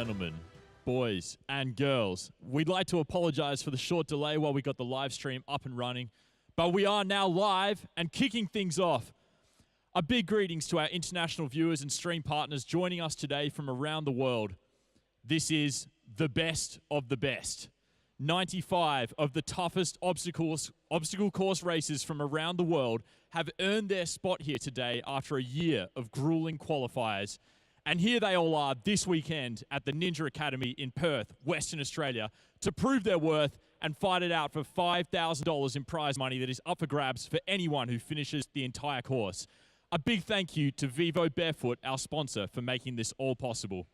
gentlemen, boys and girls, we'd like to apologize for the short delay while we got the live stream up and running, but we are now live and kicking things off. A big greetings to our international viewers and stream partners joining us today from around the world. This is the best of the best. 95 of the toughest obstacle course races from around the world have earned their spot here today after a year of grueling qualifiers. And here they all are this weekend at the Ninja Academy in Perth, Western Australia, to prove their worth and fight it out for $5,000 in prize money that is up for grabs for anyone who finishes the entire course. A big thank you to Vivo Barefoot, our sponsor, for making this all possible.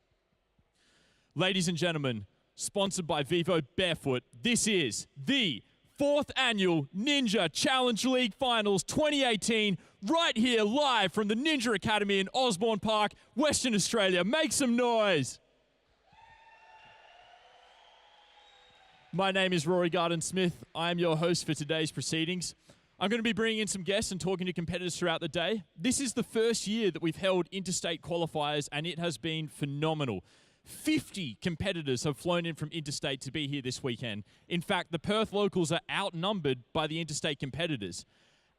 Ladies and gentlemen, sponsored by Vivo Barefoot, this is the 4th Annual Ninja Challenge League Finals 2018, right here live from the Ninja Academy in Osborne Park, Western Australia. Make some noise. My name is Rory Garton-Smith. I am your host for today's proceedings. I'm going to be bringing in some guests and talking to competitors throughout the day. This is the first year that we've held interstate qualifiers, and it has been phenomenal. 50 competitors have flown in from interstate to be here this weekend. In fact, the Perth locals are outnumbered by the interstate competitors.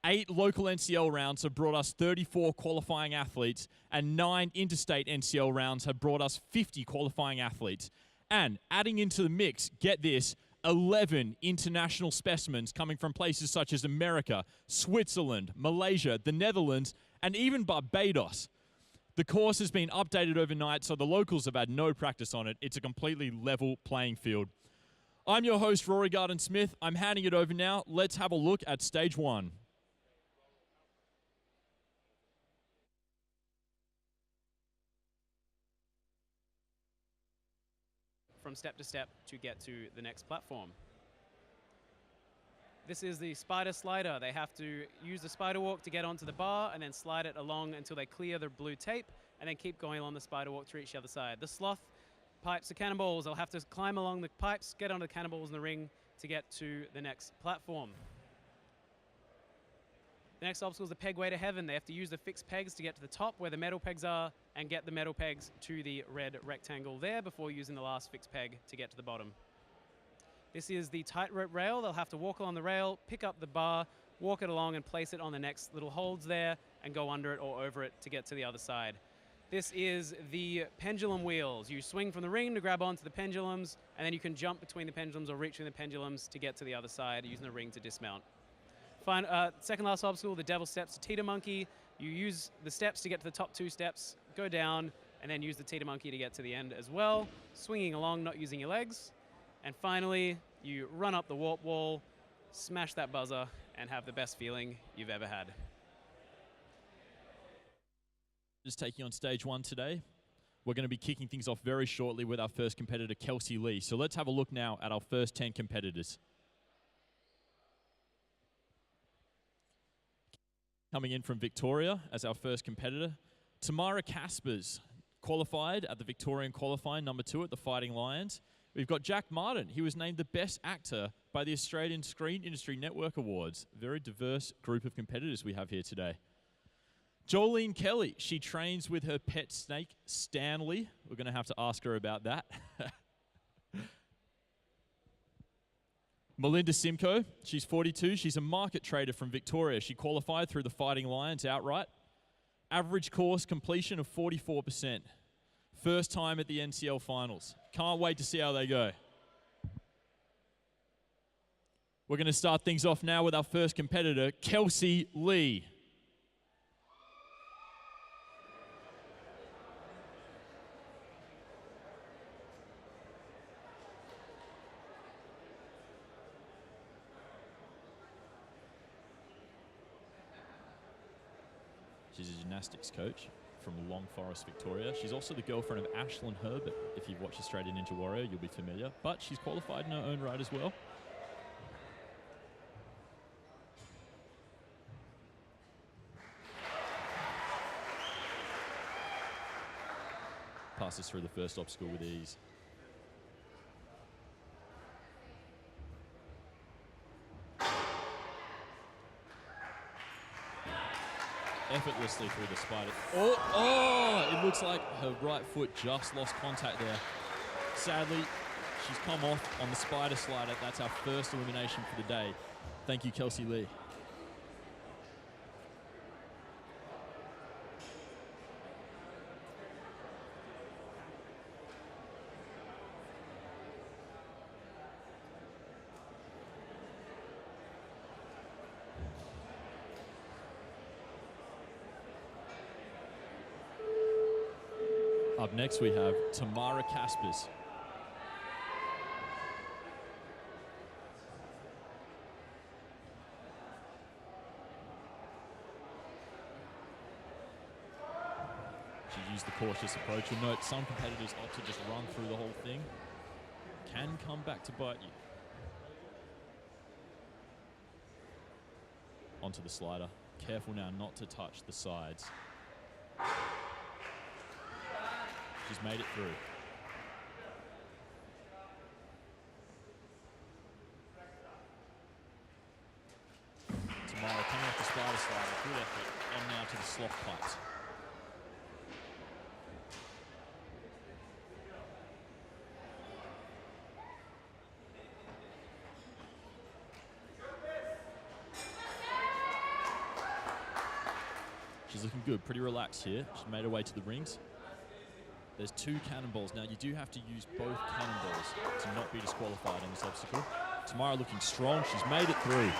8 local NCL rounds have brought us 34 qualifying athletes, and 9 interstate NCL rounds have brought us 50 qualifying athletes. And adding into the mix, get this, 11 international specimens coming from places such as America, Switzerland, Malaysia, the Netherlands, and even Barbados. The course has been updated overnight, so the locals have had no practice on it. It's a completely level playing field. I'm your host, Rory Garton-Smith. I'm handing it over now. Let's have a look at stage 1. From step to step to get to the next platform. This is the spider slider. They have to use the spider walk to get onto the bar and then slide it along until they clear the blue tape and then keep going along the spider walk to reach the other side. The sloth pipes are cannonballs. They'll have to climb along the pipes, get onto the cannonballs in the ring to get to the next platform. The next obstacle is the peg way to heaven. They have to use the fixed pegs to get to the top where the metal pegs are and get the metal pegs to the red rectangle there before using the last fixed peg to get to the bottom. This is the tightrope rail. They'll have to walk along the rail, pick up the bar, walk it along and place it on the next little holds there and go under it or over it to get to the other side. This is the pendulum wheels. You swing from the ring to grab onto the pendulums, and then you can jump between the pendulums or reach in the pendulums to get to the other side using the ring to dismount. Second last obstacle, the devil steps to teeter monkey. You use the steps to get to the top 2 steps, go down, and then use the teeter monkey to get to the end as well, swinging along, not using your legs. And finally, you run up the warp wall, smash that buzzer, and have the best feeling you've ever had. Just taking on stage 1 today. We're going to be kicking things off very shortly with our first competitor, Kelsey Lea. So let's have a look now at our first 10 competitors. Coming in from Victoria as our first competitor, Tamara Caspersz qualified at the Victorian qualifying number 2 at the Fighting Lions. We've got Jack Martin. He was named the best actor by the Australian Screen Industry Network Awards. Very diverse group of competitors we have here today. Jolene Kelly, she trains with her pet snake, Stanley. We're going to have to ask her about that. Melinda Simcoe, she's 42. She's a market trader from Victoria. She qualified through the Fighting Lions outright. Average course completion of 44%. First time at the NCL Finals. Can't wait to see how they go. We're going to start things off now with our first competitor, Kelsey Lea. She's a gymnastics coach from Long Forest, Victoria. She's also the girlfriend of Ashlyn Herbert. If you've watched Australian Ninja Warrior, you'll be familiar. But she's qualified in her own right as well. Passes through the first obstacle with ease. Effortlessly through the spider. Oh, it looks like her right foot just lost contact there. Sadly, she's come off on the spider slider. That's our first elimination for the day. Thank you, Kelsey Lea. Up next, we have Tamara Caspersz. She used the cautious approach. You'll note some competitors opt to just run through the whole thing. Can come back to bite you. Onto the slider. Careful now not to touch the sides. She's made it through. Tamara coming off the spider slider. Good effort. On now to the sloth pipes. She's looking good, pretty relaxed here. She's made her way to the rings. There's 2 cannonballs. Now, you do have to use both cannonballs to not be disqualified on this obstacle. Tamara looking strong. She's made it through.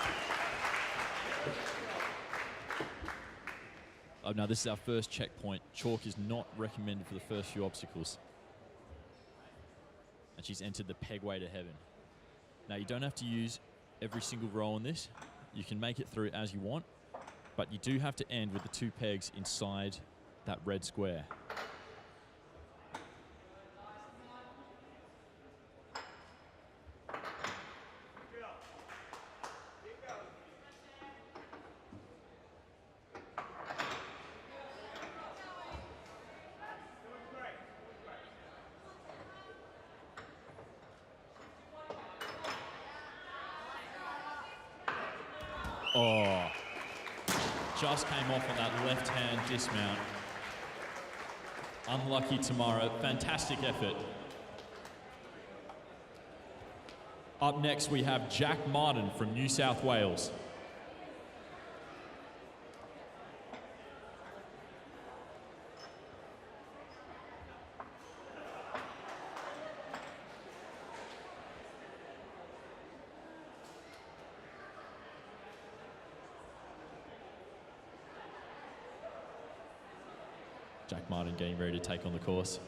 Oh, now, this is our first checkpoint. Chalk is not recommended for the first few obstacles. And she's entered the pegway to heaven. Now, you don't have to use every single row on this. You can make it through as you want. But you do have to end with the 2 pegs inside that red square. Oh, just came off on that left-hand dismount. Unlucky Tamara, fantastic effort. Up next, we have Jack Martin from New South Wales. Jack Martin getting ready to take on the course.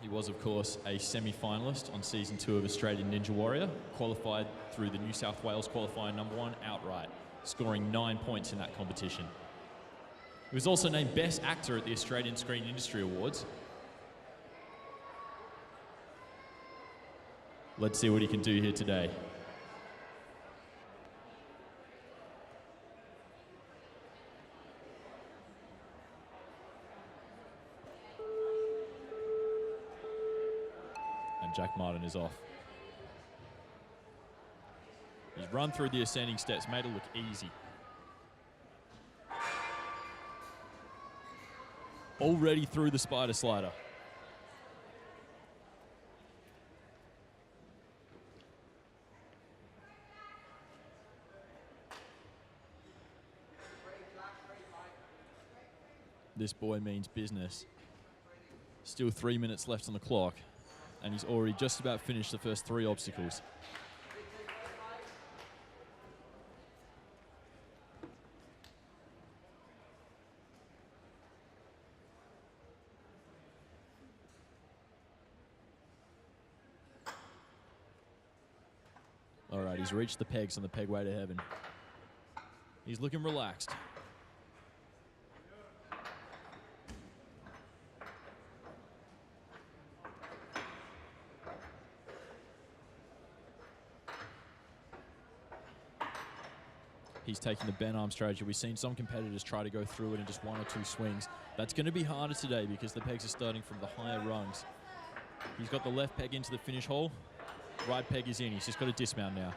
He was, of course, a semi-finalist on Season 2 of Australian Ninja Warrior, qualified through the New South Wales qualifying #1 outright, scoring 9 points in that competition. He was also named Best Actor at the Australian Screen Industry Awards. Let's see what he can do here today. And Jack Martin is off. He's run through the ascending steps, made it look easy. Already through the spider slider. This boy means business. Still 3 minutes left on the clock, and he's already just about finished the first 3 obstacles. All right, he's reached the pegs on the pegway to heaven. He's looking relaxed. He's taking the bent arm strategy. We've seen some competitors try to go through it in just 1 or 2 swings. That's going to be harder today because the pegs are starting from the higher rungs. He's got the left peg into the finish hole. Right peg is in. He's just got to dismount now.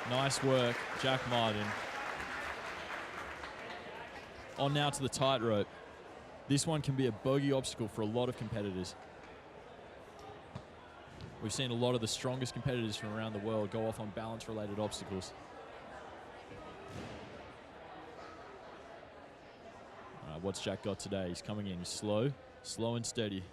Nice work, Jack Martin. On now to the tightrope. This one can be a bogey obstacle for a lot of competitors. We've seen a lot of the strongest competitors from around the world go off on balance-related obstacles. All right, what's Jack got today? He's coming in. He's slow and steady.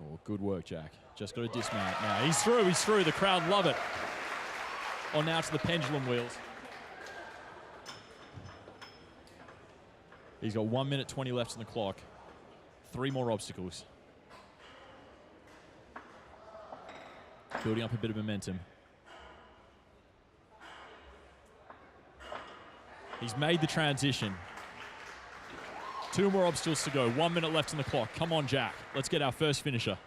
Oh, good work, Jack. Just got to dismount now. He's through. The crowd love it. On now to the pendulum wheels. He's got 1 minute 20 left on the clock. 3 more obstacles. Building up a bit of momentum. He's made the transition. 2 more obstacles to go. 1 minute left on the clock. Come on, Jack. Let's get our first finisher.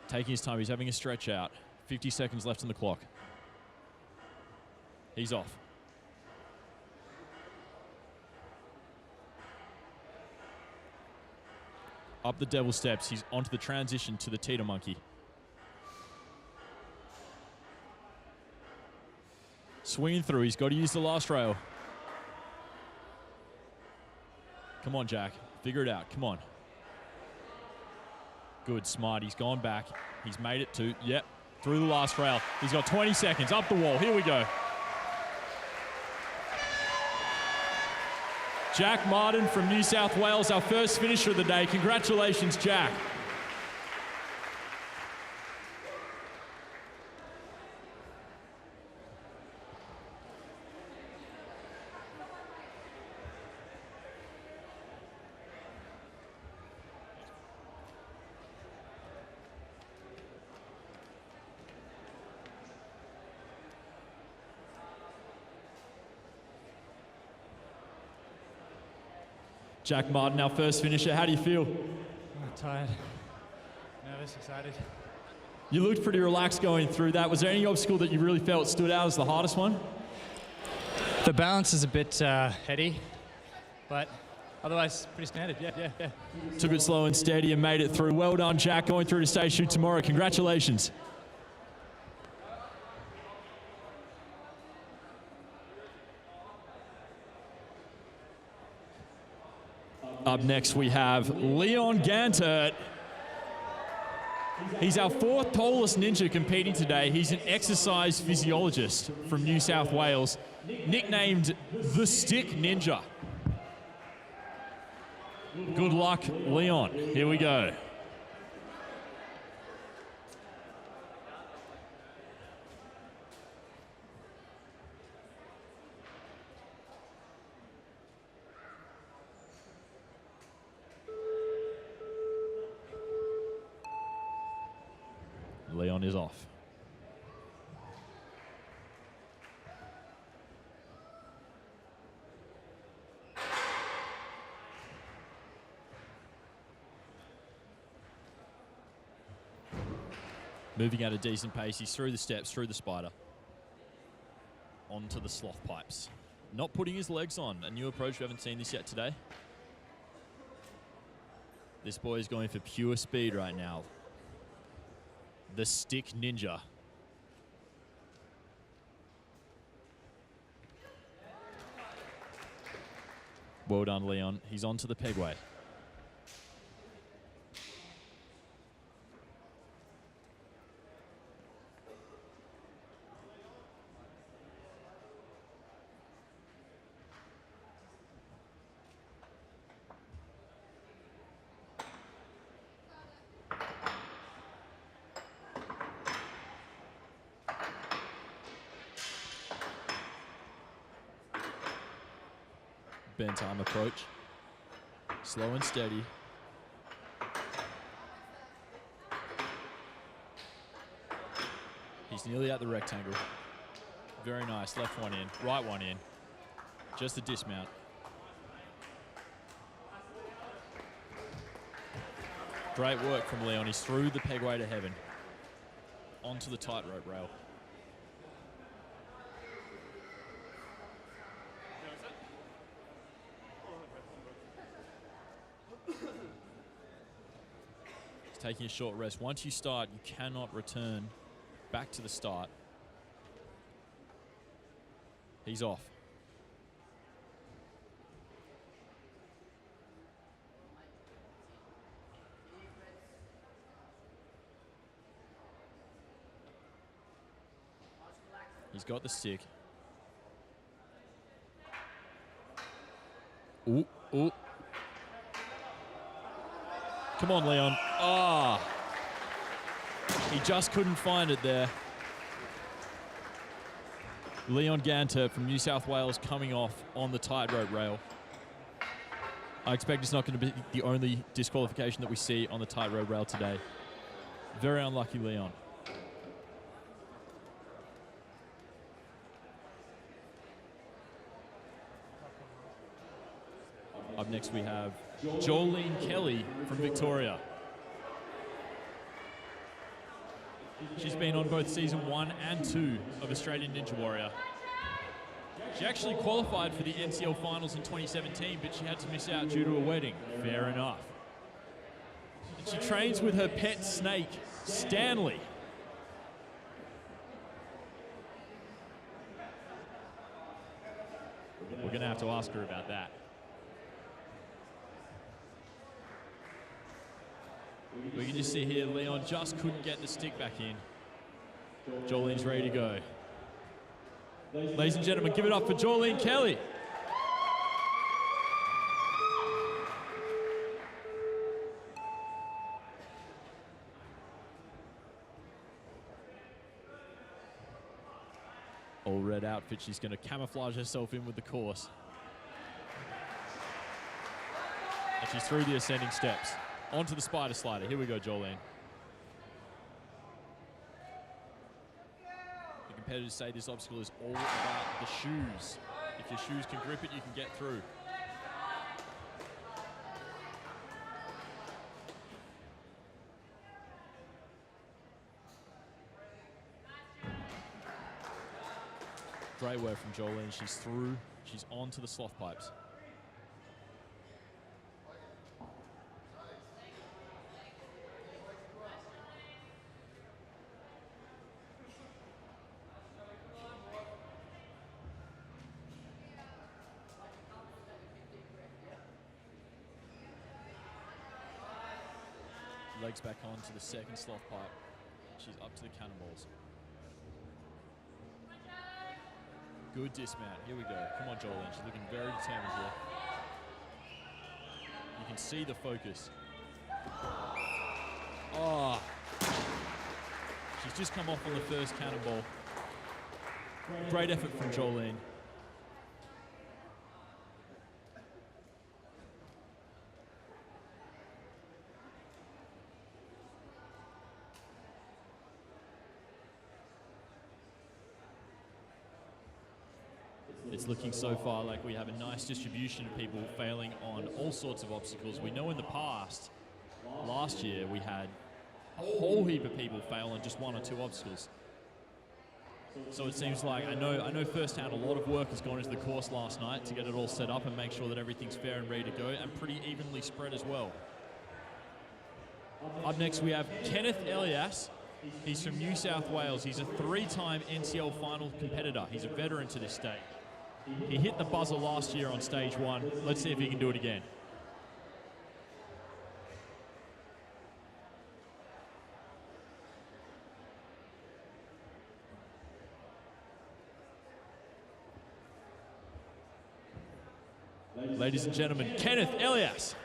Taking his time. He's having a stretch out. 50 seconds left on the clock. He's off. Up the devil steps. He's onto the transition to the teeter monkey. Swinging through. He's got to use the last rail. Come on, Jack. Figure it out. Come on. Good, smart. He's gone back. He's made it to, yep, through the last rail. He's got 20 seconds. Up the wall. Here we go. Jack Martin from New South Wales, our first finisher of the day. Congratulations, Jack. Jack Martin, our first finisher. How do you feel? I'm tired, nervous, excited. You looked pretty relaxed going through that. Was there any obstacle that you really felt stood out as the hardest one? The balance is a bit heady, but otherwise pretty standard. Yeah. Took it slow and steady and made it through. Well done, Jack, going through to stage shoot tomorrow. Congratulations. Up next, we have Leon Gantert. He's our 4th tallest ninja competing today. He's an exercise physiologist from New South Wales, nicknamed the Stick Ninja. Good luck, Leon. Here we go. Leon is off. Moving at a decent pace. He's through the steps, through the spider. Onto the sloth pipes. Not putting his legs on. A new approach. We haven't seen this yet today. This boy is going for pure speed right now. The Stick Ninja. Well done, Leon. He's onto the pegway. Bent arm approach. Slow and steady. He's nearly at the rectangle. Very nice. Left one in, right one in. Just a dismount. Great work from Leon. He's through the pegway to heaven. Onto the tightrope rail. He's taking a short rest. Once you start, you cannot return back to the start. He's off. He's got the stick. Ooh, ooh. Come on, Leon. Ah. He just couldn't find it there. Leon Gantert from New South Wales coming off on the tightrope rail. I expect it's not going to be the only disqualification that we see on the tightrope rail today. Very unlucky, Leon. Up next we have Jolene Kelly from Victoria. She's been on both season 1 and 2 of Australian Ninja Warrior. She actually qualified for the NCL Finals in 2017, but she had to miss out due to a wedding. Fair enough. And she trains with her pet snake, Stanley. We're going to have to ask her about that. We can just see here, Leon just couldn't get the stick back in. Jolene's ready to go. Ladies and gentlemen, give it up for Jolene Kelly. All red outfit, she's going to camouflage herself in with the course. And she's through the ascending steps. Onto the spider slider. Here we go, Jolene. The competitors say this obstacle is all about the shoes. If your shoes can grip it, you can get through. Great work from Jolene. She's through. She's onto the sloth pipes. Legs back on to the second sloth pipe. She's up to the cannonballs. Good dismount. Here we go. Come on, Jolene. She's looking very determined here. You can see the focus. Oh. She's just come off on the first cannonball. Great effort from Jolene. It's looking so far like we have a nice distribution of people failing on all sorts of obstacles. We know in the past, last year, we had a whole heap of people fail on just 1 or 2 obstacles. So it seems like, I know firsthand a lot of work has gone into the course last night to get it all set up and make sure that everything's fair and ready to go, and pretty evenly spread as well. Up next we have Kenneth Elias. He's from New South Wales. He's a 3-time NCL final competitor. He's a veteran to this state. He hit the buzzer last year on stage 1. Let's see if he can do it again. Ladies and gentlemen, Kenneth Elias.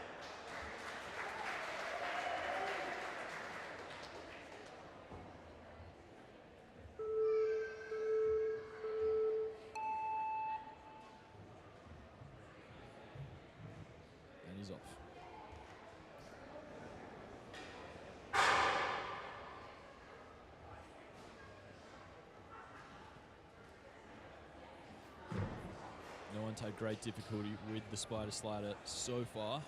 Off. No one's had great difficulty with the spider slider so far,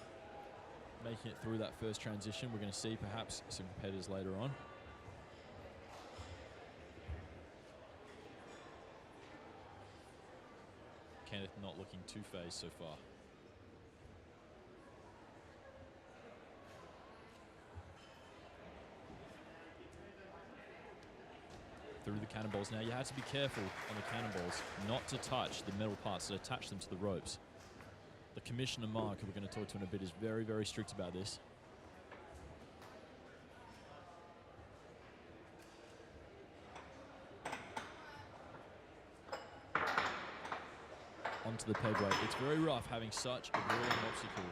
making it through that first transition. We're going to see perhaps some competitors later on. Kenneth not looking too phased so far. Through the cannonballs. Now you have to be careful on the cannonballs not to touch the metal parts that attach them to the ropes. The Commissioner Mark, who we're going to talk to in a bit, is very, very strict about this. Onto the peg weight. It's very rough having such a grueling obstacle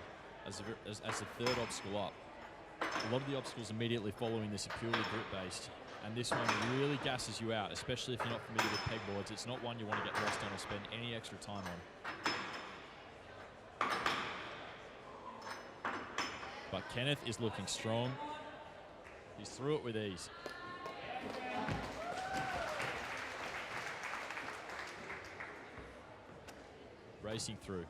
as the third obstacle up. A lot of the obstacles immediately following this are purely grip-based. And this one really gasses you out, especially if you're not familiar with pegboards. It's not one you want to get lost on or spend any extra time on. But Kenneth is looking strong. He's through it with ease. Racing through.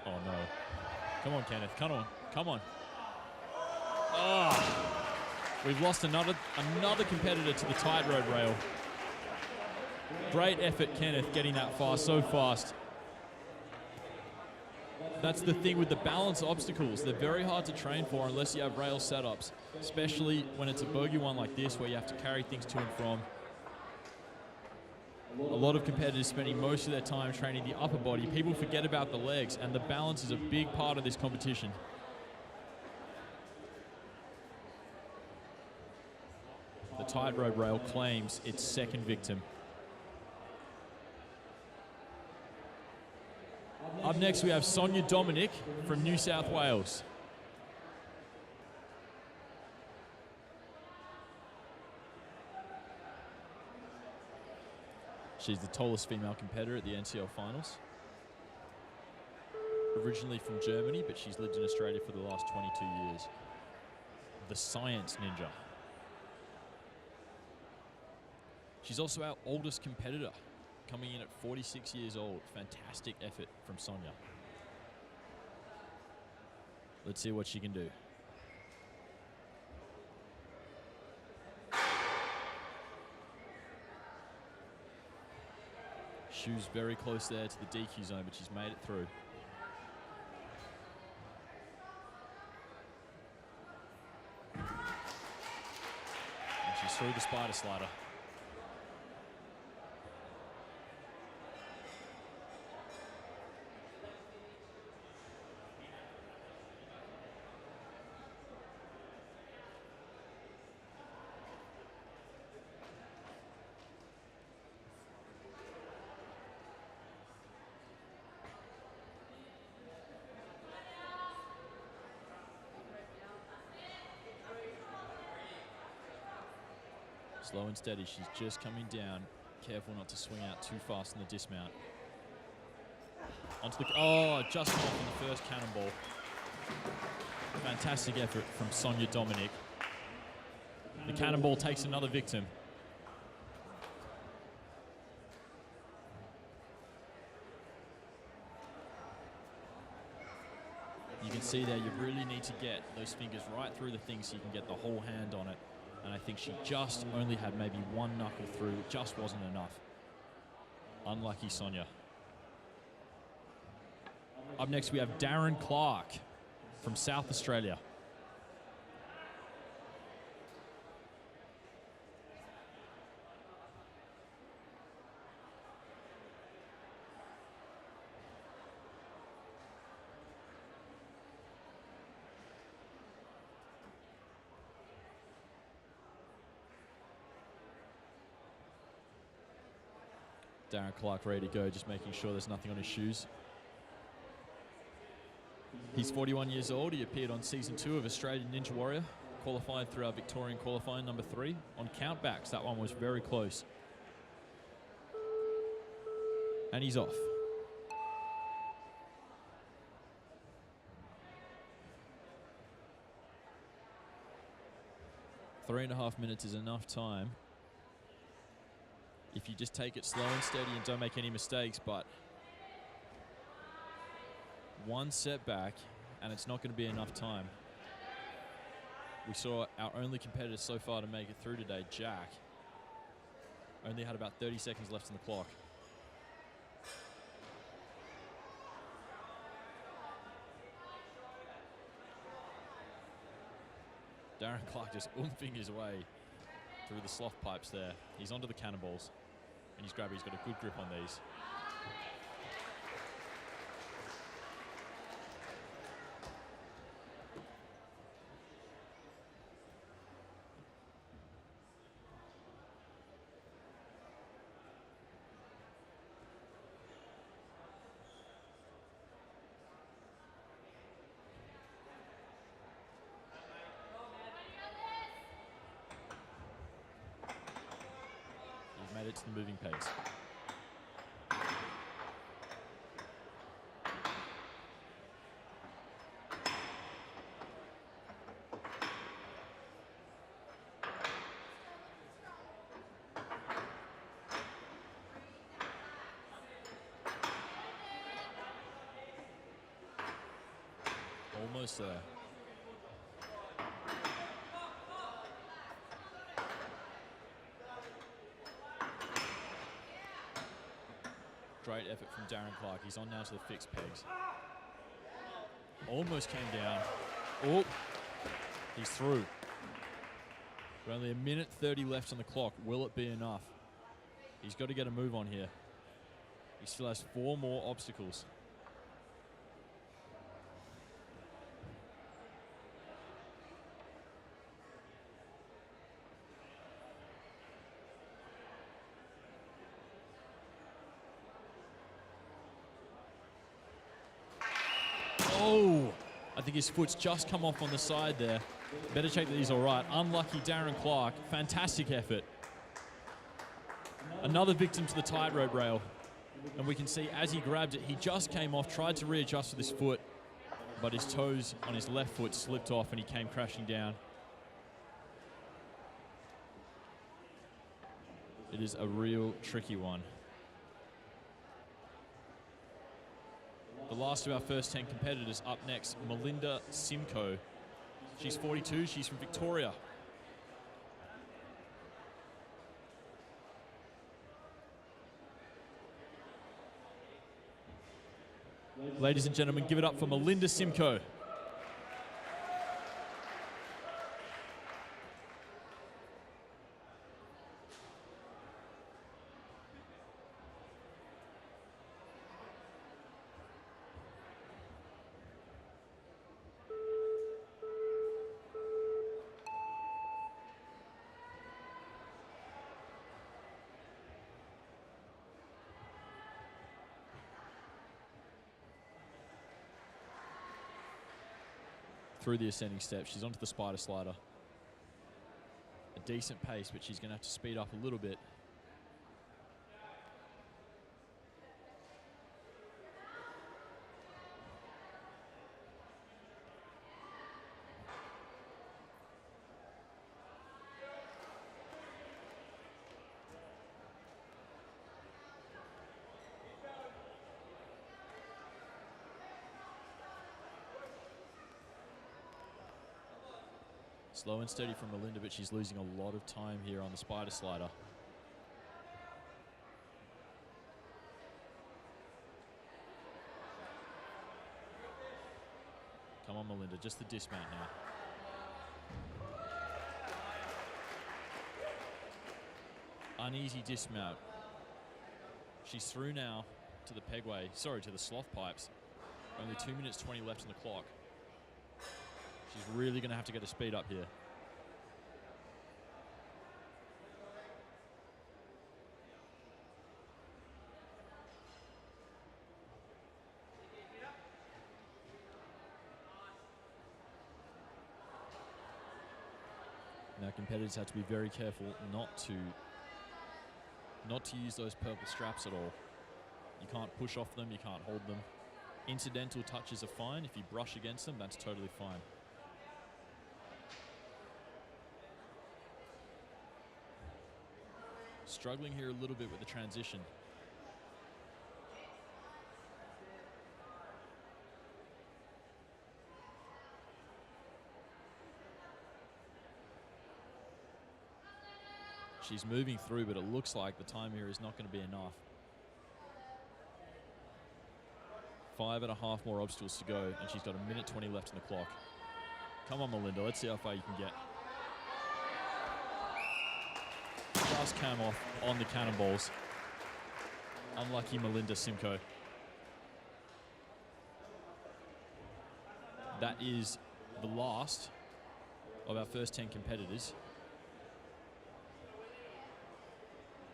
Oh no. Come on, Kenneth. Come on. Come on. Oh. We've lost another competitor to the tightrope rail. Great effort, Kenneth, getting that far so fast. That's the thing with the balance obstacles. They're very hard to train for unless you have rail setups, especially when it's a bogey one like this where you have to carry things to and from. A lot of competitors spending most of their time training the upper body. People forget about the legs, and the balance is a big part of this competition. The tightrope rail claims its second victim. Up next, we have Sonja Dominik from New South Wales. She's the tallest female competitor at the NCL Finals. Originally from Germany, but she's lived in Australia for the last 22 years. The Science Ninja. She's also our oldest competitor, coming in at 46 years old. Fantastic effort from Sonja. Let's see what she can do. Shoes very close there to the DQ zone, but she's made it through. And she's through the spider slider. Slow and steady, she's just coming down. Careful not to swing out too fast in the dismount. Onto the, oh, just off in the first cannonball. Fantastic effort from Sonja Dominik. The cannonball takes another victim. You can see there, you really need to get those fingers right through the thing so you can get the whole hand on it. And I think she just only had maybe one knuckle through. It just wasn't enough. Unlucky Sonja. Up next, we have Darren Clark from South Australia. Darren Clark ready to go, just making sure there's nothing on his shoes. He's 41 years old. He appeared on season 2 of Australian Ninja Warrior, qualified through our Victorian qualifying number 3. On countbacks, that one was very close. And he's off. 3.5 minutes is enough time if you just take it slow and steady and don't make any mistakes, but one setback and it's not going to be enough time. We saw our only competitor so far to make it through today, Jack, only had about 30 seconds left on the clock. Darren Clark just oomping his way through the sloth pipes there. He's onto the cannonballs, and he's got a good grip on these. Made it to the moving pace. Almost there. Great effort from Darren Clark. He's on now to the fixed pegs. Almost came down. Oh, he's through. With only 1:30 left on the clock. Will it be enough? He's got to get a move on here. He still has 4 more obstacles. Oh, I think his foot's just come off on the side there. Better check that he's all right. Unlucky Darren Clark. Fantastic effort. Another victim to the tightrope rail. And we can see as he grabbed it, he just came off, tried to readjust with his foot, but his toes on his left foot slipped off and he came crashing down. It is a real tricky one. The last of our first 10 competitors up next, Melinda Simcoe. She's 42, she's from Victoria. Ladies and gentlemen, give it up for Melinda Simcoe. Through the ascending steps, she's onto the spider slider. A decent pace, but she's going to have to speed up a little bit. Slow and steady from Melinda, but she's losing a lot of time here on the spider slider. Come on, Melinda, just the dismount now. Uneasy dismount. She's through now to the pegway, to the sloth pipes. Only 2 minutes 20 left on the clock. She's really going to have to get a speed up here. Now competitors have to be very careful not to use those purple straps at all. You can't push off them, you can't hold them. Incidental touches are fine. If you brush against them, that's totally fine. Struggling here a little bit with the transition. She's moving through, but it looks like the time here is not going to be enough. 5.5 more obstacles to go, and she's got 1:20 left in the clock. Come on, Melinda. Let's see how far you can get. Just came off on the cannonballs. Unlucky Melinda Simcoe. That is the last of our first 10 competitors.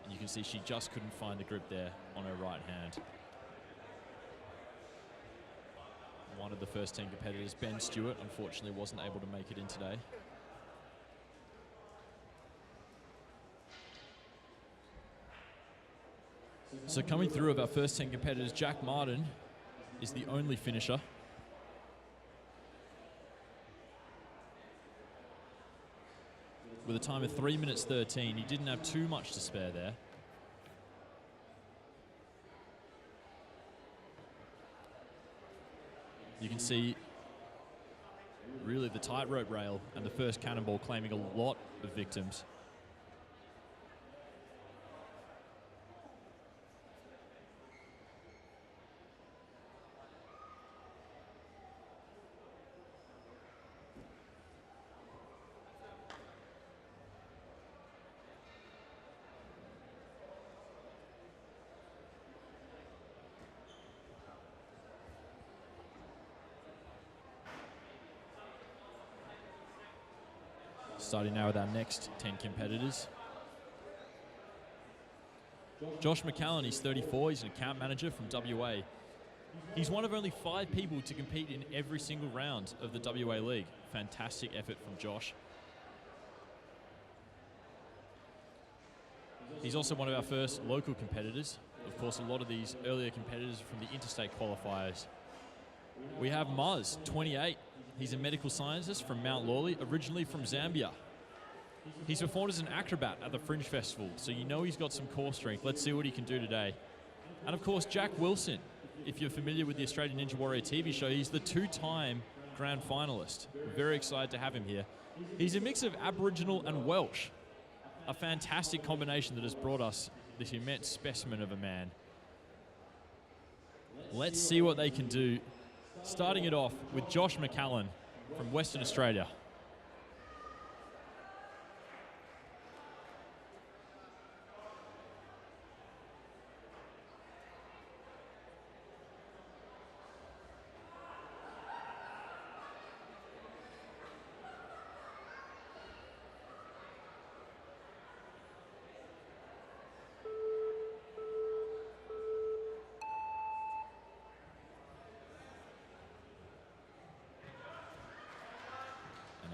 And you can see she just couldn't find the grip there on her right hand. One of the first 10 competitors, Ben Stewart, unfortunately wasn't able to make it in today. So coming through of our first 10 competitors, Jack Martin is the only finisher. With a time of 3:13, he didn't have too much to spare there. You can see really the tightrope rail and the first cannonball claiming a lot of victims. Starting now with our next 10 competitors. Josh Mcallan, he's 34, he's an account manager from WA. He's one of only 5 people to compete in every single round of the WA League. Fantastic effort from Josh. He's also one of our first local competitors. Of course, a lot of these earlier competitors are from the interstate qualifiers. We have Muz, 28. He's a medical scientist from Mount Lawley, originally from Zambia. He's performed as an acrobat at the Fringe Festival, so you know he's got some core strength. Let's see what he can do today. And of course, Jack Wilson. If you're familiar with the Australian Ninja Warrior TV show, he's the 2-time grand finalist. We're very excited to have him here. He's a mix of Aboriginal and Welsh. A fantastic combination that has brought us this immense specimen of a man. Let's see what they can do. Starting it off with Josh Mcallan from Western Australia.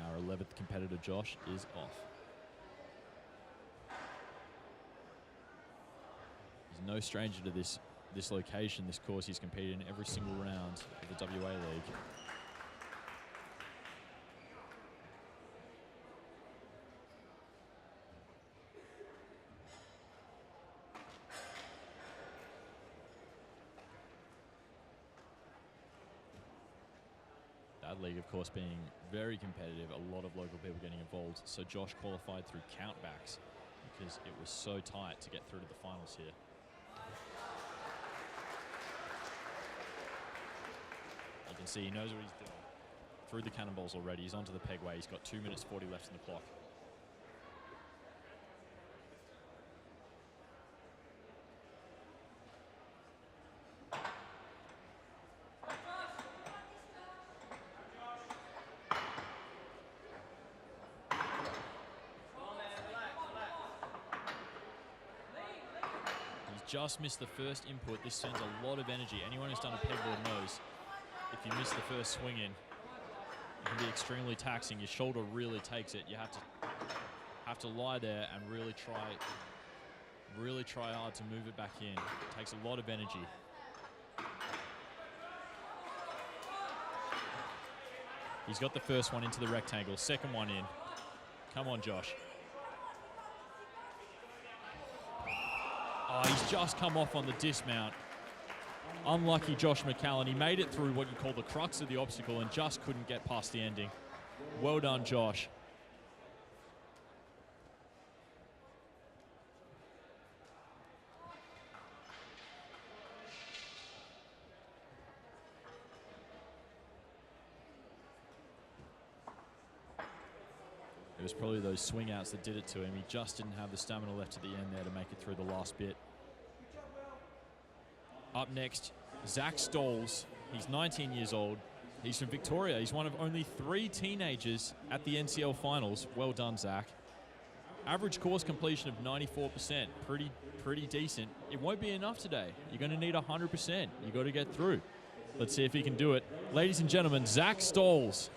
Our 11th competitor, Josh, is off. He's no stranger to this location, this course. He's competed in every single round of the WA League. League, of course, being very competitive, a lot of local people getting involved. So Josh qualified through countbacks because it was so tight to get through to the finals here. You can see he knows what he's doing. Through the cannonballs already. He's onto the pegway. He's got 2:40 left in the clock. Just missed the first input. This sends a lot of energy. Anyone who's done a pegboard knows if you miss the first swing in, it can be extremely taxing. Your shoulder really takes it. You have to lie there and really try hard to move it back in. It takes a lot of energy. He's got the first one into the rectangle, second one in. Come on, Josh. Oh, he's just come off on the dismount. Unlucky Josh Mcallan. He made it through what you call the crux of the obstacle and just couldn't get past the ending. Well done, Josh. It was probably those swing outs that did it to him. He just didn't have the stamina left at the end there to make it through the last bit. Up next, Zak Stolz. He's 19 years old. He's from Victoria. He's one of only 3 teenagers at the NCL Finals. Well done, Zak. Average course completion of 94%. Pretty decent. It won't be enough today. You're going to need 100%. You've got to get through. Let's see if he can do it. Ladies and gentlemen, Zak Stolz.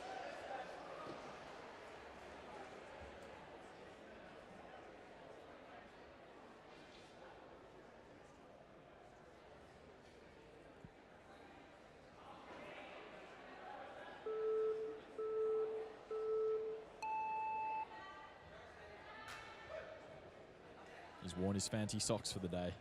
He's worn his fancy socks for the day.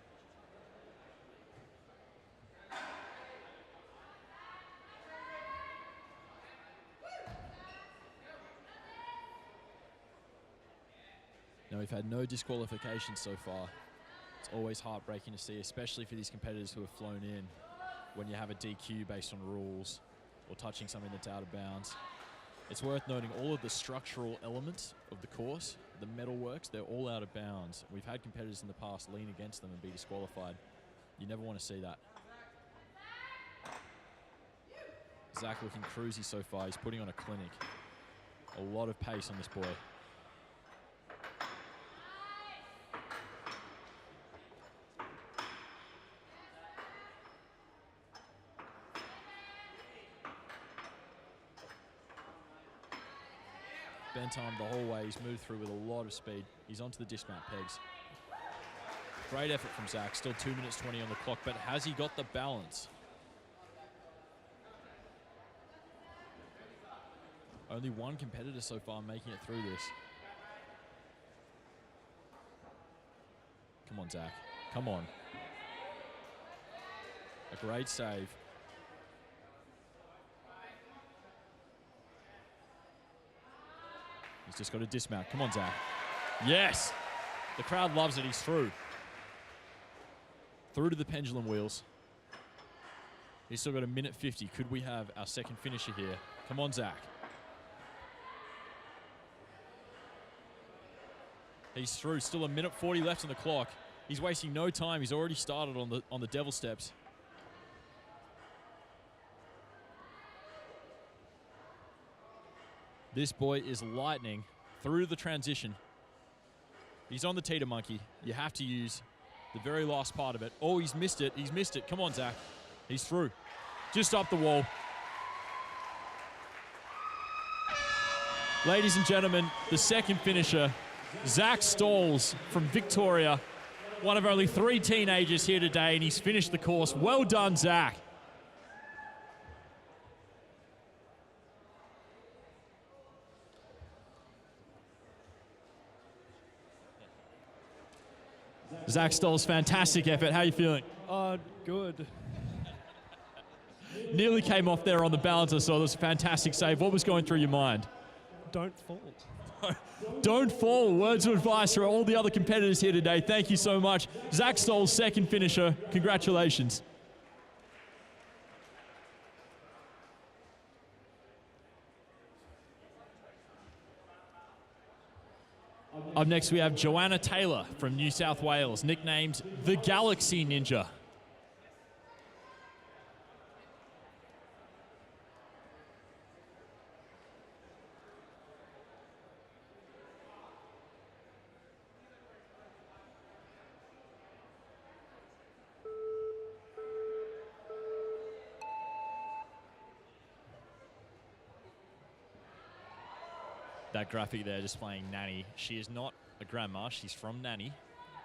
Now, we've had no disqualifications so far. It's always heartbreaking to see, especially for these competitors who have flown in, when you have a DQ based on rules or touching something that's out of bounds. It's worth noting all of the structural elements of the course, the metal works, they're all out of bounds. We've had competitors in the past lean against them and be disqualified. You never want to see that. Zak looking cruisy so far. He's putting on a clinic. A lot of pace on this boy. Bentham the whole way. He's moved through with a lot of speed. He's onto the dismount pegs. Great effort from Zak. Still 2 minutes 20 on the clock, but has he got the balance? Only one competitor so far making it through this. Come on, Zak. Come on. A great save. He's just got to dismount. Come on, Zak. Yes! The crowd loves it. He's through. Through to the pendulum wheels. He's still got a minute 50. Could we have our second finisher here? Come on, Zak. He's through. Still a minute 40 left on the clock. He's wasting no time. He's already started on the devil steps. This boy is lightning through the transition. He's on the teeter monkey. You have to use the very last part of it. Oh, he's missed it. He's missed it. Come on, Zak. He's through. Just up the wall. Ladies and gentlemen, the second finisher, Zak Stolz from Victoria. One of only 3 teenagers here today, and he's finished the course. Well done, Zak. Zak Stolz, fantastic effort. How are you feeling? Good. Nearly came off there on the balance. I saw this fantastic save. What was going through your mind? Don't fall. Don't fall. Words of advice for all the other competitors here today. Thank you so much. Zak Stolz, second finisher. Congratulations. Up next, we have Joanna Taylor from New South Wales, nicknamed the Galaxy Ninja. That graphic there displaying Nanny. She is not a grandma. She's from Nanny,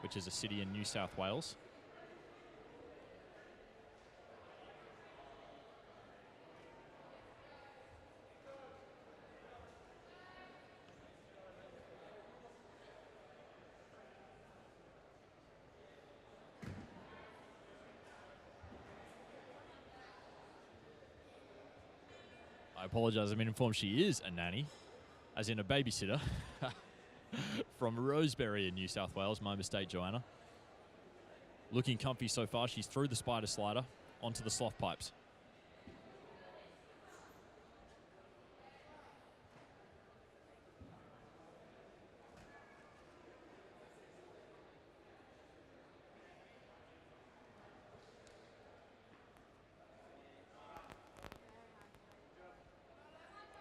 which is a city in New South Wales. I apologize. I've been informed she is a nanny, as in a babysitter, from Rosebery in New South Wales. My mistake, Joanna. Looking comfy so far. She's through the spider slider onto the sloth pipes.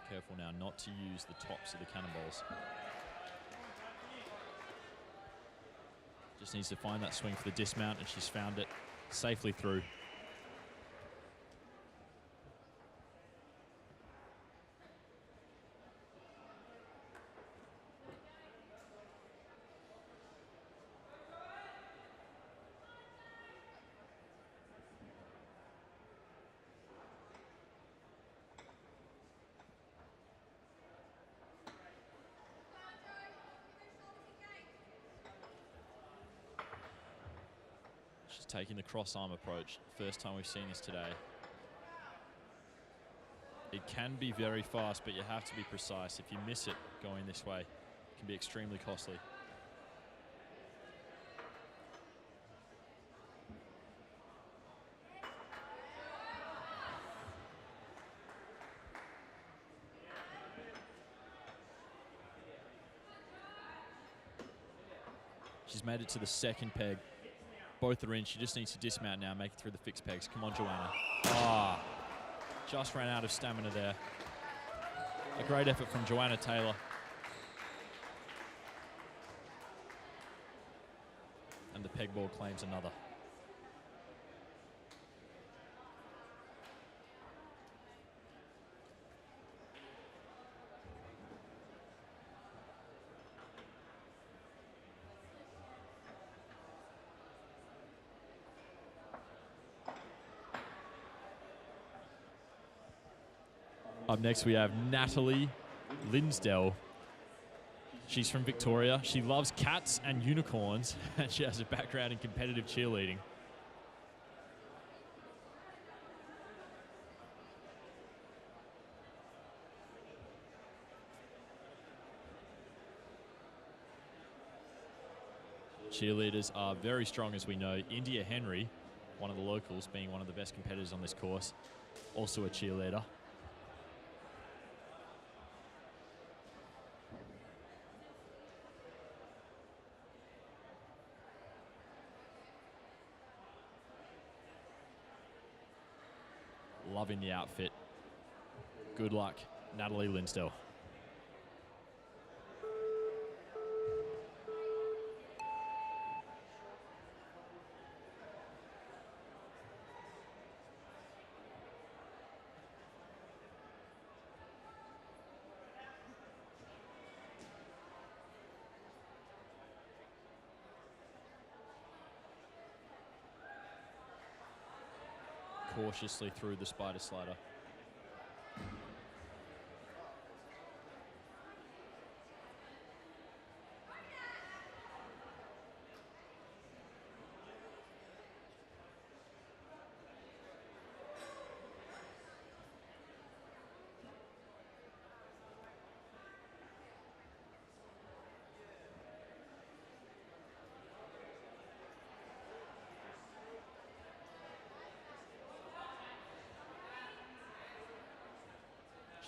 Careful now not to use the tops of the cannonballs. Just needs to find that swing for the dismount, and she's found it safely through. Taking the cross arm approach. First time we've seen this today. It can be very fast, but you have to be precise. If you miss it going this way, it can be extremely costly. She's made it to the second peg. Both are in. She just needs to dismount now, make it through the fixed pegs. Come on, Joanna. Ah, just ran out of stamina there. A great effort from Joanna Taylor. And the pegboard claims another. Up next, we have Natalie Linsdell. She's from Victoria. She loves cats and unicorns, and she has a background in competitive cheerleading. Cheerleaders are very strong, as we know. India Henry, one of the locals, being one of the best competitors on this course, also a cheerleader. Loving the outfit. Good luck, Natalie Linsdell. Cautiously through the spider slider.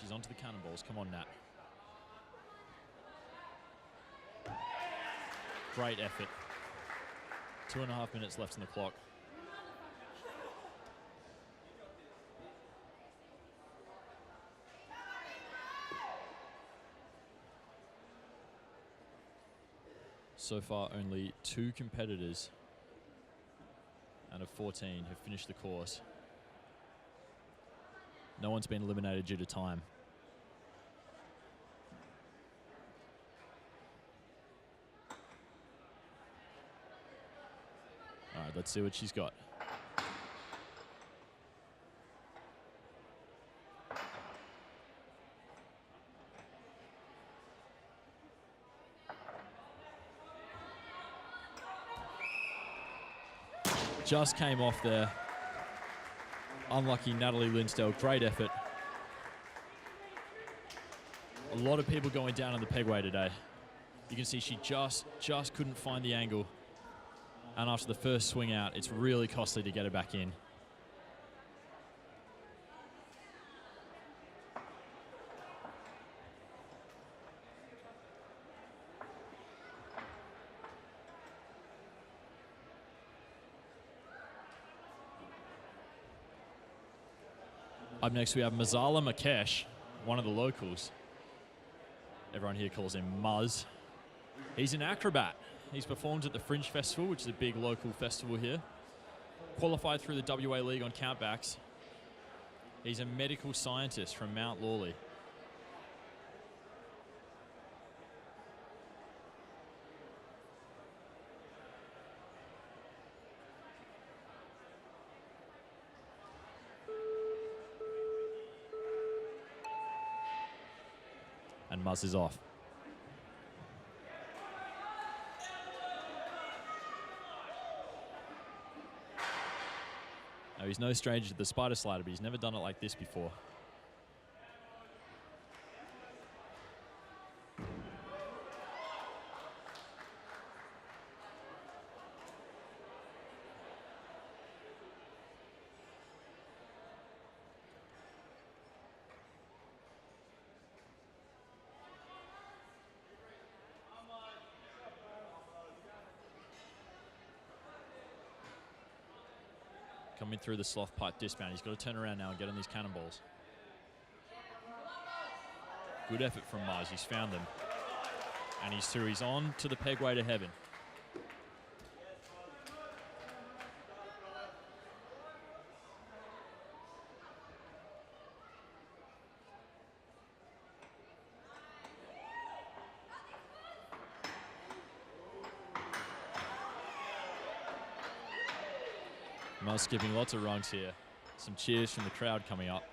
She's onto the cannonballs. Come on, Nat. Great effort. 2.5 minutes left in the clock. So far, only 2 competitors out of 14 have finished the course. No one's been eliminated due to time. All right, let's see what she's got. Just came off there. Unlucky Natalie Linsdell. Great effort. A lot of people going down on the pegway today. You can see she just couldn't find the angle. And after the first swing out, it's really costly to get her back in. Up next, we have Muzala Makeche, one of the locals. Everyone here calls him Muz. He's an acrobat. He's performed at the Fringe Festival, which is a big local festival here. Qualified through the WA League on countbacks. He's a medical scientist from Mount Lawley. And Muzz is off. Now, he's no stranger to the spider slider, but he's never done it like this before. Coming through the sloth pipe dismount. He's got to turn around now and get on these cannonballs. Good effort from Mars. He's found them. And he's through. He's on to the pegway to heaven. Muzz skipping lots of rungs here. Some cheers from the crowd coming up.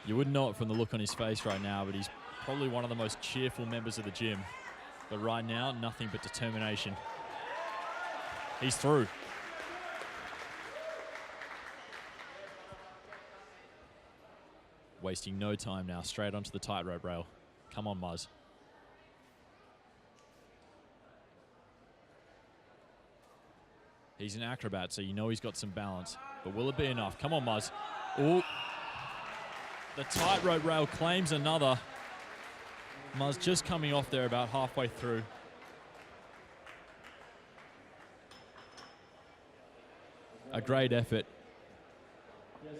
You wouldn't know it from the look on his face right now, but he's probably one of the most cheerful members of the gym. But right now, nothing but determination. He's through. Wasting no time now, straight onto the tightrope rail. Come on, Muzz. He's an acrobat, so you know he's got some balance. But will it be enough? Come on, Muzz. Ooh. The tightrope rail claims another. Muzz just coming off there about halfway through. A great effort.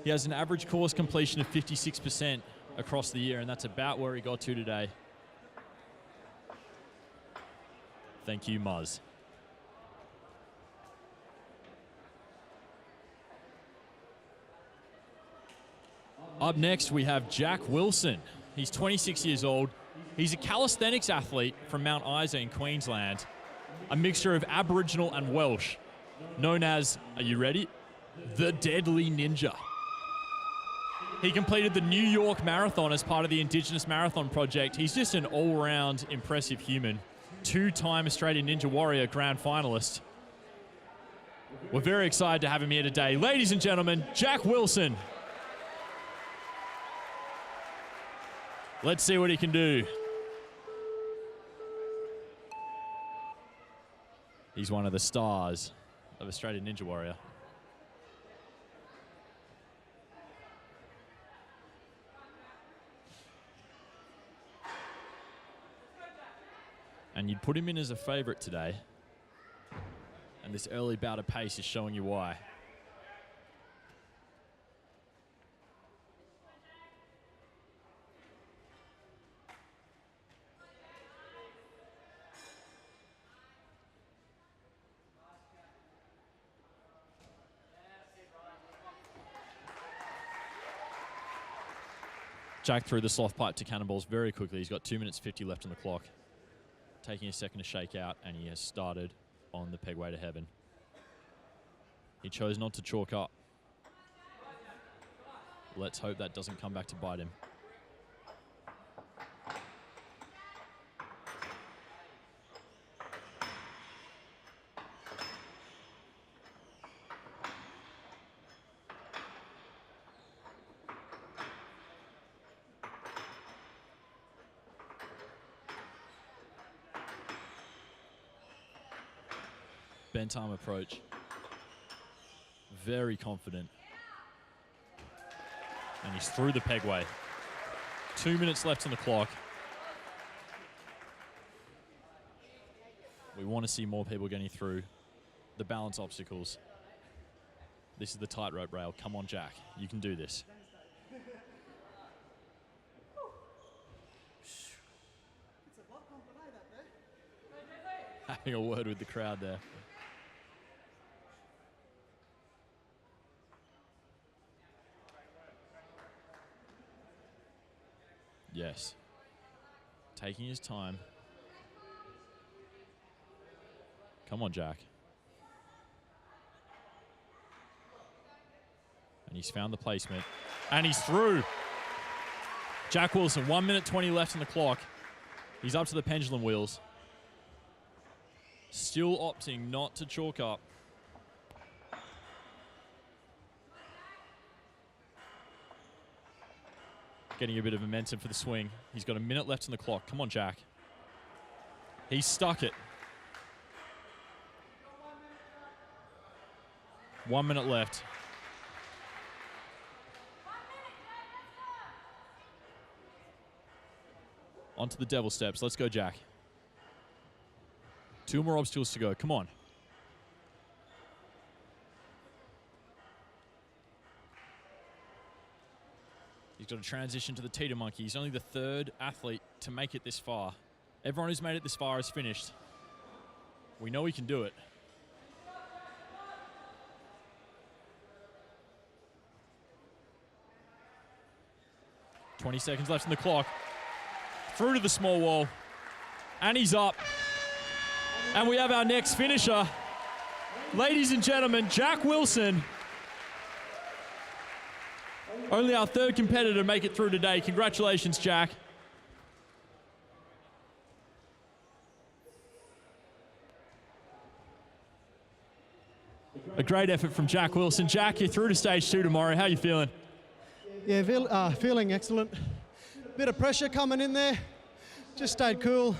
He has an average course completion of 56% across the year, and that's about where he got to today. Thank you, Muzz. Up next, we have Jack Wilson. He's 26 years old. He's a calisthenics athlete from Mount Isa in Queensland, a mixture of Aboriginal and Welsh, known as, are you ready? The Deadly Ninja. He completed the New York Marathon as part of the Indigenous Marathon Project. He's just an all-round impressive human. Two-time Australian Ninja Warrior grand finalist. We're very excited to have him here today. Ladies and gentlemen, Jack Wilson. Let's see what he can do. He's one of the stars of Australian Ninja Warrior. And you'd put him in as a favorite today. And this early bout of pace is showing you why. Jack threw the sloth pipe to cannonballs very quickly. He's got 2 minutes 50 left on the clock. Taking a second to shake out, and he has started on the pegway to heaven. He chose not to chalk up. Let's hope that doesn't come back to bite him. Bentham approach. Very confident. And he's through the pegway. 2 minutes left on the clock. We want to see more people getting through the balance obstacles. This is the tightrope rail. Come on, Jack. You can do this. Having a word with the crowd there. Yes. Taking his time. Come on, Jack. And he's found the placement. And he's through. Jack Wilson, 1 minute 20 left on the clock. He's up to the pendulum wheels. Still opting not to chalk up. Getting a bit of momentum for the swing. He's got a minute left on the clock. Come on, Jack. He's stuck it. 1 minute left. Onto the devil steps. Let's go, Jack. 2 more obstacles to go. Come on. He's got to transition to the teeter monkey. He's only the 3rd athlete to make it this far. Everyone who's made it this far has finished. We know he can do it. .20 seconds left on the clock. Through to the small wall. And he's up. And we have our next finisher. Ladies and gentlemen, Jack Wilson. Only our 3rd competitor to make it through today. Congratulations, Jack. A great effort from Jack Wilson. Jack, you're through to stage 2 tomorrow. How are you feeling? Yeah, feeling excellent. Bit of pressure coming in there. Just stayed cool.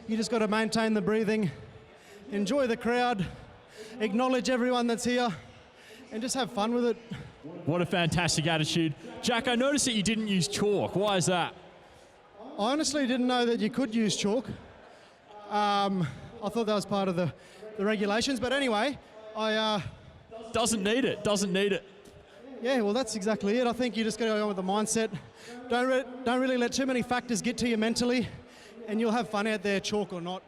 You just got to maintain the breathing, enjoy the crowd, acknowledge everyone that's here, and just have fun with it. What a fantastic attitude. Jack, I noticed that you didn't use chalk. Why is that? I honestly didn't know that you could use chalk. I thought that was part of the regulations, but anyway, Doesn't need it, doesn't need it. Yeah, well, that's exactly it. I think you just got to go on with the mindset. Don't really let too many factors get to you mentally, and you'll have fun out there, chalk or not.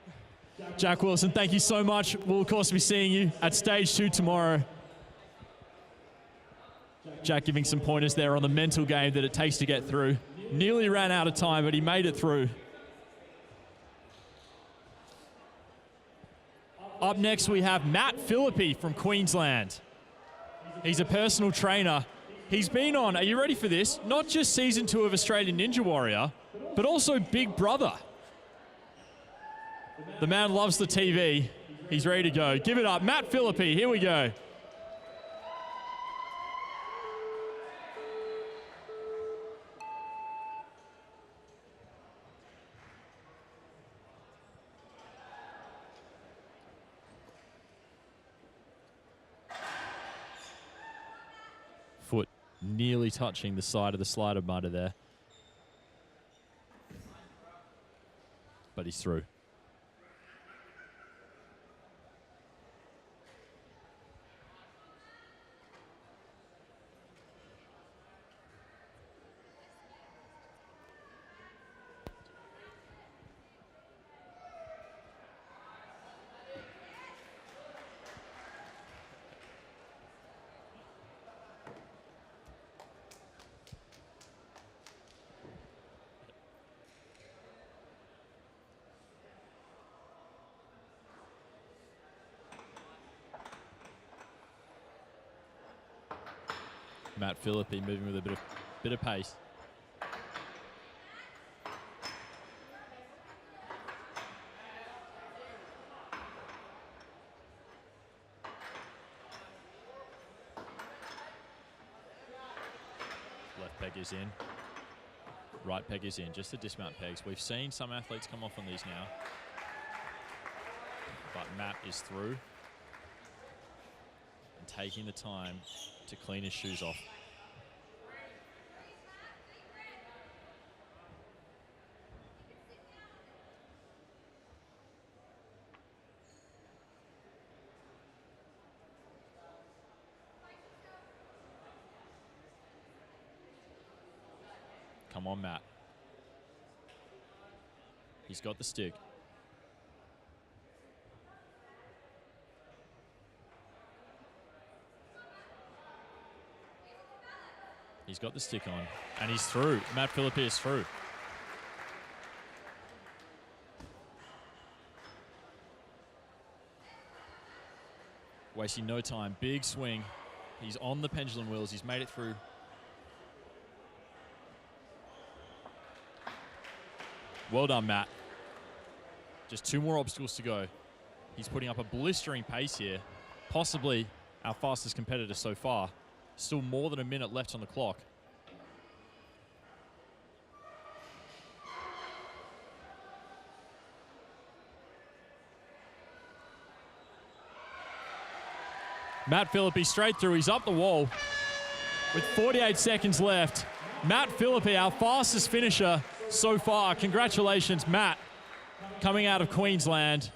Jack Wilson, thank you so much. We'll, of course, be seeing you at stage 2 tomorrow. Jack giving some pointers there on the mental game that it takes to get through. Nearly ran out of time, but he made it through. Up next, we have Matt Filippi from Queensland. He's a personal trainer. He's been on, are you ready for this? Not just season 2 of Australian Ninja Warrior, but also Big Brother. The man loves the TV. He's ready to go. Give it up. Matt Filippi, here we go. Foot nearly touching the side of the slider mudder there. But he's through. Matt Filippi moving with a bit of pace. Left peg is in. Right peg is in. Just the dismount pegs. We've seen some athletes come off on these now. But Matt is through. and taking the time to clean his shoes off. Come on, Matt. He's got the stick. He's got the stick on, and he's through. Matt Filippi is through. Wasting no time. Big swing. He's on the pendulum wheels. He's made it through. Well done, Matt. Just 2 more obstacles to go. He's putting up a blistering pace here. Possibly our fastest competitor so far. Still more than a minute left on the clock. Matt Filippi straight through. He's up the wall with 48 seconds left. Matt Filippi, our fastest finisher so far. Congratulations, Matt, coming out of Queensland.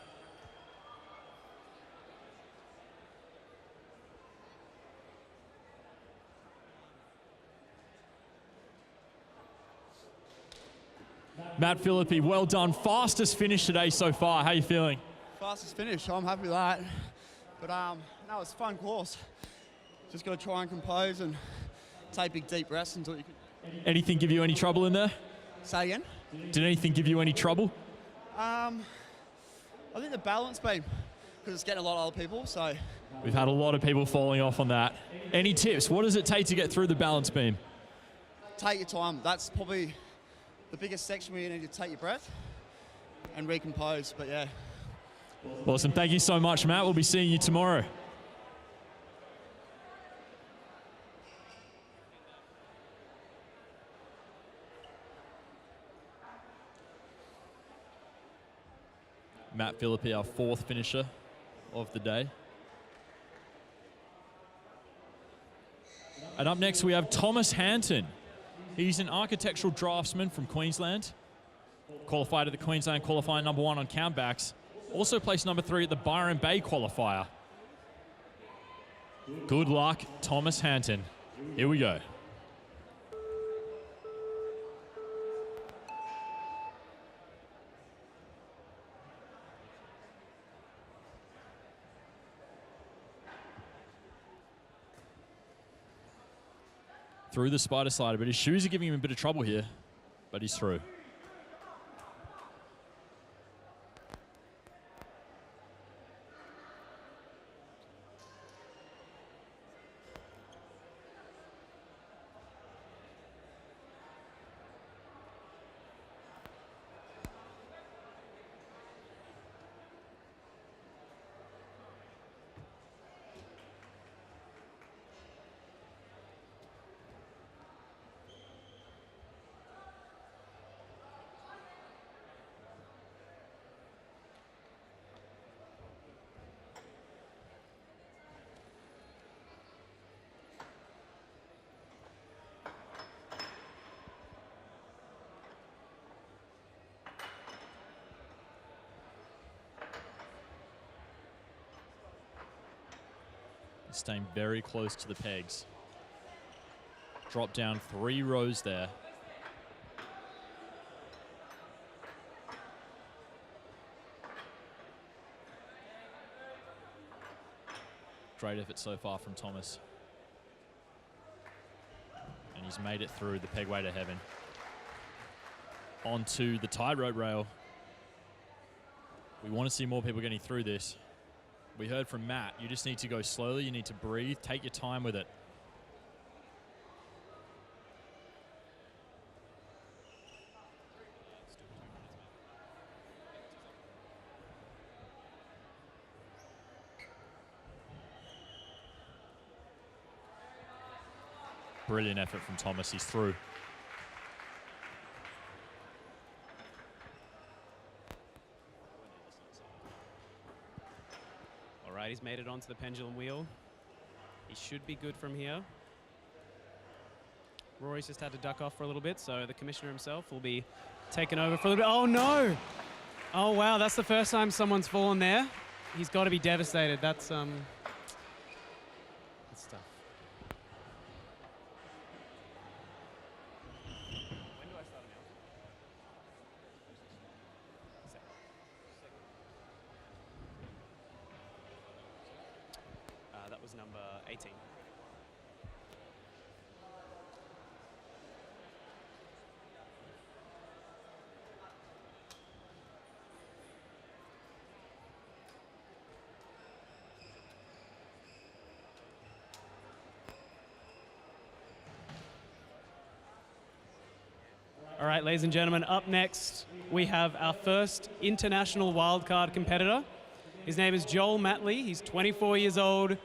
Matt Filippi, well done. Fastest finish today so far. How are you feeling? Fastest finish, I'm happy with that. But no, it's a fun course. Just got to try and compose and take big deep breaths until you can. Anything give you any trouble in there? Say again? Did anything give you any trouble? I think the balance beam, because it's getting a lot of other people, so. We've had a lot of people falling off on that. Any tips? What does it take to get through the balance beam? Take your time. That's probably the biggest section where you need to take your breath and recompose, but yeah. Awesome. Thank you so much, Matt. We'll be seeing you tomorrow. Matt Filippi, our 4th finisher of the day. And up next we have Thomas Hantun. He's an architectural draftsman from Queensland. Qualified at the Queensland qualifying #1 on countbacks. Also placed #3 at the Byron Bay qualifier. Good luck, Thomas Hantun. Here we go. Through the spider slider, but his shoes are giving him a bit of trouble here, but he's through. Staying very close to the pegs. Drop down 3 rows there. Great effort so far from Thomas. And he's made it through the pegway to heaven. Onto the tightrope rail. We want to see more people getting through this. We heard from Matt, you just need to go slowly, you need to breathe, take your time with it. Brilliant effort from Thomas, he's through. He's made it onto the pendulum wheel. He should be good from here. Rory's just had to duck off for a little bit, so the commissioner himself will be taken over for a little bit. Oh, no! Oh, wow, that's the first time someone's fallen there. He's got to be devastated. That's tough. When do I start now? That was number 18. All right, ladies and gentlemen, up next we have our first international wildcard competitor. His name is Joel Mattli. He's 24 years old.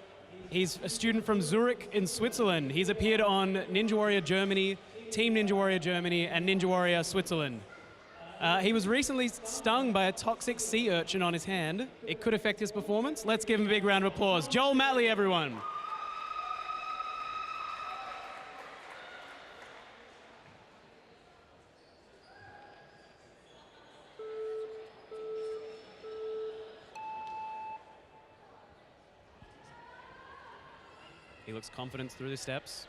He's a student from Zurich in Switzerland. He's appeared on Ninja Warrior Germany, Team Ninja Warrior Germany, and Ninja Warrior Switzerland. He was recently stung by a toxic sea urchin on his hand. It could affect his performance. Let's give him a big round of applause. Joel Mattli, everyone. He looks confident through the steps.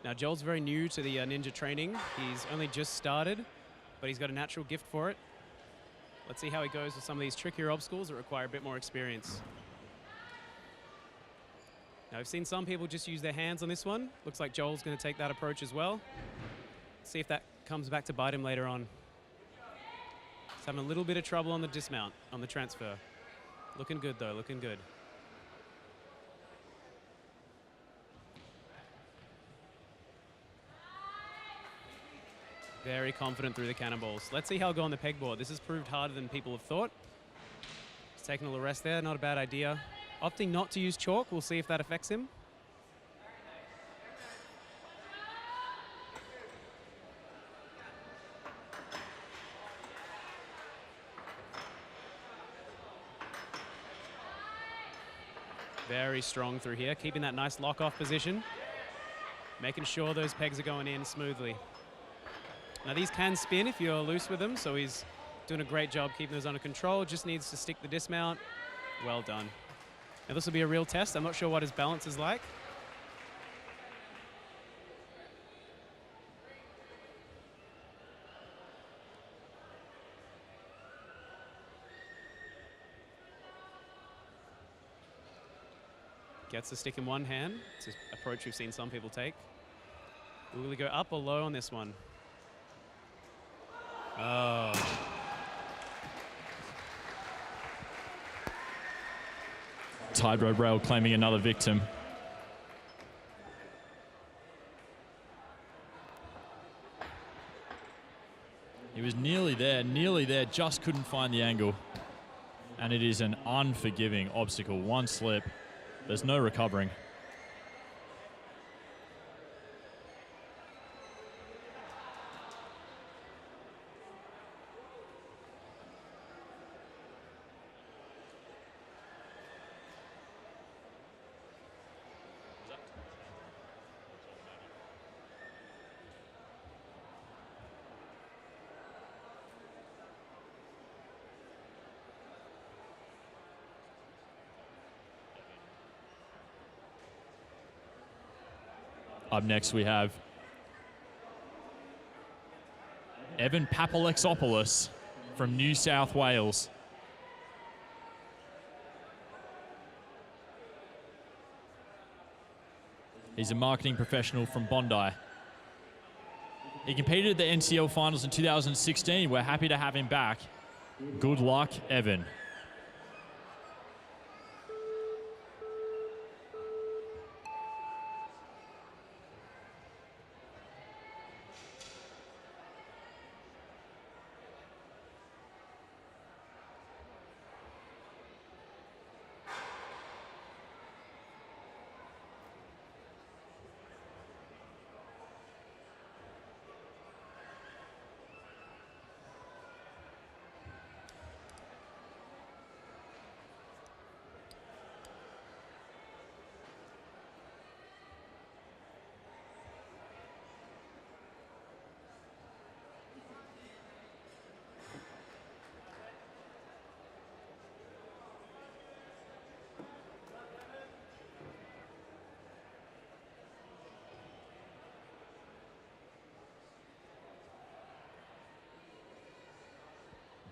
Now, Joel's very new to the ninja training. He's only just started, but he's got a natural gift for it. Let's see how he goes with some of these trickier obstacles that require a bit more experience. Now, I've seen some people just use their hands on this one. Looks like Joel's going to take that approach as well. See if that comes back to bite him later on. He's having a little bit of trouble on the dismount, on the transfer. Looking good, though, looking good. Very confident through the cannonballs. Let's see how he'll go on the pegboard. This has proved harder than people have thought. He's taking a little rest there, not a bad idea. Opting not to use chalk, we'll see if that affects him. Very strong through here, keeping that nice lock-off position, making sure those pegs are going in smoothly. Now these can spin if you're loose with them, so he's doing a great job keeping those under control. Just needs to stick the dismount. Well done. Now this will be a real test. I'm not sure what his balance is like. Gets the stick in one hand. It's an approach we've seen some people take. Will we go up or low on this one? Oh. Tide Road Rail claiming another victim. He was nearly there, just couldn't find the angle. And it is an unforgiving obstacle. One slip. There's no recovering. Up next we have Evan Papalexopoulos from New South Wales. He's a marketing professional from Bondi. He competed at the NCL Finals in 2016. We're happy to have him back. Good luck, Evan.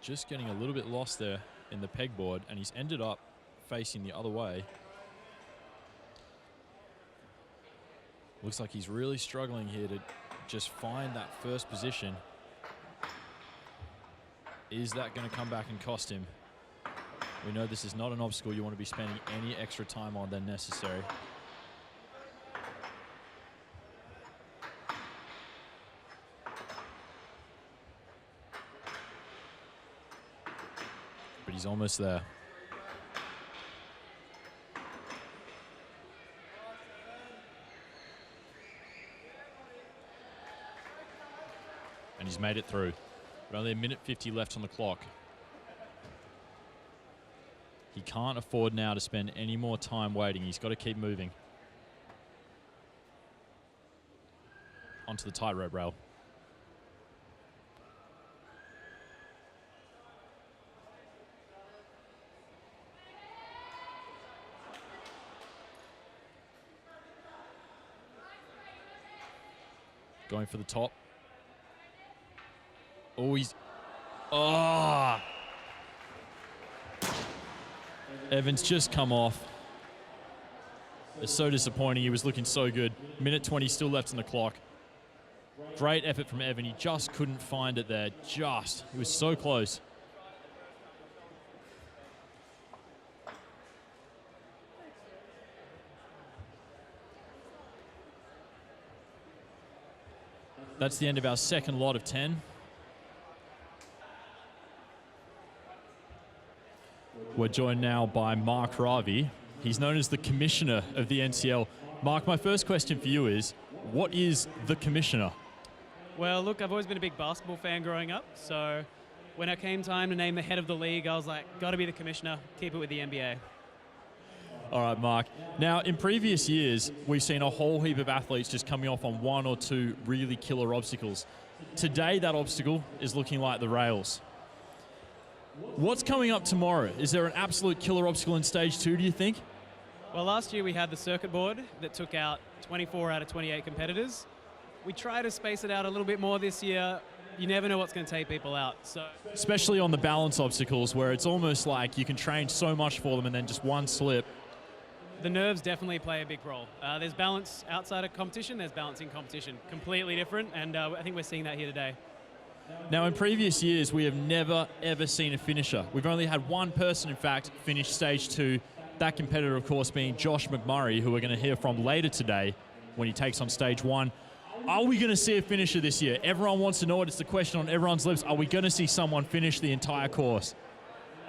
just getting a little bit lost there in the pegboard, and he's ended up facing the other way. Looks like he's really struggling here to just find that first position. Is that going to come back and cost him? We know this is not an obstacle you want to be spending any extra time on than necessary. But he's almost there. And he's made it through. But only 1:50 left on the clock. He can't afford now to spend any more time waiting. He's got to keep moving. Onto the tightrope rail. Going for the top. Oh, he's... Oh! Evans just come off. It's so disappointing. He was looking so good. 1:20 still left on the clock. Great effort from Evan. He just couldn't find it there. Just. He was so close. That's the end of our second lot of 10. We're joined now by Mark Ravi. He's known as the commissioner of the NCL. Mark, my first question for you is, what is the commissioner? Well, look, I've always been a big basketball fan growing up, so when it came time to name the head of the league, I was like, got to be the commissioner, keep it with the NBA. All right, Mark. Now, in previous years, we've seen a whole heap of athletes just coming off on one or two really killer obstacles. Today, that obstacle is looking like the rails. What's coming up tomorrow? Is there an absolute killer obstacle in stage 2, do you think? Well, last year we had the circuit board that took out 24 out of 28 competitors. We try to space it out a little bit more this year. You never know what's going to take people out. So, especially on the balance obstacles, where it's almost like you can train so much for them and then just one slip. The nerves definitely play a big role. There's balance outside of competition, there's balance in competition. Completely different, and I think we're seeing that here today. Now, in previous years, we have never, ever seen a finisher. We've only had one person, in fact, finish stage 2. That competitor, of course, being Josh McMurray, who we're going to hear from later today when he takes on stage 1. Are we going to see a finisher this year? Everyone wants to know it. It's the question on everyone's lips. Are we going to see someone finish the entire course?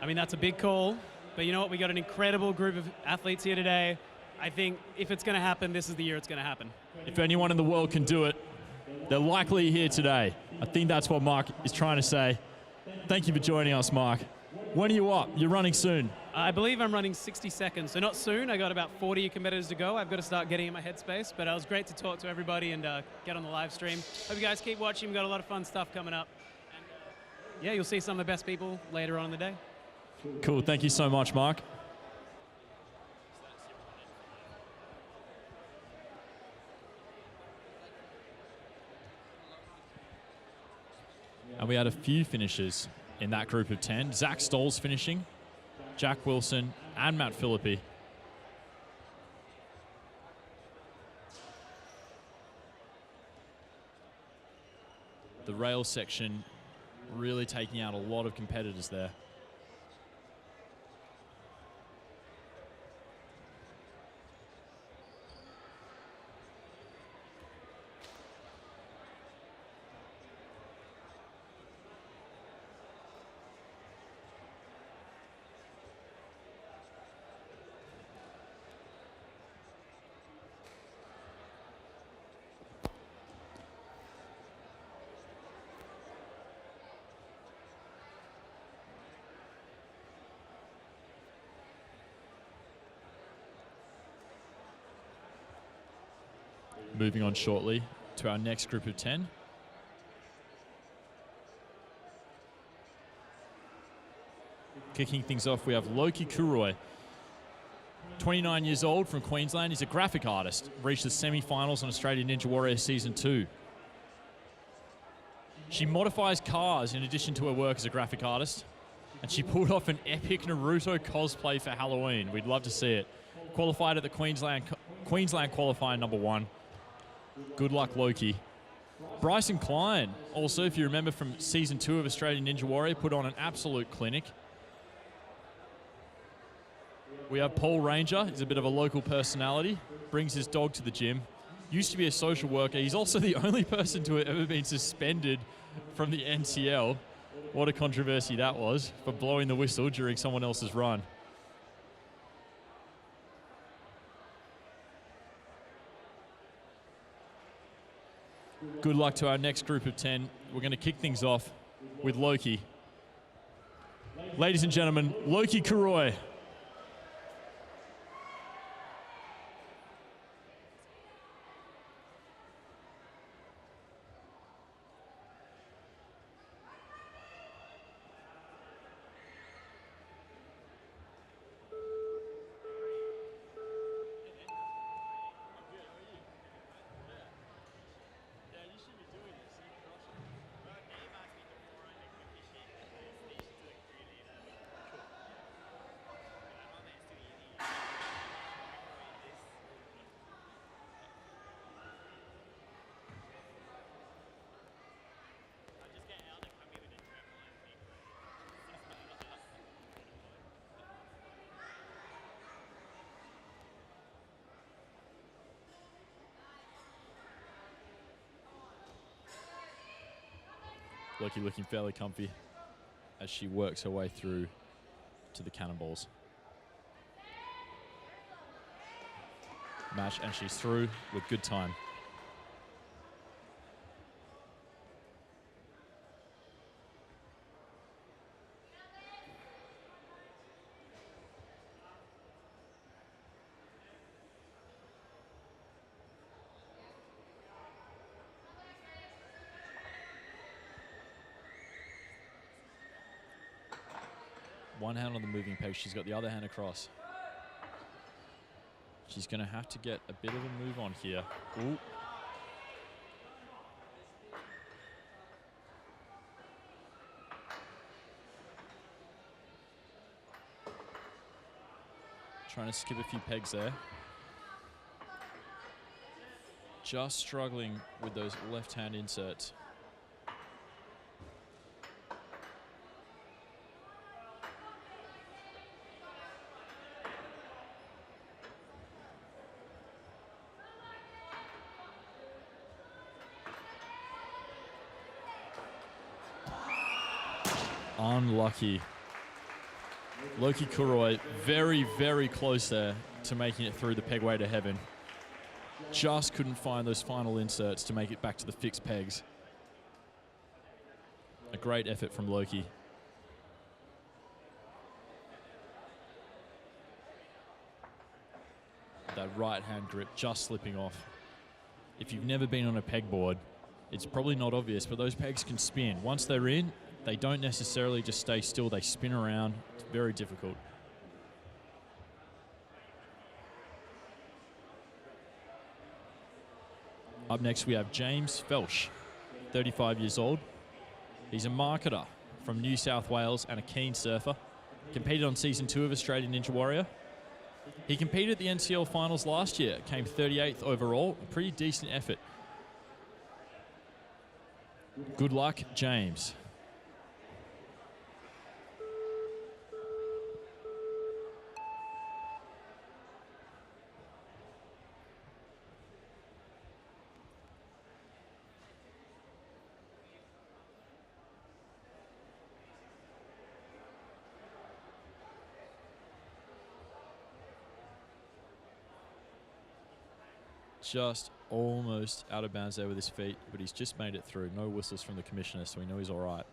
I mean, that's a big call. But you know what? We got an incredible group of athletes here today. I think if it's going to happen, this is the year it's going to happen. If anyone in the world can do it, they're likely here today. I think that's what Mark is trying to say. Thank you for joining us, Mark. When are you up? You're running soon. I believe I'm running 60 seconds, so not soon. I got about 40 competitors to go. I've got to start getting in my headspace, but it was great to talk to everybody and get on the live stream. Hope you guys keep watching. We've got a lot of fun stuff coming up. And, yeah, you'll see some of the best people later on in the day. Cool. Thank you so much, Mark. And we had a few finishers in that group of 10. Zak Stolz finishing, Jack Wilson, and Matt Filippi. The rail section really taking out a lot of competitors there. Moving on shortly to our next group of 10. Kicking things off, we have Loki Kuroi. 29 years old from Queensland. He's a graphic artist. Reached the semi-finals on Australian Ninja Warrior Season 2. She modifies cars in addition to her work as a graphic artist. And she pulled off an epic Naruto cosplay for Halloween. We'd love to see it. Qualified at the Queensland qualifying #1. Good luck, Loki. Bryson Klein, also, if you remember from Season 2 of Australian Ninja Warrior, put on an absolute clinic. We have Paul Ranger. He's a bit of a local personality. Brings his dog to the gym. Used to be a social worker. He's also the only person to have ever been suspended from the NCL. What a controversy that was for blowing the whistle during someone else's run. Good luck to our next group of 10. We're going to kick things off with Loki. Ladies and gentlemen, Loki Kuroi. Loki looking fairly comfy as she works her way through to the cannonballs. Match, and she's through with good time. One hand on the moving peg. She's got the other hand across. She's going to have to get a bit of a move on here. Ooh. Trying to skip a few pegs there. Just struggling with those left-hand inserts. Unlucky. Loki Kuroi very, very close there to making it through the pegway to heaven. Just couldn't find those final inserts to make it back to the fixed pegs. A great effort from Loki. That right hand grip just slipping off. If you've never been on a pegboard, it's probably not obvious, but those pegs can spin. Once they're in, they don't necessarily just stay still, they spin around. It's very difficult. Up next we have James Felsch, 35 years old. He's a marketer from New South Wales and a keen surfer. Competed on Season 2 of Australian Ninja Warrior. He competed at the NCL Finals last year, came 38th overall, a pretty decent effort. Good luck, James. Just almost out of bounds there with his feet, but he's just made it through. No whistles from the commissioner, so we know he's all right.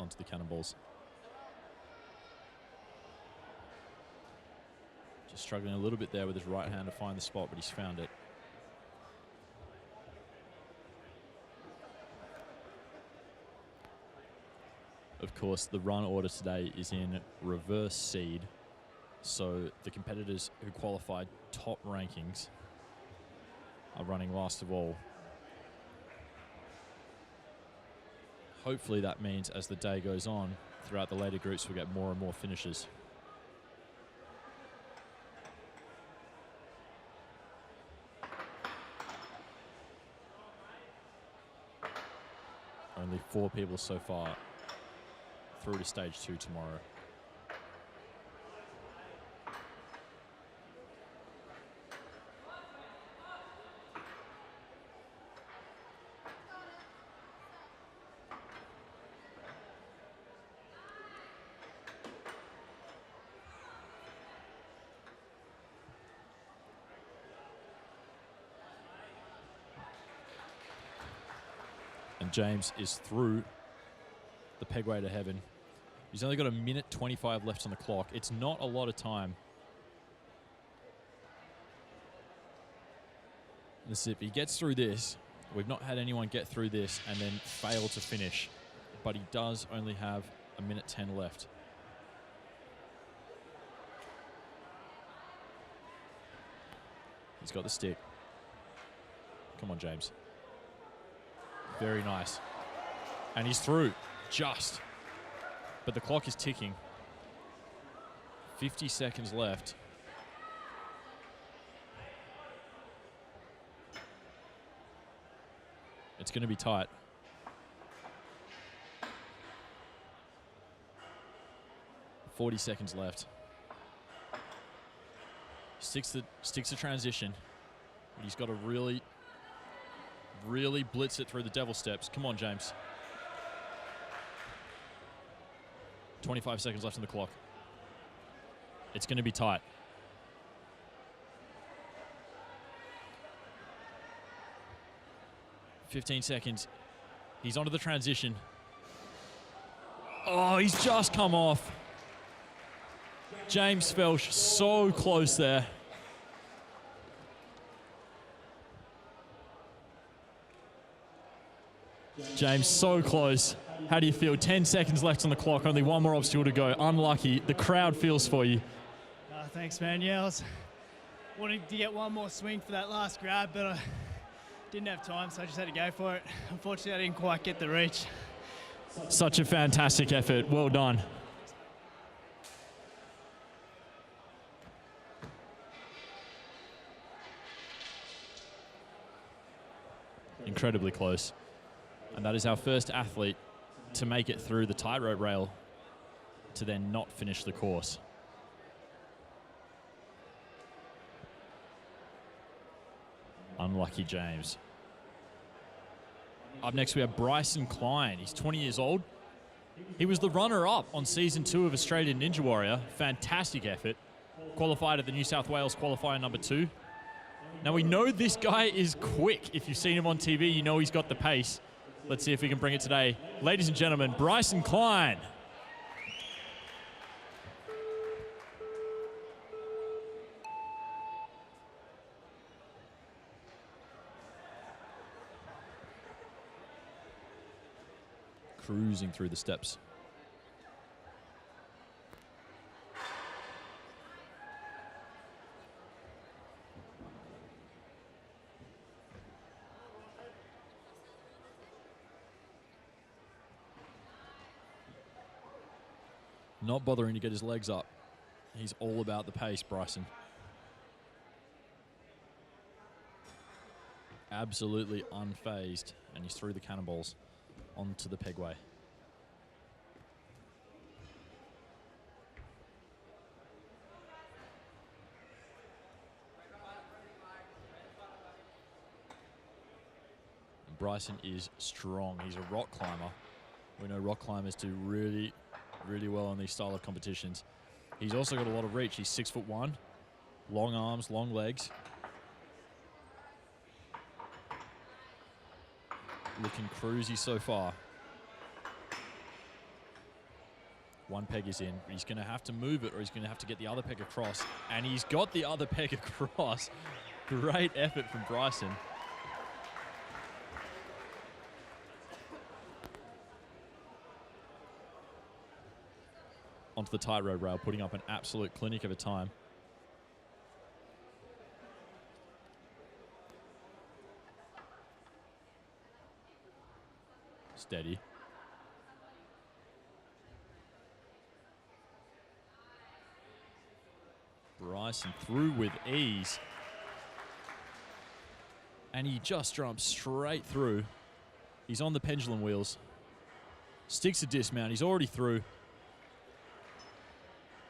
Onto the cannonballs. Struggling a little bit there with his right hand to find the spot, but he's found it. Of course, the run order today is in reverse seed. So the competitors who qualified top rankings are running last of all. Hopefully that means as the day goes on, throughout the later groups, we'll get more and more finishes. Only 4 people so far through to stage 2 tomorrow. And James is through the pegway to heaven. He's only got a minute 25 left on the clock. It's not a lot of time. Let's see if he gets through this. We've not had anyone get through this and then fail to finish. But he does only have a minute 10 left. He's got the stick. Come on, James. Very nice. And he's through. Just. But the clock is ticking. 50 seconds left. It's going to be tight. .40 seconds left. Sticks the transition. But he's got to really blitz it through the devil steps. Come on, James. 25 seconds left on the clock. It's going to be tight. .15 seconds. He's onto the transition. Oh, he's just come off. James Felsch so close there. James, so close. How do you feel? 10 seconds left on the clock, only one more obstacle to go. Unlucky. The crowd feels for you. Thanks, man. Yeah, I was wanting to get one more swing for that last grab, but I didn't have time, so I just had to go for it. Unfortunately, I didn't quite get the reach. Such a fantastic effort. Well done. Incredibly close. And that is our first athlete to make it through the tightrope rail to then not finish the course. Unlucky James. Up next we have Bryson Klein. He's 20 years old. He was the runner-up on season 2 of Australian Ninja Warrior. Fantastic effort. Qualified at the New South Wales qualifier number 2. Now we know this guy is quick. If you've seen him on TV, you know he's got the pace. Let's see if we can bring it today. Ladies and gentlemen, Bryson Klein. Cruising through the steps. Not bothering to get his legs up. He's all about the pace, Bryson. Absolutely unfazed, and he's through the cannonballs onto the pegway. And Bryson is strong. He's a rock climber. We know rock climbers do really well in these style of competitions. He's also got a lot of reach. He's 6'1", long arms, long legs. Looking cruisy so far. One peg is in. He's going to have to move it, or he's going to have to get the other peg across. And he's got the other peg across. Great effort from Bryson. Onto the tightrope rail, putting up an absolute clinic of a time. Steady. Bryson through with ease. And he just jumps straight through. He's on the pendulum wheels. Sticks a dismount. He's already through.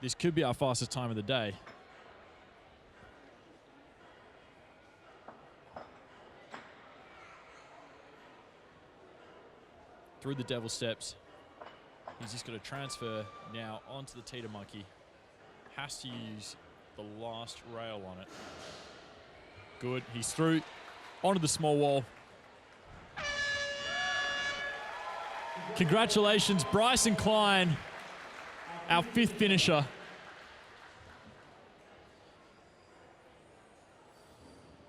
This could be our fastest time of the day. Through the devil steps. He's just got to transfer now onto the teeter monkey. Has to use the last rail on it. Good. He's through. Onto the small wall. Congratulations, Bryson Klein, our 5th finisher.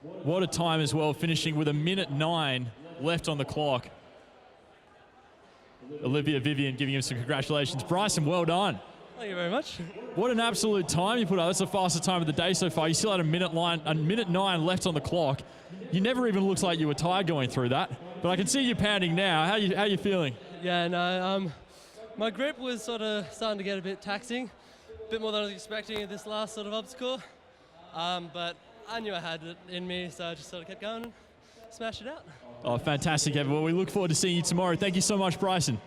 What a time as well, finishing with 1:09 left on the clock. Olivia Vivian giving him some congratulations. Bryson, well done. Thank you very much. What an absolute time you put up. That's the fastest time of the day so far. You still had 1:09 left on the clock. You never even looked like you were tired going through that. But I can see you pounding now. How you feeling? Yeah, no, my grip was sort of starting to get a bit taxing, a bit more than I was expecting at this last sort of obstacle. But I knew I had it in me, so I just sort of kept going and smashed it out. Oh, fantastic, Evan. Well, we look forward to seeing you tomorrow. Thank you so much, Bryson.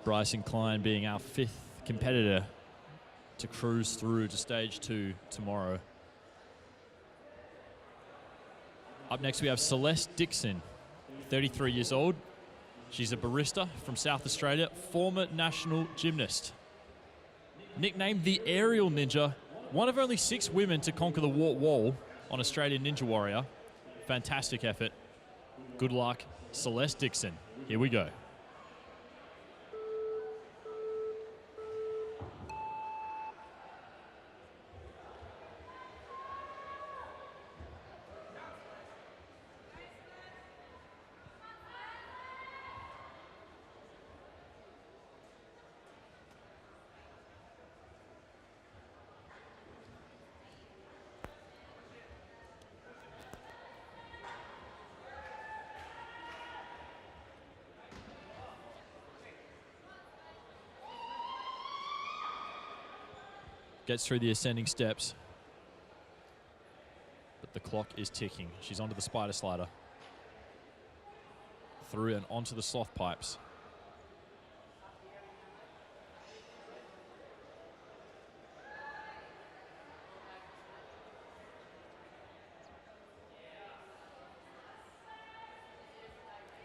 Bryson Klein being our 5th competitor to cruise through to stage 2 tomorrow. Up next we have Celeste Dixon, 33 years old. She's a barista from South Australia, former national gymnast. Nicknamed the Aerial Ninja, one of only 6 women to conquer the Wart Wall on Australian Ninja Warrior. Fantastic effort. Good luck, Celeste Dixon. Here we go. Gets through the ascending steps. But the clock is ticking. She's onto the spider slider. Through and onto the sloth pipes.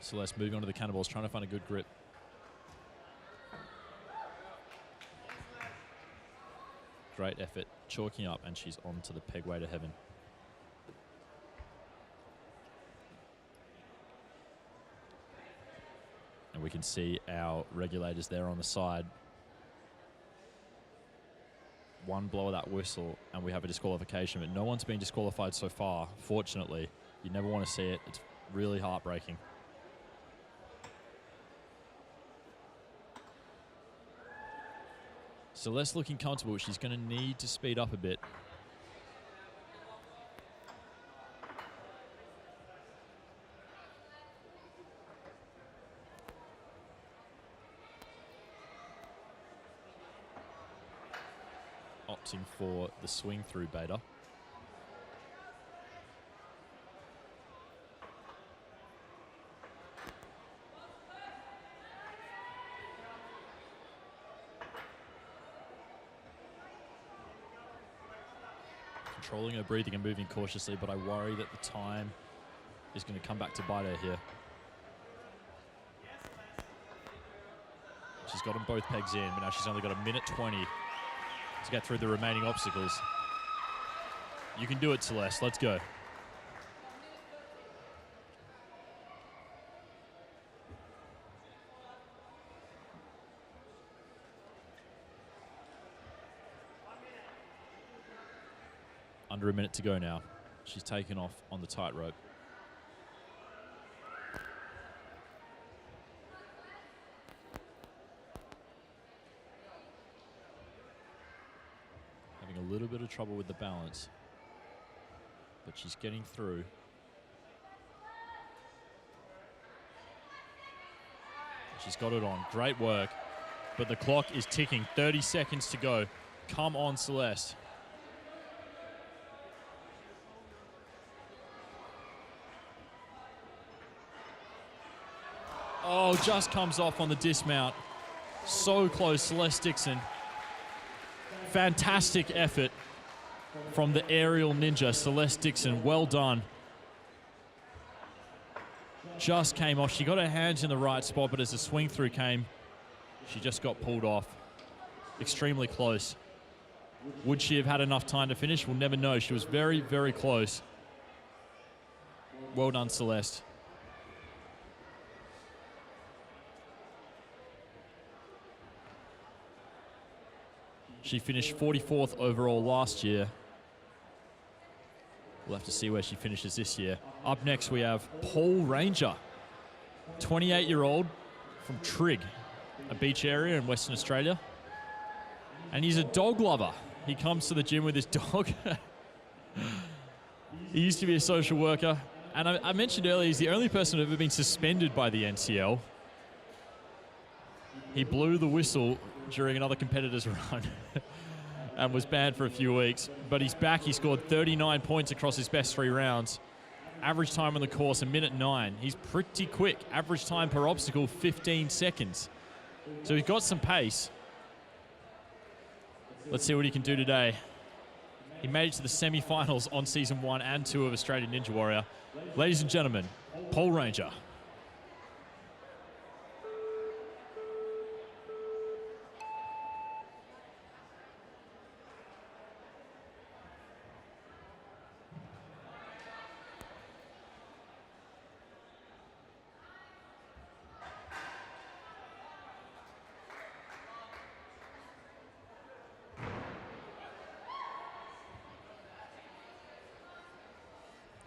Celeste moving onto the cannonballs, trying to find a good grip. Great effort, chalking up, and she's on to the pegway to heaven. And we can see our regulators there on the side. One blow of that whistle, and we have a disqualification, but no one's been disqualified so far, fortunately. You never want to see it. It's really heartbreaking. Celeste looking comfortable. She's going to need to speed up a bit. Opting for the swing through beta. Controlling her breathing and moving cautiously, but I worry that the time is going to come back to bite her here. She's got them both pegs in, but now she's only got 1:20 to get through the remaining obstacles. You can do it, Celeste. Let's go. Under a minute to go now. She's taken off on the tightrope. Having a little bit of trouble with the balance, but she's getting through. She's got it on. Great work, but the clock is ticking. 30 seconds to go. Come on, Celeste. Oh, just comes off on the dismount. So close, Celeste Dixon. Fantastic effort from the aerial ninja, Celeste Dixon. Well done. Just came off. She got her hands in the right spot, but as the swing through came, she just got pulled off. Extremely close. Would she have had enough time to finish? We'll never know. She was very, very close. Well done, Celeste. She finished 44th overall last year. We'll have to see where she finishes this year. Up next, we have Paul Ranger, 28-year-old from Trigg, a beach area in Western Australia. And he's a dog lover. He comes to the gym with his dog. He used to be a social worker. And I mentioned earlier, he's the only person who's ever been suspended by the NCL. He blew the whistle during another competitor's run and was banned for a few weeks. But he's back. He scored 39 points across his best 3 rounds. Average time on the course, 1:09. He's pretty quick. Average time per obstacle, 15 seconds. So he's got some pace. Let's see what he can do today. He made it to the semi-finals on season 1 and 2 of Australian Ninja Warrior. Ladies and gentlemen, Paul Ranger.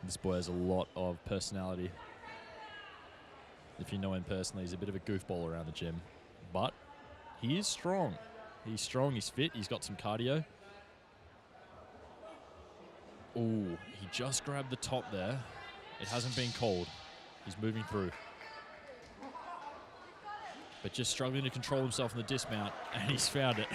This boy has a lot of personality. If you know him personally, he's a bit of a goofball around the gym. But he is strong. He's strong, he's fit, he's got some cardio. Ooh, he just grabbed the top there. It hasn't been called. He's moving through. But just struggling to control himself in the dismount, and he's found it.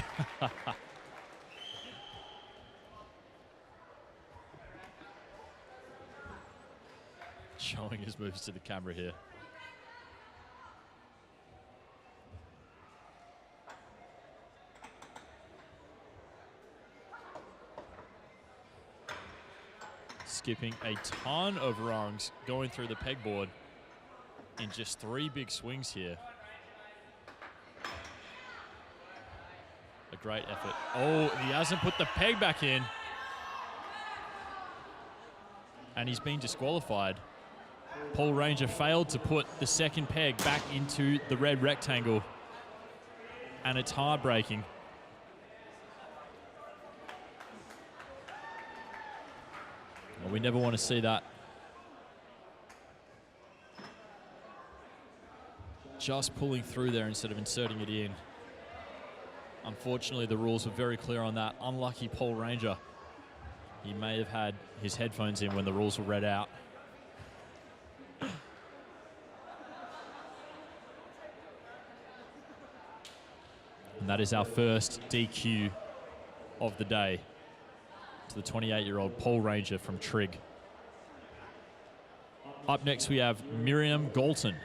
Showing his moves to the camera here. Skipping a ton of rungs, going through the pegboard in just 3 big swings here. A great effort. Oh, he hasn't put the peg back in. And he's been disqualified. Paul Ranger failed to put the second peg back into the red rectangle. And it's heartbreaking. Well, we never want to see that. Just pulling through there instead of inserting it in. Unfortunately, the rules were very clear on that. Unlucky Paul Ranger. He may have had his headphones in when the rules were read out. And that is our first DQ of the day to the 28-year-old Paul Ranger from Trigg. Up next, we have Miriam Gaulton.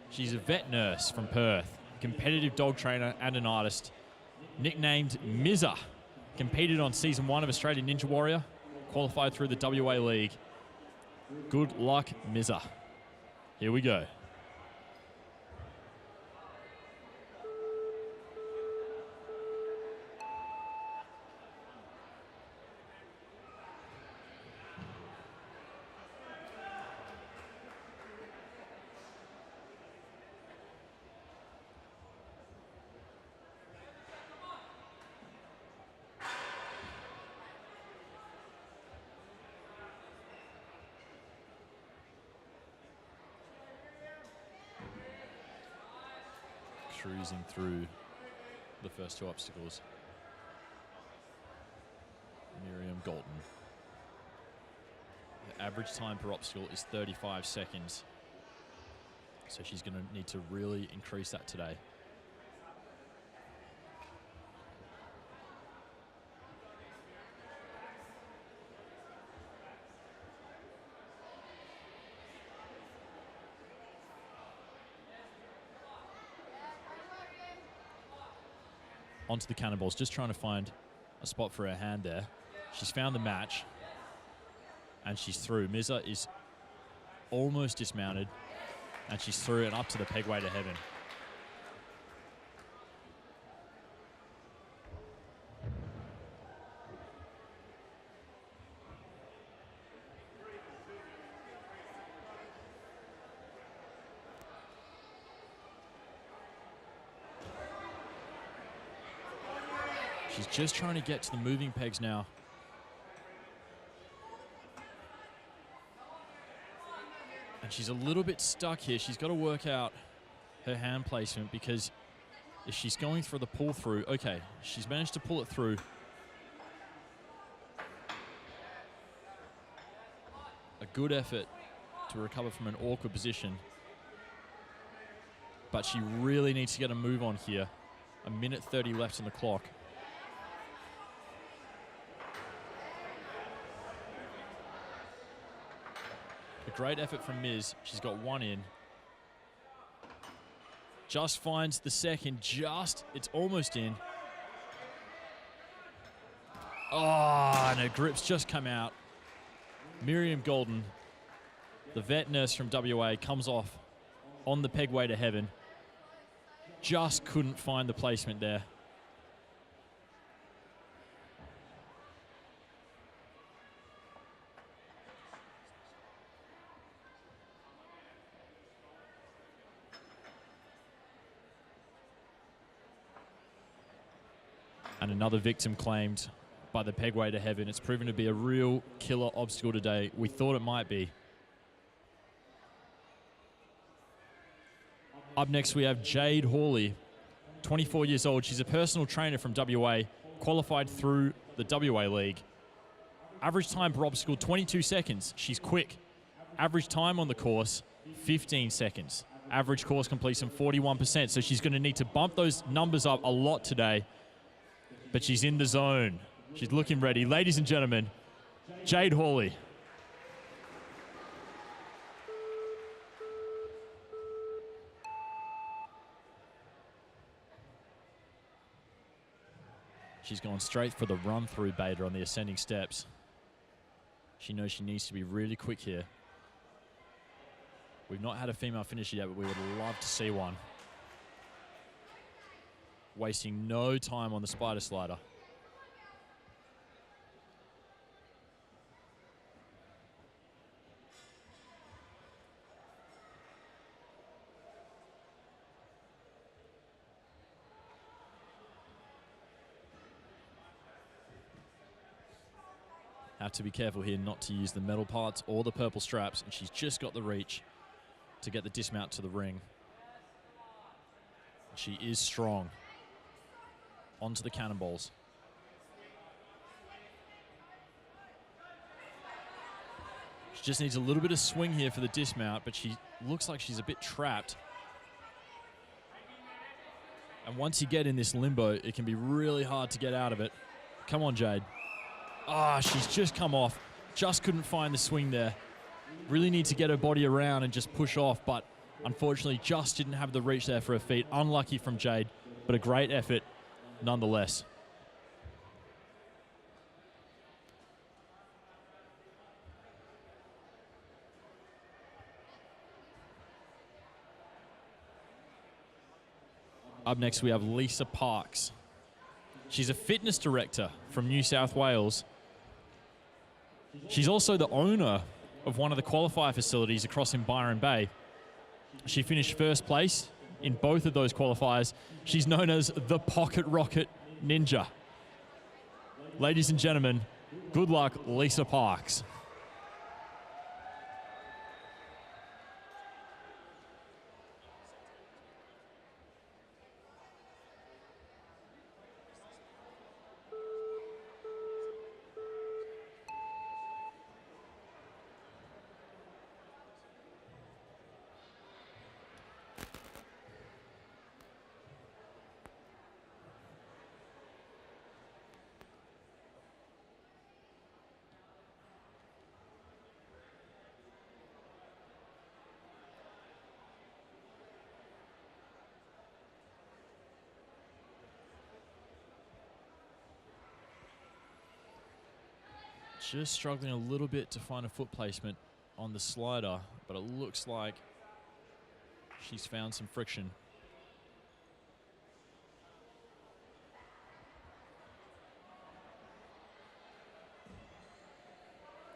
She's a vet nurse from Perth, competitive dog trainer and an artist. Nicknamed Mizza, competed on season 1 of Australian Ninja Warrior, qualified through the WA League. Good luck, Mizza. Here we go. cruising through the first 2 obstacles. Miriam Gaulton. The average time per obstacle is 35 seconds. So she's going to need to really increase that today. Onto the cannonballs, just trying to find a spot for her hand there. She's found the match, and she's through. Mizza is almost dismounted, and she's through and up to the pegway to heaven. She's just trying to get to the moving pegs now. And she's a little bit stuck here. She's got to work out her hand placement, because if she's going for the pull through, okay, she's managed to pull it through. A good effort to recover from an awkward position. But she really needs to get a move on here. 1:30 left on the clock. A great effort from Miz. She's got 1 in. Just finds the second. It's almost in. Oh, and her grips just come out. Miriam Gaulton, the vet nurse from WA, comes off on the pegway to heaven. Just couldn't find the placement there. And another victim claimed by the pegway to heaven. It's proven to be a real killer obstacle today. We thought it might be. Up next, we have Jade Hawley, 24 years old. She's a personal trainer from WA, qualified through the WA League. Average time per obstacle, 22 seconds. She's quick. Average time on the course, 15 seconds. Average course completion, 41%. So she's going to need to bump those numbers up a lot today. But she's in the zone. She's looking ready. Ladies and gentlemen, Jade Hawley. She's gone straight for the run-through beta on the ascending steps. She knows she needs to be really quick here. We've not had a female finisher yet, but we would love to see one. Wasting no time on the spider slider. Have to be careful here not to use the metal parts or the purple straps, and she's just got the reach to get the dismount to the ring. She is strong. Onto the cannonballs. She just needs a little bit of swing here for the dismount, but she looks like she's a bit trapped. And once you get in this limbo, it can be really hard to get out of it. Come on, Jade. Ah, she's just come off. Just couldn't find the swing there. Really need to get her body around and just push off, but unfortunately just didn't have the reach there for her feet. Unlucky from Jade, but a great effort nonetheless. Up next, we have Lisa Parks. She's a fitness director from New South Wales. She's also the owner of one of the qualifier facilities across in Byron Bay. She finished first place in both of those qualifiers. She's known as the Pocket Rocket Ninja. Ladies and gentlemen, good luck, Lisa Parks. Just struggling a little bit to find a foot placement on the slider, but it looks like she's found some friction.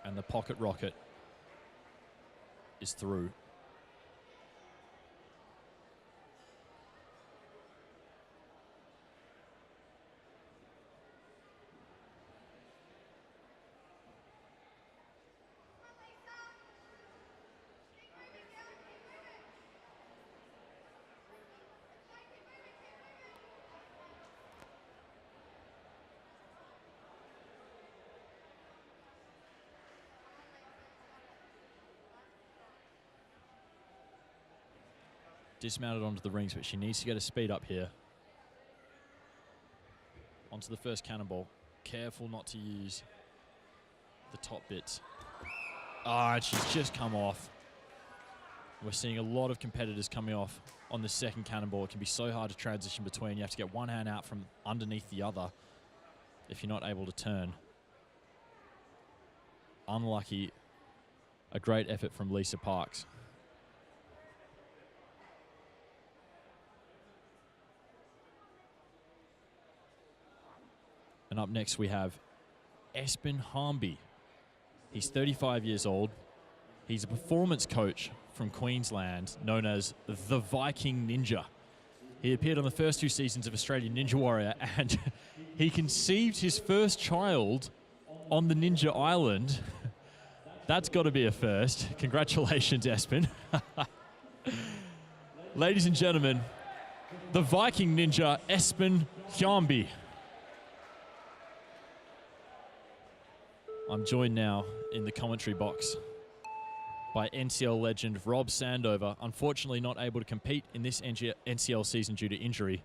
And the pocket rocket is through. Dismounted onto the rings, but she needs to get a speed up here. Onto the first cannonball. Careful not to use the top bits. Ah, and she's just come off. We're seeing a lot of competitors coming off on the second cannonball. It can be so hard to transition between. You have to get one hand out from underneath the other if you're not able to turn. Unlucky. A great effort from Lisa Parks. And up next we have Espen Hjalmby. He's 35 years old. He's a performance coach from Queensland known as the Viking Ninja. He appeared on the first 2 seasons of Australian Ninja Warrior, and he conceived his first child on the Ninja Island. That's got to be a first. Congratulations, Espen. Ladies and gentlemen, the Viking Ninja, Espen Hjalmby. I'm joined now in the commentary box by NCL legend Rob Sandover, unfortunately not able to compete in this NCL season due to injury,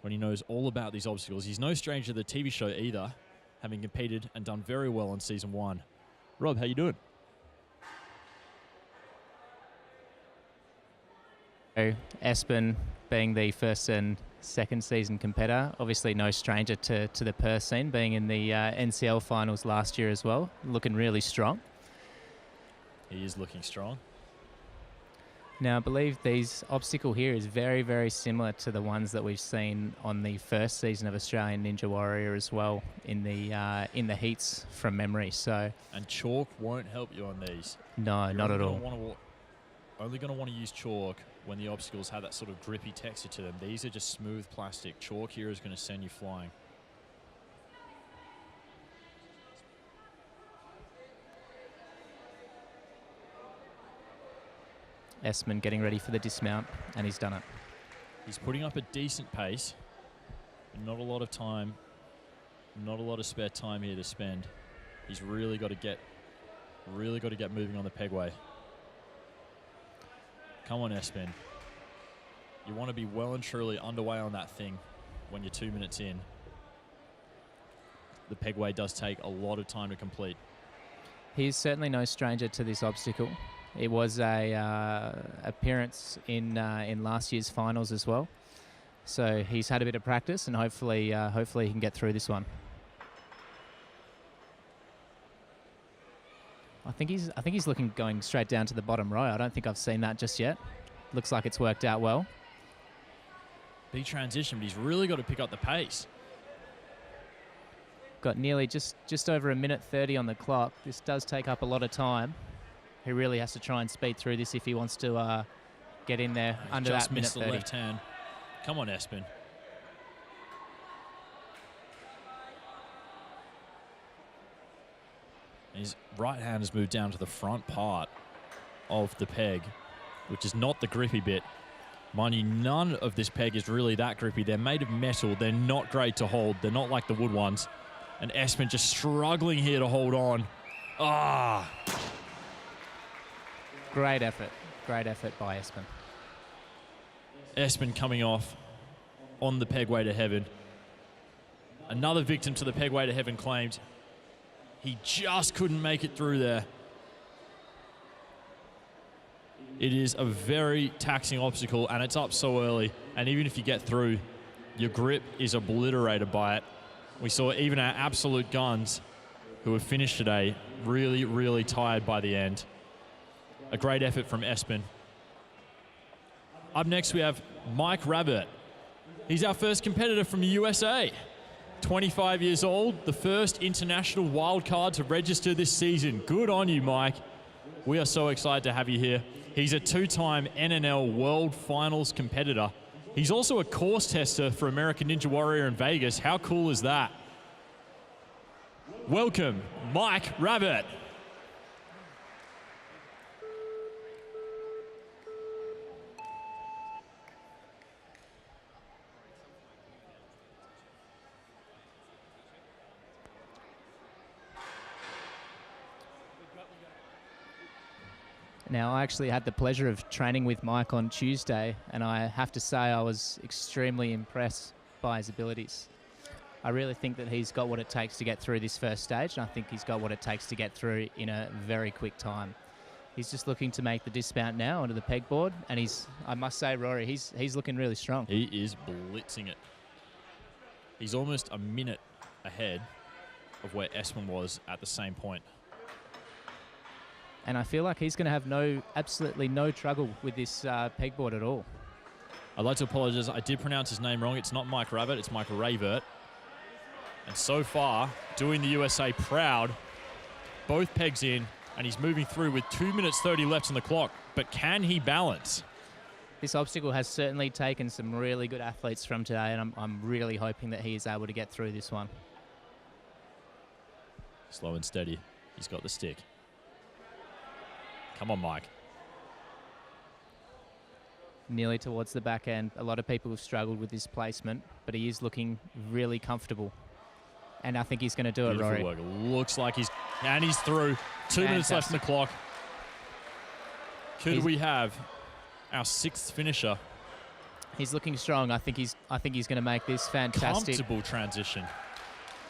when he knows all about these obstacles. He's no stranger to the TV show either, having competed and done very well in season 1. Rob, how you doing? Espen, being the first and second season competitor, obviously no stranger to the Perth scene, being in the NCL Finals last year as well, looking really strong. He is looking strong. Now, I believe these obstacle here is very, very similar to the ones that we've seen on the first season of Australian Ninja Warrior as well in the heats from memory. So, and chalk won't help you on these. No, not at all. Only going to want to use chalk when the obstacles have that sort of grippy texture to them. These are just smooth plastic. Chalk here is going to send you flying. Espen getting ready for the dismount, and he's done it. He's putting up a decent pace. Not a lot of time. Not a lot of spare time here to spend. He's really got to get moving on the pegway. Come on, Espen. You want to be well and truly underway on that thing when you're 2 minutes in. The pegway does take a lot of time to complete. He's certainly no stranger to this obstacle. It was a appearance in last year's finals as well. So he's had a bit of practice, and hopefully he can get through this one. I think he's going straight down to the bottom row. I don't think I've seen that just yet. Looks like it's worked out well. Big transition, but he's really got to pick up the pace. Got nearly just over 1:30 on the clock. This does take up a lot of time. He really has to try and speed through this if he wants to get in there under that 1:30. Just missed the left hand. Come on, Espen. His right hand has moved down to the front part of the peg, which is not the grippy bit. Mind you, none of this peg is really that grippy. They're made of metal. They're not great to hold. They're not like the wood ones. And Espen just struggling here to hold on. Ah! Great effort. Great effort by Espen. Espen coming off on the pegway to heaven. Another victim to the pegway to heaven claimed. He just couldn't make it through there. It is a very taxing obstacle, and it's up so early. And even if you get through, your grip is obliterated by it. We saw even our absolute guns who have finished today really, really tired by the end. A great effort from Espen. Up next, we have Mike Rabbit. He's our first competitor from the USA. 25 years old, the first international wildcard to register this season. Good on you, Mike. We are so excited to have you here. He's a two-time NNL World Finals competitor. He's also a course tester for American Ninja Warrior in Vegas. How cool is that? Welcome, Mike Rabbit. Now, I actually had the pleasure of training with Mike on Tuesday, and I have to say I was extremely impressed by his abilities. I really think that he's got what it takes to get through this first stage, and I think he's got what it takes to get through in a very quick time. He's just looking to make the dismount now onto the pegboard, and I must say, Rory, he's looking really strong. He is blitzing it. He's almost a minute ahead of where Espen was at the same point. And I feel like he's going to have absolutely no trouble with this pegboard at all. I'd like to apologize. I did pronounce his name wrong. It's not Mike Rabbit. It's Mike Ravert. And so far, doing the USA proud. Both pegs in, and he's moving through with 2 minutes 30 left on the clock. But can he balance? This obstacle has certainly taken some really good athletes from today, and I'm really hoping that he is able to get through this one. Slow and steady. He's got the stick. Come on, Mike. Nearly towards the back end. A lot of people have struggled with this placement, but he is looking really comfortable. And I think he's going to do Beautiful it, Rory. Work. Looks like he's through. 2 minutes left on the clock. Could we have our sixth finisher? He's looking strong. I think he's going to make this fantastic. Comfortable transition.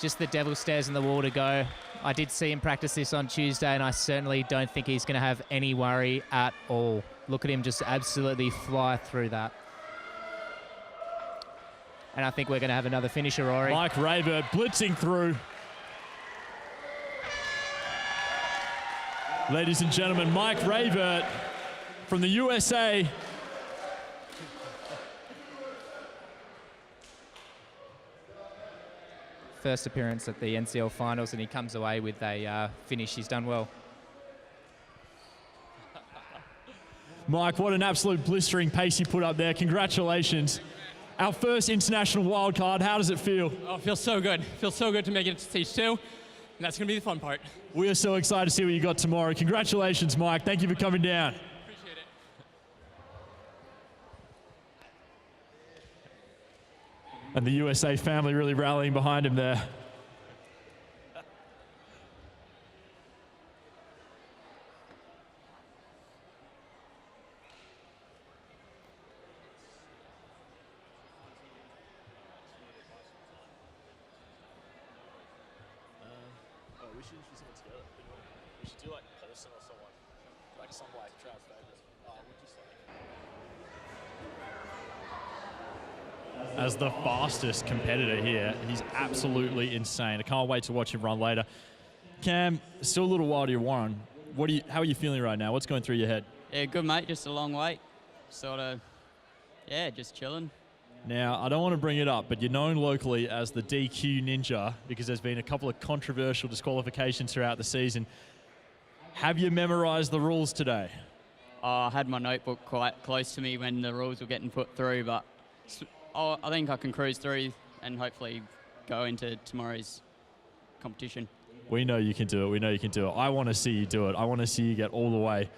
Just the devil stares in the wall to go. I did see him practice this on Tuesday, and I certainly don't think he's going to have any worry at all. Look at him just absolutely fly through that. And I think we're going to have another finisher, Rory. Mike Ravert blitzing through. Ladies and gentlemen, Mike Ravert from the USA. First appearance at the NCL Finals, and he comes away with a finish. He's done well. Mike, what an absolute blistering pace you put up there. Congratulations. Our first international wildcard. How does it feel? Oh, it feels so good. It feels so good to make it to stage 2, and that's going to be the fun part. We are so excited to see what you got tomorrow. Congratulations, Mike. Thank you for coming down. Appreciate it. And the USA family really rallying behind him there. We should introduce someone together. We should do like Paulson or someone. Like some like Travis Davis. Would you say? As the fastest competitor here, he's absolutely insane. I can't wait to watch him run later. Cam, still a little while to your warrant. How are you feeling right now? What's going through your head? Yeah, good mate, just a long wait. Sort of, yeah, just chilling. Now, I don't want to bring it up, but you're known locally as the DQ Ninja because there's been a couple of controversial disqualifications throughout the season. Have you memorized the rules today? I had my notebook quite close to me when the rules were getting put through, but I think I can cruise through and hopefully go into tomorrow's competition. We know you can do it. We know you can do it. I want to see you do it. I want to see you get all the way.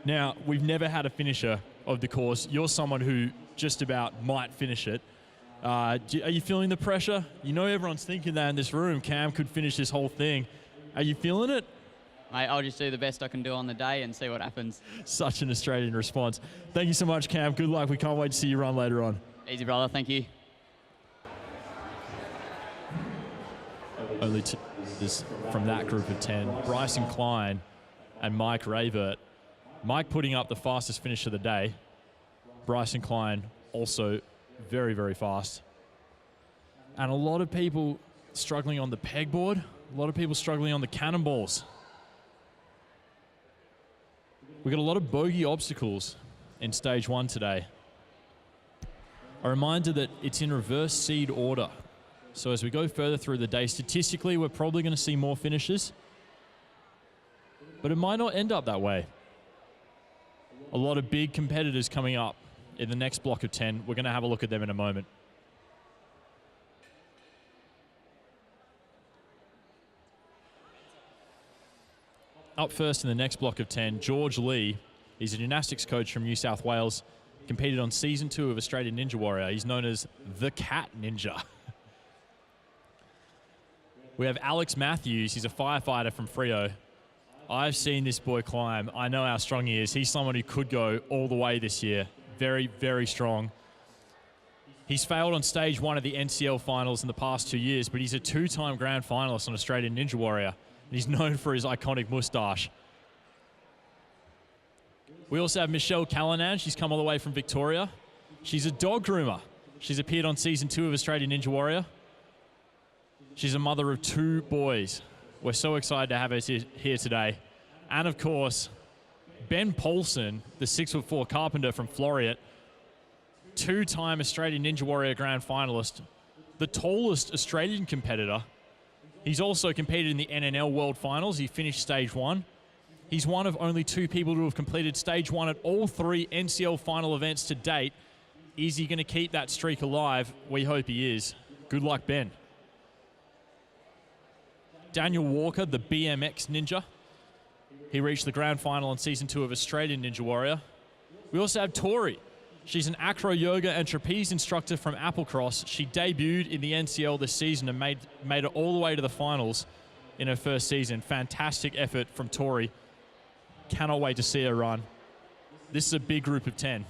Now, we've never had a finisher of the course. You're someone who just about might finish it. Are you feeling the pressure? You know everyone's thinking that in this room. Cam could finish this whole thing. Are you feeling it? Mate, I'll just do the best I can do on the day and see what happens. Such an Australian response. Thank you so much, Cam. Good luck. We can't wait to see you run later on. Easy, brother. Thank you. Only this from that group of 10. Bryson Klein and Mike Ravert. Mike putting up the fastest finish of the day. Bryson Klein also very, very fast. And a lot of people struggling on the pegboard. A lot of people struggling on the cannonballs. We got a lot of bogey obstacles in stage 1 today. A reminder that it's in reverse seed order. So as we go further through the day, statistically, we're probably going to see more finishes. But it might not end up that way. A lot of big competitors coming up in the next block of 10. We're going to have a look at them in a moment. Up first in the next block of 10, George Lee. He's a gymnastics coach from New South Wales. Competed on season 2 of Australian Ninja Warrior. He's known as the Cat Ninja. We have Alex Matthews. He's a firefighter from Freo. I've seen this boy climb. I know how strong he is. He's someone who could go all the way this year. Very, very strong. He's failed on stage 1 of the NCL Finals in the past 2 years, but he's a 2-time grand finalist on Australian Ninja Warrior. And he's known for his iconic moustache. We also have Michelle Callanan. She's come all the way from Victoria. She's a dog groomer. She's appeared on season 2 of Australian Ninja Warrior. She's a mother of 2 boys. We're so excited to have her here today. And of course, Ben Paulson, the 6'4" carpenter from Floriat, 2-time Australian Ninja Warrior grand finalist, the tallest Australian competitor. He's also competed in the NNL World Finals. He finished stage 1. He's one of only 2 people to have completed stage 1 at all 3 NCL final events to date. Is he going to keep that streak alive? We hope he is. Good luck, Ben. Daniel Walker, the BMX ninja. He reached the grand final in season 2 of Australian Ninja Warrior. We also have Tori. She's an acro yoga and trapeze instructor from Applecross. She debuted in the NCL this season and made it all the way to the finals in her first season. Fantastic effort from Tori. Cannot wait to see her run. This is a big group of 10.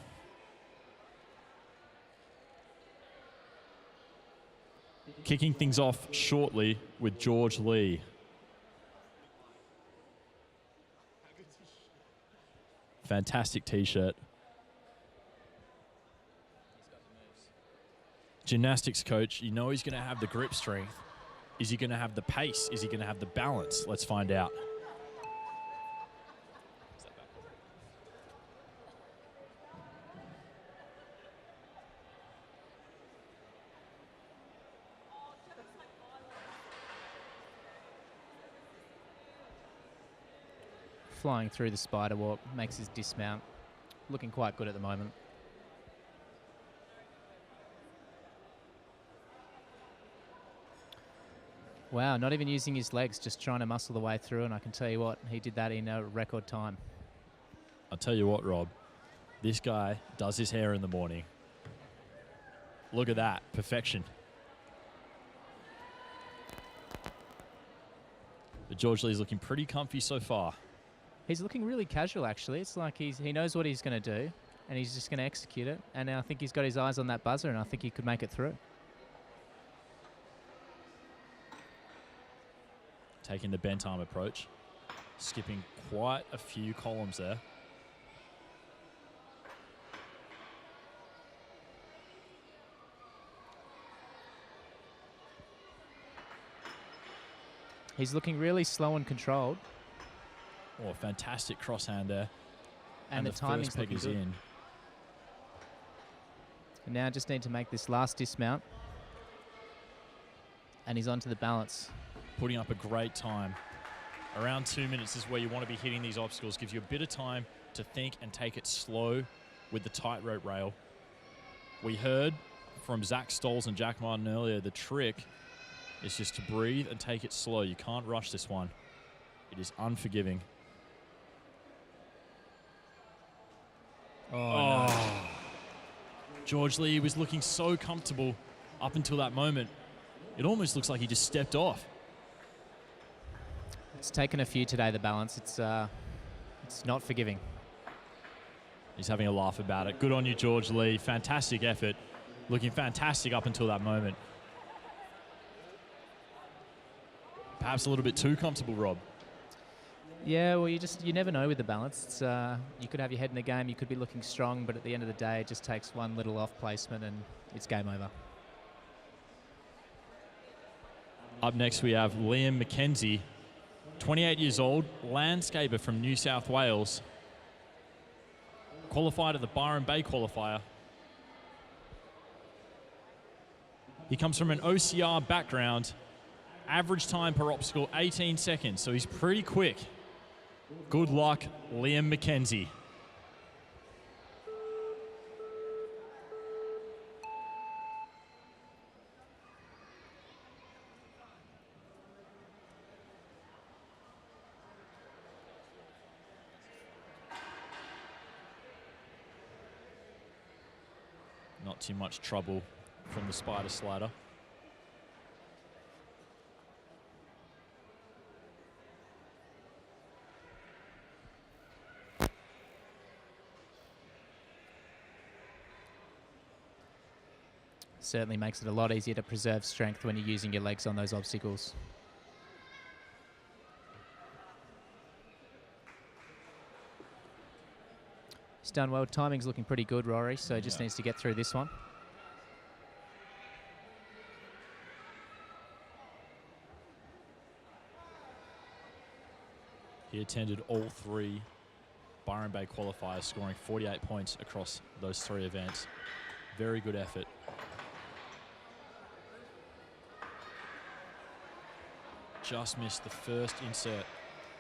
Kicking things off shortly with George Lee. Fantastic t-shirt. Gymnastics coach, you know he's going to have the grip strength. Is he going to have the pace? Is he going to have the balance? Let's find out. Flying through the spider walk, makes his dismount. Looking quite good at the moment. Wow, not even using his legs, just trying to muscle the way through, and I can tell you what, he did that in a record time. I'll tell you what, Rob, this guy does his hair in the morning. Look at that, perfection. But George Lee's looking pretty comfy so far. He's looking really casual, actually. It's like he knows what he's going to do, and he's just going to execute it. And I think he's got his eyes on that buzzer, and I think he could make it through. Taking the bent arm approach, skipping quite a few columns there. He's looking really slow and controlled. Oh, fantastic crosshand there. And the timing's first peg is good. in. And now just need to make this last dismount. And he's onto the balance. Putting up a great time. Around 2 minutes is where you want to be hitting these obstacles. Gives you a bit of time to think and take it slow with the tightrope rail. We heard from Zak Stolz and Jack Martin earlier, the trick is just to breathe and take it slow. You can't rush this one. It is unforgiving. Oh, no. George Lee was looking so comfortable up until that moment. It almost looks like he just stepped off. It's taken a few today, the balance. It's not forgiving. He's having a laugh about it. Good on you, George Lee. Fantastic effort. Looking fantastic up until that moment. Perhaps a little bit too comfortable, Rob. Yeah, well, you never know with the balance. It's, you could have your head in the game, you could be looking strong, but at the end of the day, it just takes one little off placement and it's game over. Up next, we have Liam McKenzie, 28 years old, landscaper from New South Wales. Qualified at the Byron Bay qualifier. He comes from an OCR background. Average time per obstacle, 18 seconds, so he's pretty quick. Good luck, Liam McKenzie. Not too much trouble from the spider slider. Certainly makes it a lot easier to preserve strength when you're using your legs on those obstacles. He's done well. Timing's looking pretty good, Rory, so just needs to get through this one. He attended all 3 Byron Bay qualifiers, scoring 48 points across those 3 events. Very good effort. Just missed the first insert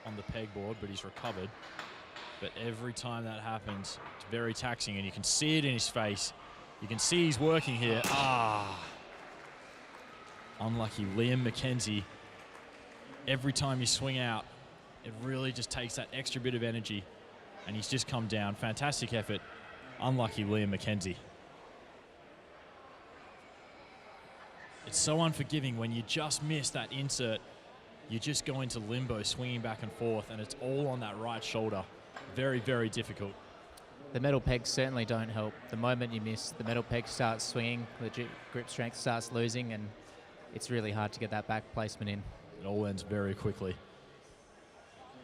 on the pegboard, but he's recovered. But every time that happens, it's very taxing, and you can see it in his face. You can see he's working here. Unlucky Liam McKenzie. Every time you swing out, it really just takes that extra bit of energy, and he's just come down. Fantastic effort. Unlucky Liam McKenzie. It's so unforgiving when you just miss that insert. You just go into limbo, swinging back and forth, and it's all on that right shoulder. Very, very difficult. The metal pegs certainly don't help. The moment you miss, the metal peg starts swinging, the grip strength starts losing, and it's really hard to get that back placement in. It all ends very quickly.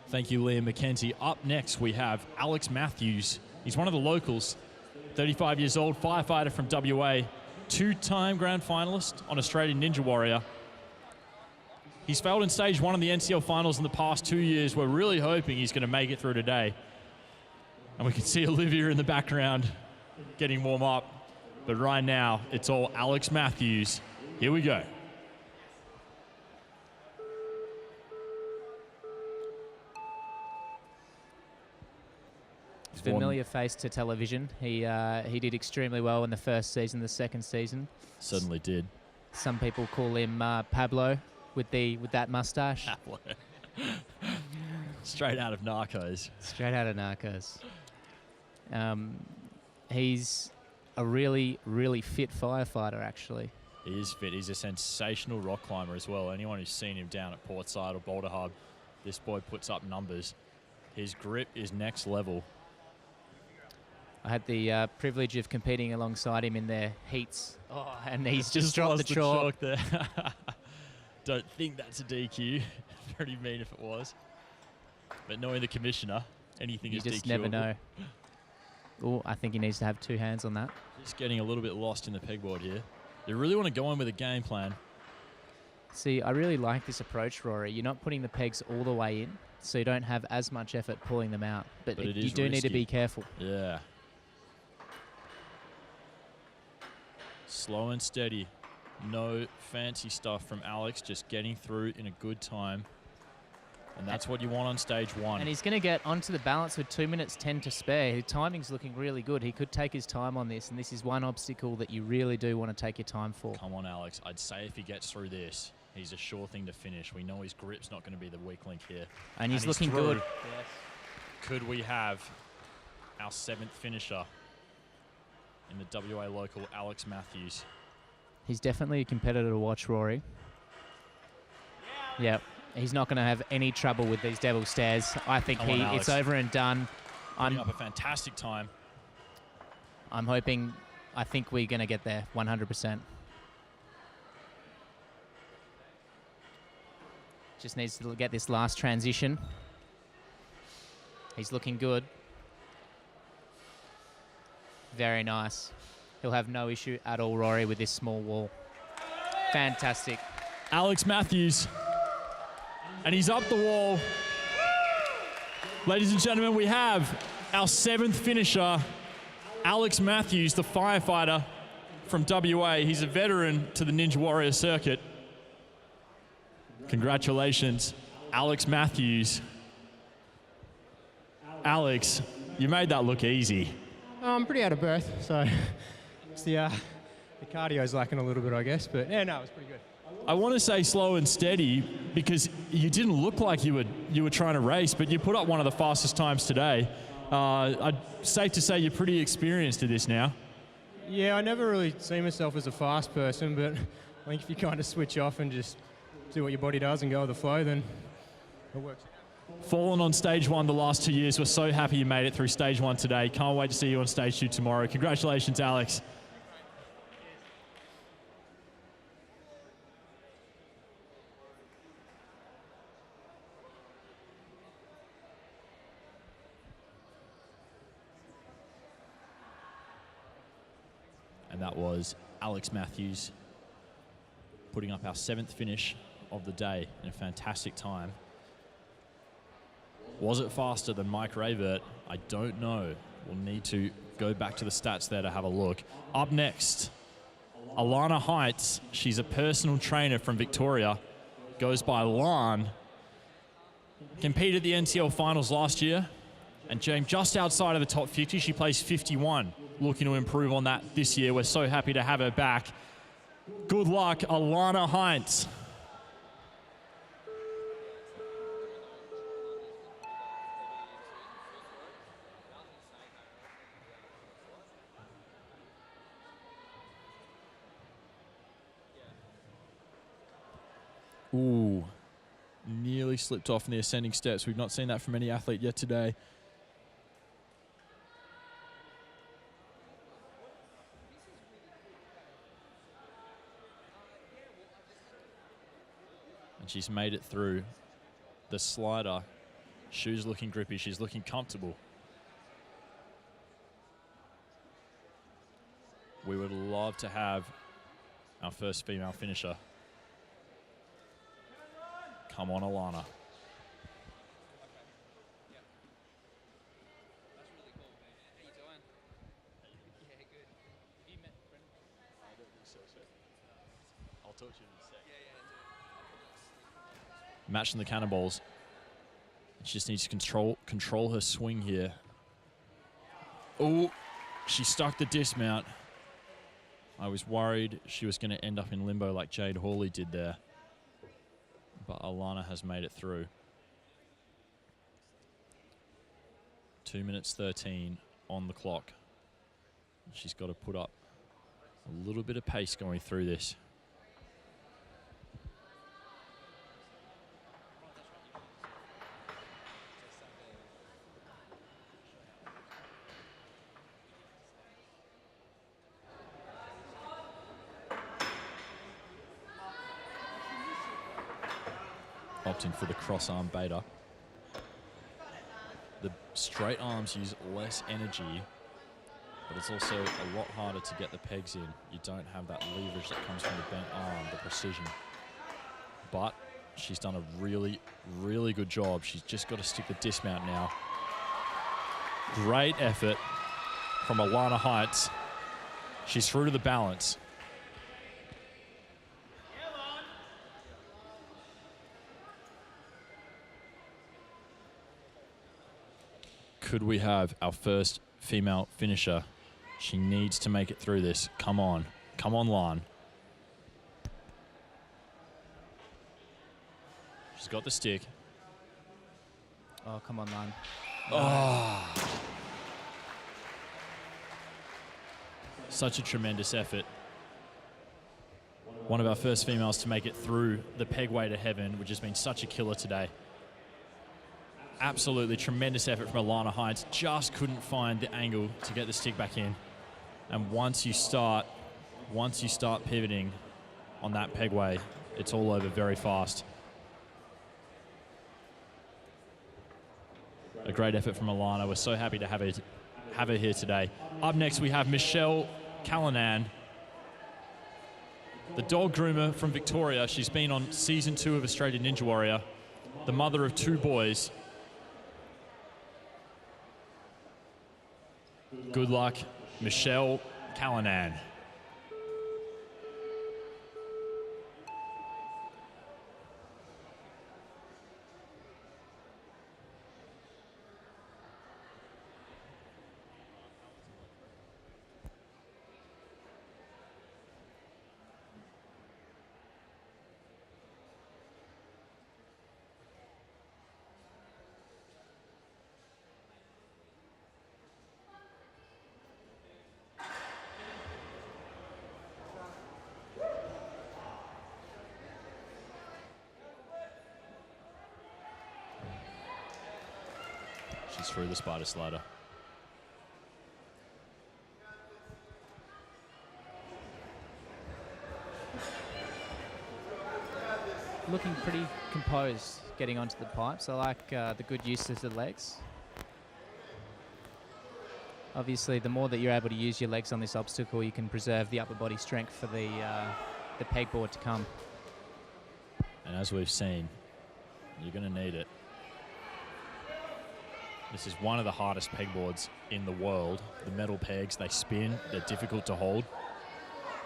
Thank you, Liam McKenzie. Up next, we have Alex Matthews. He's one of the locals, 35 years old, firefighter from WA, 2-time grand finalist on Australian Ninja Warrior. He's failed in stage 1 of the NCL Finals in the past 2 years. We're really hoping he's going to make it through today. And we can see Olivia in the background getting warm up. But right now, it's all Alex Matthews. Here we go. Familiar face to television. He did extremely well in the first season, the second season. Certainly did. Some people call him Pablo with that mustache. Pablo. Straight out of Narcos. Straight out of Narcos. He's a really, really fit firefighter, actually. He is fit. He's a sensational rock climber as well. Anyone who's seen him down at Portside or Boulder Hub, this boy puts up numbers. His grip is next level. I had the privilege of competing alongside him in their heats, and he's just dropped the chalk there. Don't think that's a DQ. Very mean if it was. But knowing the commissioner, anything is DQ. You just never know. Oh, I think he needs to have 2 hands on that. Just getting a little bit lost in the pegboard here. You really want to go in with a game plan. See, I really like this approach, Rory. You're not putting the pegs all the way in, so you don't have as much effort pulling them out. But you do need to be careful. Yeah. Slow and steady. No fancy stuff from Alex, just getting through in a good time. And that's what you want on stage 1. And he's going to get onto the balance with 2 minutes 10 to spare. His timing's looking really good. He could take his time on this, and this is one obstacle that you really do want to take your time for. Come on, Alex. I'd say if he gets through this, he's a sure thing to finish. We know his grip's not going to be the weak link here. And he's looking good. Yes. Could we have our 7th finisher in the WA local, Alex Matthews? He's definitely a competitor to watch, Rory. Yeah. He's not going to have any trouble with these devil stairs. I think it's over and done. Putting up a fantastic time. I think we're going to get there 100%. Just needs to get this last transition. He's looking good. Very nice. He'll have no issue at all, Rory, with this small wall. Fantastic. Alex Matthews. And he's up the wall. Ladies and gentlemen, we have our 7th finisher, Alex Matthews, the firefighter from WA. He's a veteran to the Ninja Warrior circuit. Congratulations, Alex Matthews. Alex, you made that look easy. I'm pretty out of breath, so it's the cardio's lacking a little bit, I guess. But yeah, no, it was pretty good. I want to say slow and steady because you didn't look like you were trying to race, but you put up one of the fastest times today. Safe to say you're pretty experienced at this now. Yeah, I never really see myself as a fast person, but I think if you kind of switch off and just do what your body does and go with the flow, then it works. Fallen on stage 1 the last 2 years. We're so happy you made it through stage 1 today. Can't wait to see you on stage 2 tomorrow. Congratulations, Alex. And that was Alex Matthews putting up our 7th finish of the day in a fantastic time. Was it faster than Mike Rayvert? I don't know. We'll need to go back to the stats there to have a look. Up next, Alarna Haintz. She's a personal trainer from Victoria. Goes by Lan. Competed at the NCL Finals last year and came just outside of the top 50. She placed 51. Looking to improve on that this year. We're so happy to have her back. Good luck, Alarna Haintz. Ooh, nearly slipped off in the ascending steps. We've not seen that from any athlete yet today. And she's made it through the slider. Shoes looking grippy. She's looking comfortable. We would love to have our first female finisher. Come on, Alarna. I'll talk to you in a sec. Matching the cannonballs. She just needs to control her swing here. Oh, she stuck the dismount. I was worried she was going to end up in limbo like Jade Hawley did there. But Alarna has made it through. 2 minutes 13 on the clock. She's got to put up a little bit of pace going through this. Opting for the cross arm beta. The straight arms use less energy, but it's also a lot harder to get the pegs in. You don't have that leverage that comes from the bent arm, the precision. But she's done a really, really good job. She's just got to stick the dismount now. Great effort from Alarna Haintz. She's through to the balance. Could we have our first female finisher? She needs to make it through this. Come on. Come on, Lan. She's got the stick. Oh, come on, Lan. Oh. Such a tremendous effort. One of our first females to make it through the pegway to heaven, which has been such a killer today. Absolutely tremendous effort from Alarna Haintz. Just couldn't find the angle to get the stick back in. And once you start pivoting on that pegway, it's all over very fast. A great effort from Alarna. We're so happy to have her here today. Up next, we have Michelle Callanan. the dog groomer from Victoria. She's been on season 2 of Australian Ninja Warrior, the mother of 2 boys. Good luck, Mcallan. She's through the spider slider. Looking pretty composed getting onto the pipes. I like the good use of the legs. Obviously, the more that you're able to use your legs on this obstacle, you can preserve the upper body strength for the pegboard to come. And as we've seen, you're going to need it. This is one of the hardest pegboards in the world. The metal pegs, they spin, they're difficult to hold.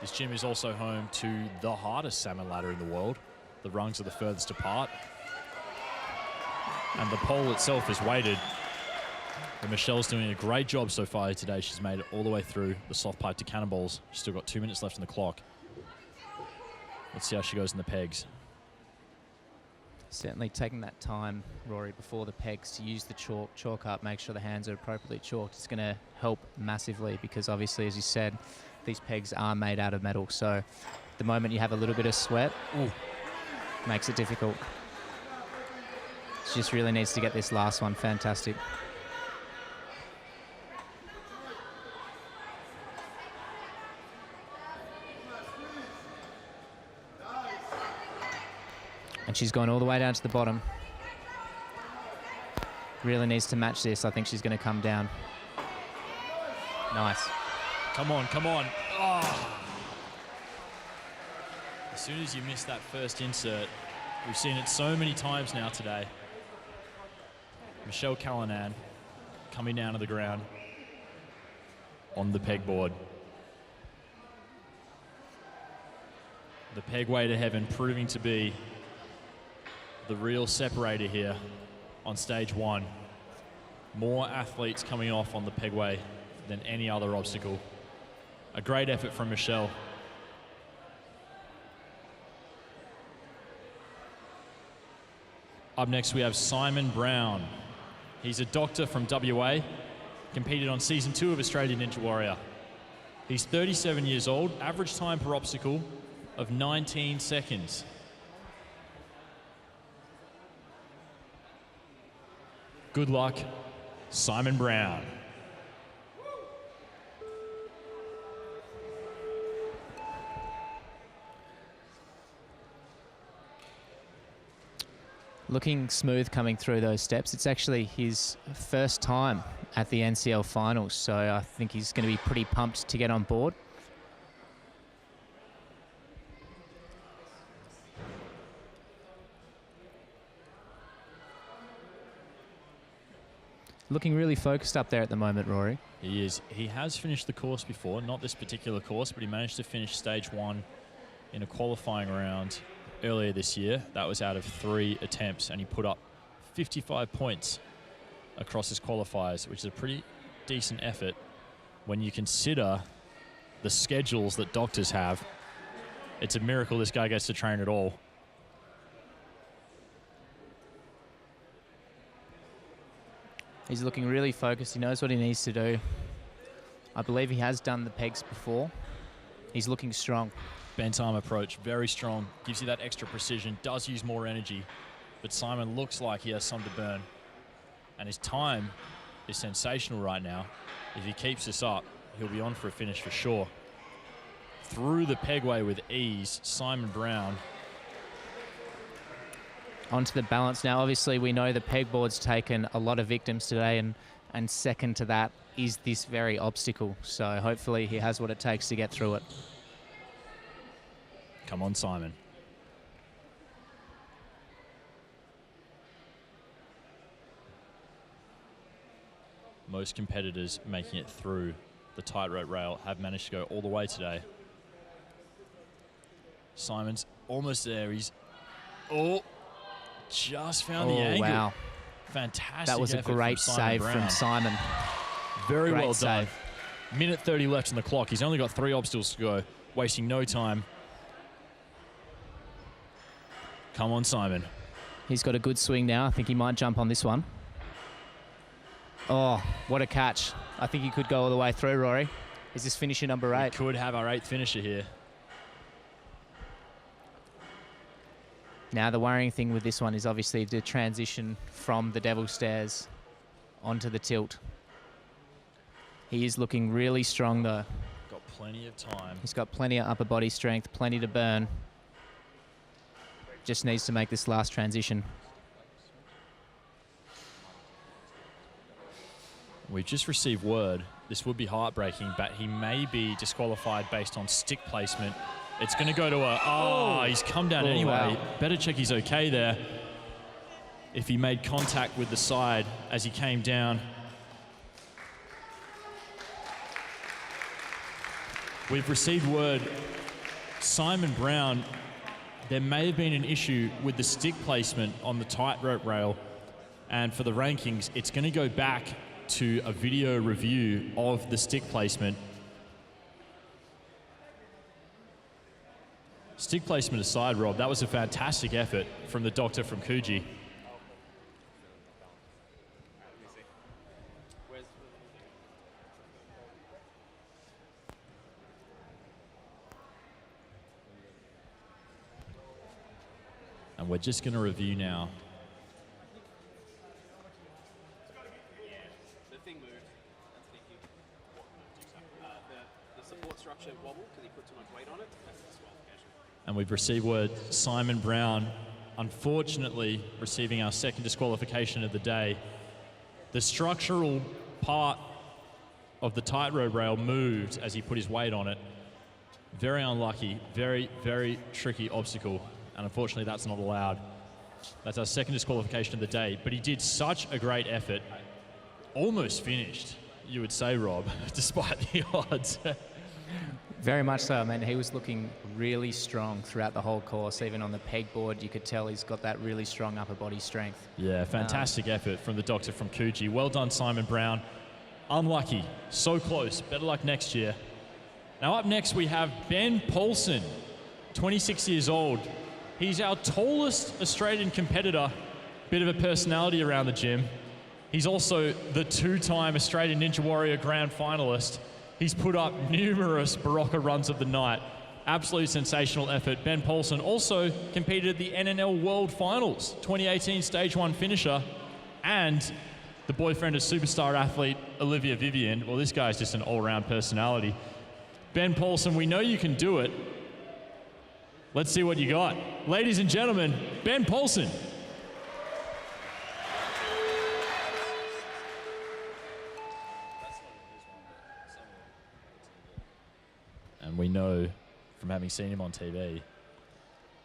This gym is also home to the hardest salmon ladder in the world. The rungs are the furthest apart. And the pole itself is weighted. And Michelle's doing a great job so far today. She's made it all the way through the soft pipe to cannonballs. She's still got 2 minutes left on the clock. Let's see how she goes in the pegs. Certainly taking that time, Rory, before the pegs to use the chalk up, make sure the hands are appropriately chalked. It's going to help massively because obviously, as you said, these pegs are made out of metal. So the moment you have a little bit of sweat, makes it difficult. She just really needs to get this last one fantastic. And she's gone all the way down to the bottom. Really needs to match this. I think she's going to come down. Nice. Come on, come on. Oh. As soon as you miss that first insert, we've seen it so many times now today. Mcallan coming down to the ground on the pegboard. The pegway to heaven proving to be the real separator here on stage 1. More athletes coming off on the pegway than any other obstacle. A great effort from Michelle. Up next we have Simon Brown. He's a doctor from WA, competed on season 2 of Australian Ninja Warrior. He's 37 years old, average time per obstacle of 19 seconds. Good luck, Simon Brown. Looking smooth coming through those steps. It's actually his first time at the NCL Finals, so I think he's going to be pretty pumped to get on board. Looking really focused up there at the moment, Rory. He is. He has finished the course before, not this particular course, but he managed to finish stage 1 in a qualifying round earlier this year. That was out of 3 attempts, and he put up 55 points across his qualifiers, which is a pretty decent effort when you consider the schedules that doctors have. It's a miracle this guy gets to train at all. He's looking really focused. He knows what he needs to do. I believe he has done the pegs before. He's looking strong. Bent arm approach, very strong. Gives you that extra precision, does use more energy. But Simon looks like he has some to burn. And his time is sensational right now. If he keeps this up, he'll be on for a finish for sure. Through the pegway with ease, Simon Brown. Onto the balance now. Obviously, we know the pegboard's taken a lot of victims today, and second to that is this very obstacle. So hopefully he has what it takes to get through it. Come on, Simon. Most competitors making it through the tightrope rail have managed to go all the way today. Simon's almost there. He's just found the angle. Wow. Fantastic. That was a great save from Simon. Very Great well done. save. Minute 30 left on the clock. He's only got 3 obstacles to go, wasting no time. Come on, Simon. He's got a good swing now. I think he might jump on this one. Oh, what a catch. I think he could go all the way through, Rory. Is this finisher number 8? We could have our 8th finisher here. Now, the worrying thing with this one is obviously the transition from the Devil Stairs onto the tilt. He is looking really strong, though. Got plenty of time. He's got plenty of upper body strength, plenty to burn. Just needs to make this last transition. We've just received word. This would be heartbreaking, but he may be disqualified based on stick placement. It's going to go to a... he's come down anyway. Wow. Better check he's okay there. If he made contact with the side as he came down. We've received word, Simon Brown, there may have been an issue with the stick placement on the tightrope rail. And for the rankings, it's going to go back to a video review of the stick placement. Stick placement aside, Rob, that was a fantastic effort from the doctor from Coogee. And we're just going to review now. The thing moved. That's thinking. What moved exactly? The support structure wobbled because he put too much weight on it. That's the disqualification. And we've received word, Simon Brown, unfortunately receiving our 2nd disqualification of the day. The structural part of the tightrope rail moved as he put his weight on it. Very unlucky, very, very tricky obstacle. And unfortunately, that's not allowed. That's our 2nd disqualification of the day. But he did such a great effort. Almost finished, you would say, Rob, despite the odds. Very much so. I mean, he was looking really strong throughout the whole course. Even on the pegboard, you could tell he's got that really strong upper body strength. Yeah, fantastic effort from the doctor from Coogee. Well done, Simon Brown. Unlucky. So close. Better luck next year. Now up next, we have Ben Paulson, 26 years old. He's our tallest Australian competitor. Bit of a personality around the gym. He's also the 2-time Australian Ninja Warrior Grand Finalist. He's put up numerous Barocca runs of the night. Absolute sensational effort. Ben Paulson also competed at the NNL World Finals, 2018 Stage 1 finisher, and the boyfriend of superstar athlete Olivia Vivian. Well, this guy's just an all-round personality. Ben Paulson, we know you can do it. Let's see what you got. Ladies and gentlemen, Ben Paulson. And we know from having seen him on TV,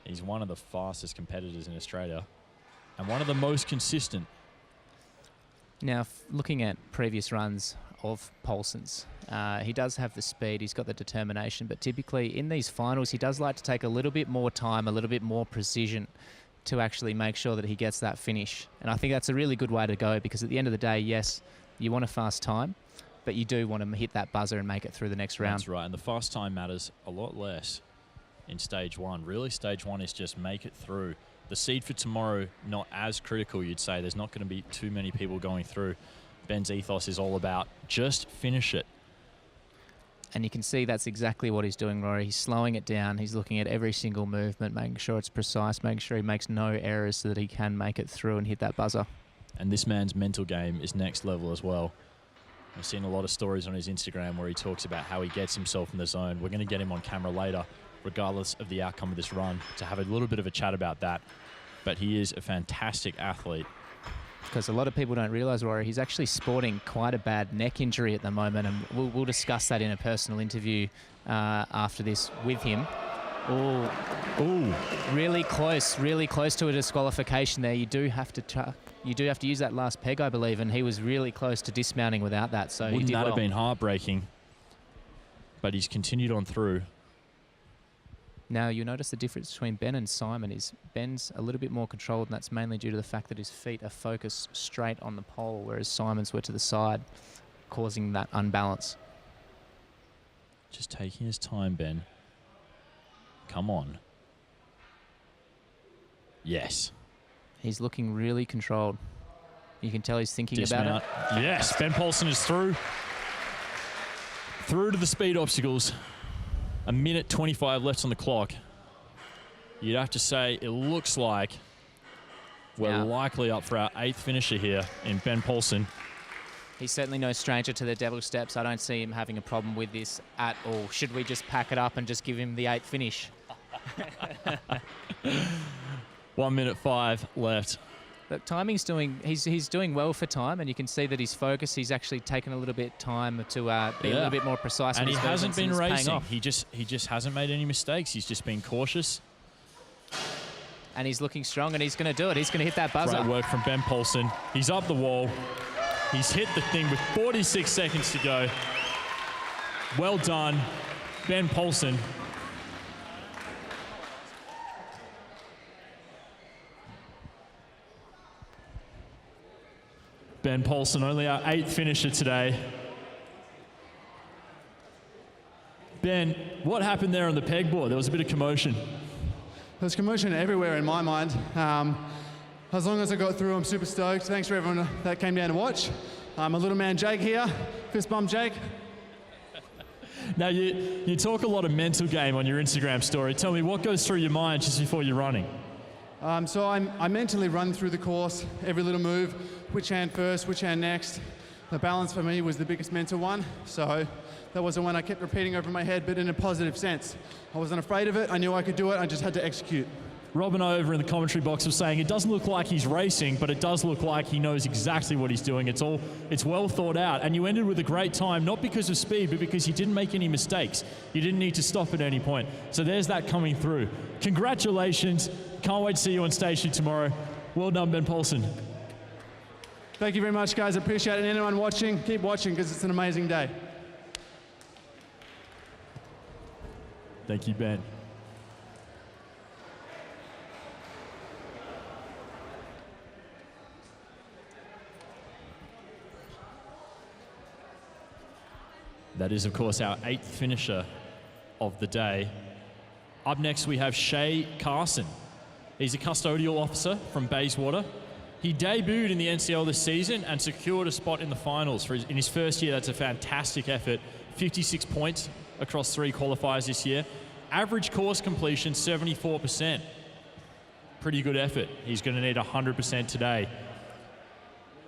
he's one of the fastest competitors in Australia and one of the most consistent. Now, looking at previous runs of Paulson's, he does have the speed, he's got the determination, but typically in these finals, he does like to take a little bit more time, a little bit more precision to actually make sure that he gets that finish. And I think that's a really good way to go, because at the end of the day, yes, you want a fast time, but you do want to hit that buzzer and make it through the next round. That's right, and the fast time matters a lot less in Stage 1. Really, Stage 1 is just make it through. The seed for tomorrow, not as critical, you'd say. There's not going to be too many people going through. Ben's ethos is all about just finish it. And you can see that's exactly what he's doing, Rory. He's slowing it down. He's looking at every single movement, making sure it's precise, making sure he makes no errors so that he can make it through and hit that buzzer. And this man's mental game is next level as well. I've seen a lot of stories on his Instagram where he talks about how he gets himself in the zone. We're going to get him on camera later, regardless of the outcome of this run, to have a little bit of a chat about that. But he is a fantastic athlete. Because a lot of people don't realise, Rory, he's actually sporting quite a bad neck injury at the moment, and we'll discuss that in a personal interview after this with him. Ooh, really close to a disqualification there. You do have to use that last peg, I believe, and he was really close to dismounting without that. So Wouldn't he did that well. have been heartbreaking? But he's continued on through. Now you notice the difference between Ben and Simon is Ben's a little bit more controlled, and that's mainly due to the fact that his feet are focused straight on the pole, whereas Simon's were to the side, causing that unbalance. Just taking his time, Ben. Come on. Yes. He's looking really controlled. You can tell he's thinking about it. Yes, Ben Paulsen is through. Through to the speed obstacles. 1:25 left on the clock. You'd have to say it looks like we're likely up for our 8th finisher here in Ben Paulsen. He's certainly no stranger to the devil steps. I don't see him having a problem with this at all. Should we just pack it up and just give him the 8th finish? 1:05 left. Look, timing's he's doing well for time, and you can see that his focus, he's actually taken a little bit time to be a little bit more precise. And he hasn't been racing. He just hasn't made any mistakes. He's just been cautious. And he's looking strong, and he's going to do it. He's going to hit that buzzer. Great work from Ben Paulsen. He's up the wall. He's hit the thing with 46 seconds to go. Well done, Ben Paulsen. Ben Paulsen, only our 8th finisher today. Ben, what happened there on the pegboard? There was a bit of commotion. There's commotion everywhere in my mind. As long as I got through, I'm super stoked. Thanks for everyone that came down to watch. My little man Jake here. Fist bump Jake. Now, you talk a lot of mental game on your Instagram story. Tell me, what goes through your mind just before you're running? So I mentally run through the course, every little move, which hand first, which hand next. The balance for me was the biggest mental one, so that was the one I kept repeating over my head, but in a positive sense. I wasn't afraid of it, I knew I could do it, I just had to execute. Rob and I over in the commentary box was saying it doesn't look like he's racing, but it does look like he knows exactly what he's doing. It's well thought out, and you ended with a great time, not because of speed, but because you didn't make any mistakes. You didn't need to stop at any point. So there's that coming through. Congratulations. Can't wait to see you on station tomorrow. Well done, Ben Paulsen. Thank you very much, guys. I appreciate it. And anyone watching, keep watching because it's an amazing day. Thank you, Ben. That is, of course, our 8th finisher of the day. Up next, we have Shay Carson. He's a custodial officer from Bayswater. He debuted in the NCL this season and secured a spot in the finals. In his first year, that's a fantastic effort. 56 points across 3 qualifiers this year. Average course completion, 74%. Pretty good effort. He's going to need 100% today.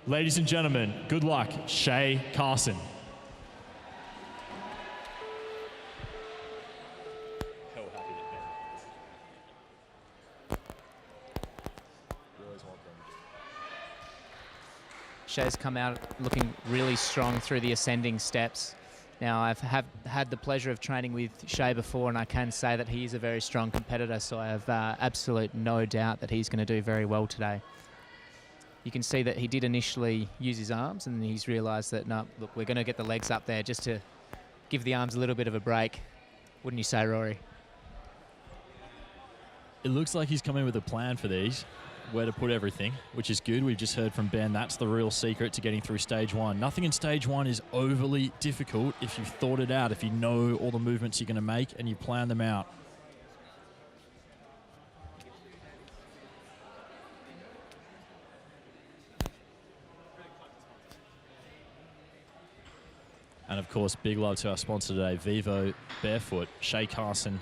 Ladies and gentlemen, good luck, Shay Carson. Shay's come out looking really strong through the ascending steps. Now, I've had the pleasure of training with Shay before, and I can say that he is a very strong competitor, so I have absolute no doubt that he's going to do very well today. You can see that he did initially use his arms, and he's realised that, no, look, we're going to get the legs up there just to give the arms a little bit of a break. Wouldn't you say, Rory? It looks like he's coming with a plan for these, where to put everything, which is good. We've just heard from Ben, that's the real secret to getting through stage 1. Nothing in stage 1 is overly difficult if you've thought it out, if you know all the movements you're going to make and you plan them out. And of course, big love to our sponsor today, Vivo Barefoot. Shay Carson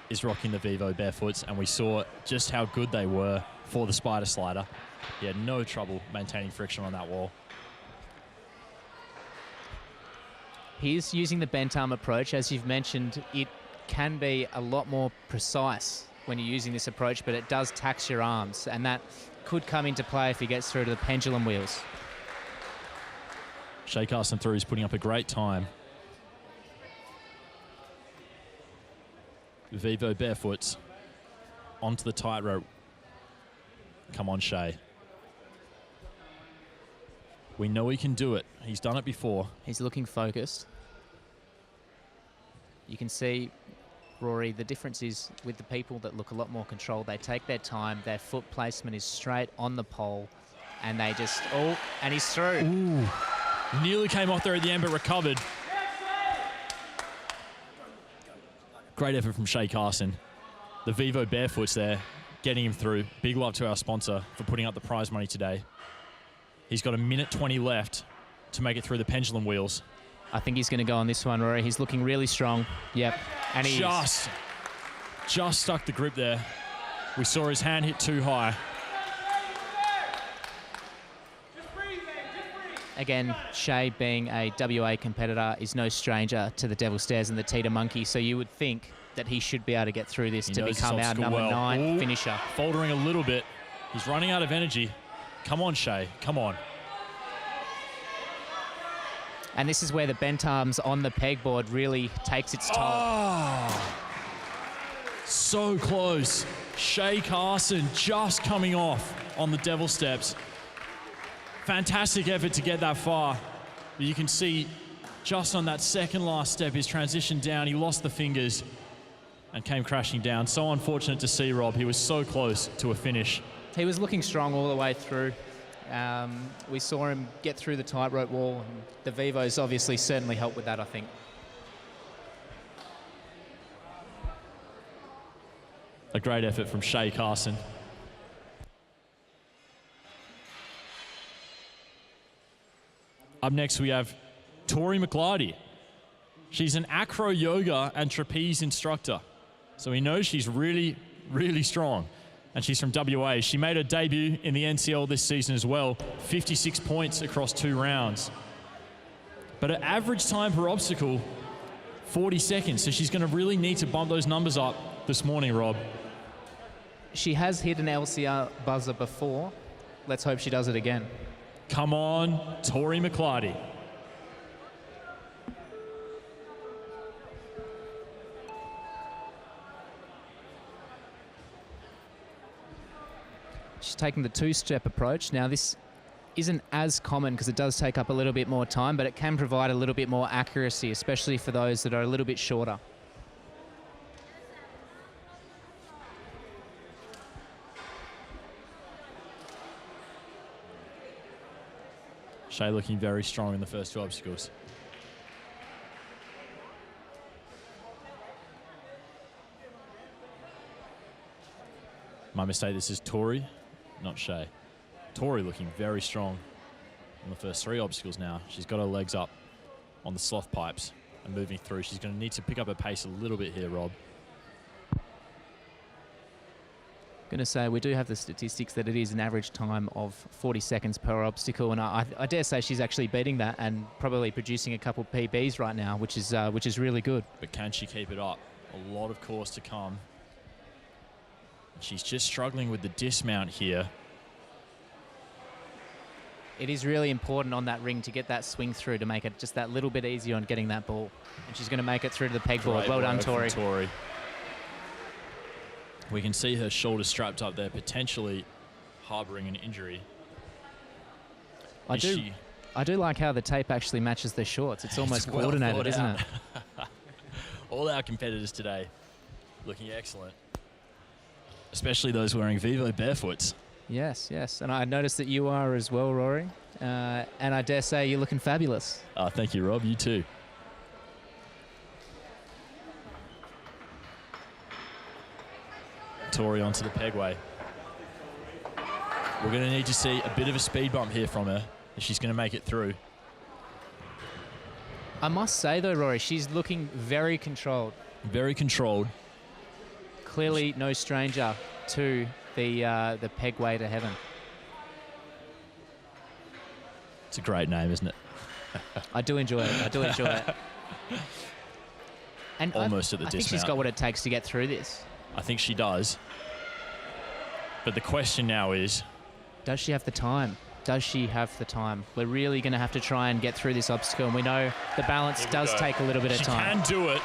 is rocking the Vivo Barefoots, and we saw just how good they were for the spider slider. He had no trouble maintaining friction on that wall. He's using the bent arm approach. As you've mentioned, it can be a lot more precise when you're using this approach, but it does tax your arms, and that could come into play if he gets through to the pendulum wheels. Shay Carson through is putting up a great time. Vivo barefoots onto the tightrope. Come on, Shay. We know he can do it. He's done it before. He's looking focused. You can see, Rory, the difference is with the people that look a lot more controlled. They take their time. Their foot placement is straight on the pole. And they just, oh, and he's through. Ooh. Nearly came off there at the end, but recovered. Great effort from Shay Carson. The Vivo barefoots there, getting him through. Big love to our sponsor for putting up the prize money today. He's got 1:20 left to make it through the pendulum wheels. I think he's going to go on this one, Rory. He's looking really strong. Yep. And he just stuck the grip there. We saw his hand hit too high. Again, Shay, being a WA competitor, is no stranger to the Devil Stairs and the Teeter Monkey, so you would think that he should be able to get through this to become our number 9 finisher. Faltering a little bit. He's running out of energy. Come on, Shay. Come on. And this is where the bent arms on the pegboard really takes its toll. Oh, so close. Shay Carson just coming off on the Devil Steps. Fantastic effort to get that far. But you can see just on that second last step, his transition down, he lost the fingers and came crashing down. So unfortunate to see, Rob. He was so close to a finish. He was looking strong all the way through. We saw him get through the tightrope wall. The Vivos obviously certainly helped with that, I think. A great effort from Shay Carson. Up next, we have Tori Mclarty. She's an acro yoga and trapeze instructor. So we know she's really, really strong. And she's from WA. She made her debut in the NCL this season as well. 56 points across 2 rounds. But her average time per obstacle, 40 seconds. So she's going to really need to bump those numbers up this morning, Rob. She has hit an LCR buzzer before. Let's hope she does it again. Come on, Tori Mclarty. She's taking the 2-step approach. Now, this isn't as common because it does take up a little bit more time, but it can provide a little bit more accuracy, especially for those that are a little bit shorter. Shay looking very strong in the first 2 obstacles. My mistake, this is Tori, not Shay. Tori looking very strong on the first 3 obstacles now. She's got her legs up on the sloth pipes and moving through. She's going to need to pick up her pace a little bit here, Rob. Going to say we do have the statistics that it is an average time of 40 seconds per obstacle, and I dare say she's actually beating that and probably producing a couple PBs right now, which is really good. But can she keep it up? A lot of course to come. She's just struggling with the dismount here. It is really important on that ring to get that swing through to make it just that little bit easier on getting that ball. And she's going to make it through to the pegboard. Well done, Tori. We can see her shoulder strapped up there, potentially harboring an injury. I do like how the tape actually matches the shorts. It's almost coordinated, isn't it? All our competitors today looking excellent, especially those wearing Vivo barefoots. Yes, yes. And I noticed that you are as well, Rory. And I dare say you're looking fabulous. Thank you, Rob. You too. Tori onto the pegway. We're going to need to see a bit of a speed bump here from her if she's going to make it through. I must say, though, Rory, she's looking very controlled. Very controlled. Clearly no stranger to the pegway to heaven. It's a great name, isn't it? I do enjoy it. I do enjoy it. And almost at the dismount. I think she's got what it takes to get through this. I think she does. But the question now is, does she have the time? Does she have the time? We're really going to have to try and get through this obstacle, and we know the balance does take a little bit of time. She can do it.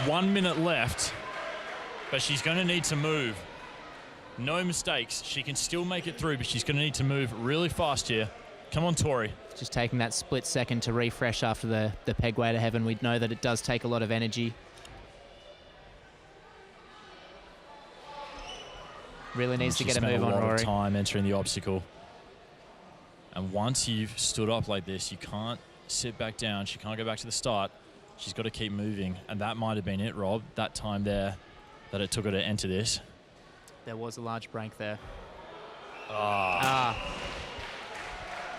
1 minute left. but she's going to need to move. No mistakes. She can still make it through, but she's going to need to move really fast here. Come on, Tori. Just taking that split second to refresh after the peg way to heaven. We know that it does take a lot of energy. Really needs to get a move on Rory. A lot of time entering the obstacle. And once you've stood up like this, you can't sit back down. She can't go back to the start. She's got to keep moving. And that might have been it, Rob, that time there that it took her to enter this. There was a large break there.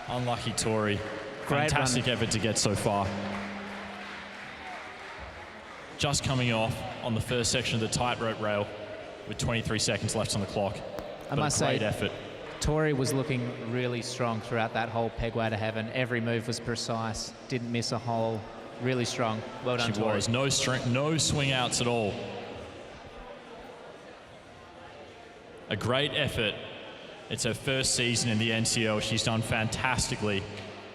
Unlucky Tori. Fantastic effort to get so far. Just coming off on the first section of the tightrope rail with 23 seconds left on the clock. I must say, great effort. Tori was looking really strong throughout that whole peg way to heaven. Every move was precise. Didn't miss a hole. Really strong. Well done, Tori. She was. No swing outs at all. A great effort. It's her first season in the NCL. She's done fantastically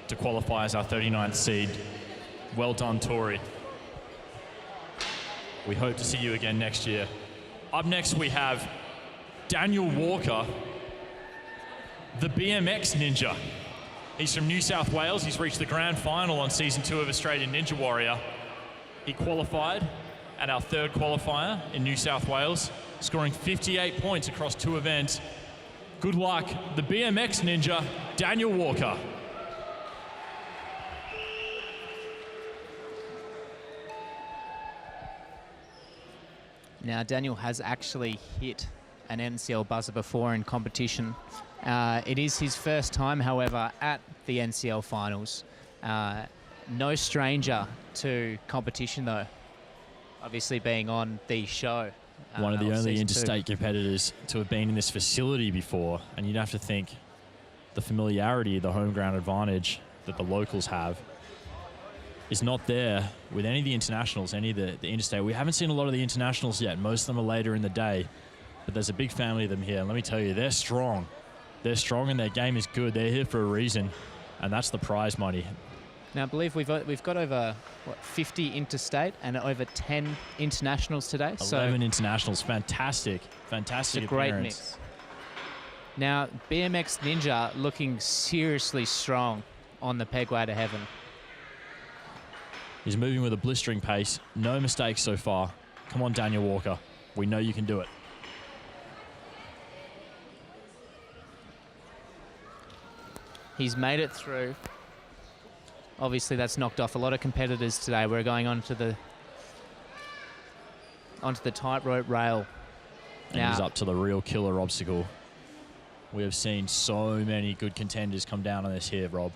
to qualify as our 39th seed. Well done, Tori. We hope to see you again next year. Up next, we have Daniel Walker, the BMX Ninja. He's from New South Wales. He's reached the grand final on season 2 of Australian Ninja Warrior. He qualified at our 3rd qualifier in New South Wales, scoring 58 points across 2 events. Good luck, the BMX Ninja, Daniel Walker. Now, Daniel has actually hit an NCL buzzer before in competition. It is his first time, however, at the NCL Finals. No stranger to competition, though, obviously being on the show. One of the only interstate competitors to have been in this facility before, and you'd have to think the familiarity, the home ground advantage that the locals have is not there with any of the internationals, any of the interstate. We haven't seen a lot of the internationals yet. Most of them are later in the day, but there's a big family of them here. And let me tell you, they're strong. They're strong and their game is good. They're here for a reason, and that's the prize money. Now, I believe we've got over 50 interstate and over 10 internationals today. 11 internationals, fantastic It's a great mix. Now, BMX Ninja looking seriously strong on the pegway to heaven. He's moving with a blistering pace. No mistakes so far. Come on, Daniel Walker. We know you can do it. He's made it through. Obviously, that's knocked off a lot of competitors today. We're going onto the tightrope rail. And he's up to the real killer obstacle. We have seen so many good contenders come down on this here, Rob.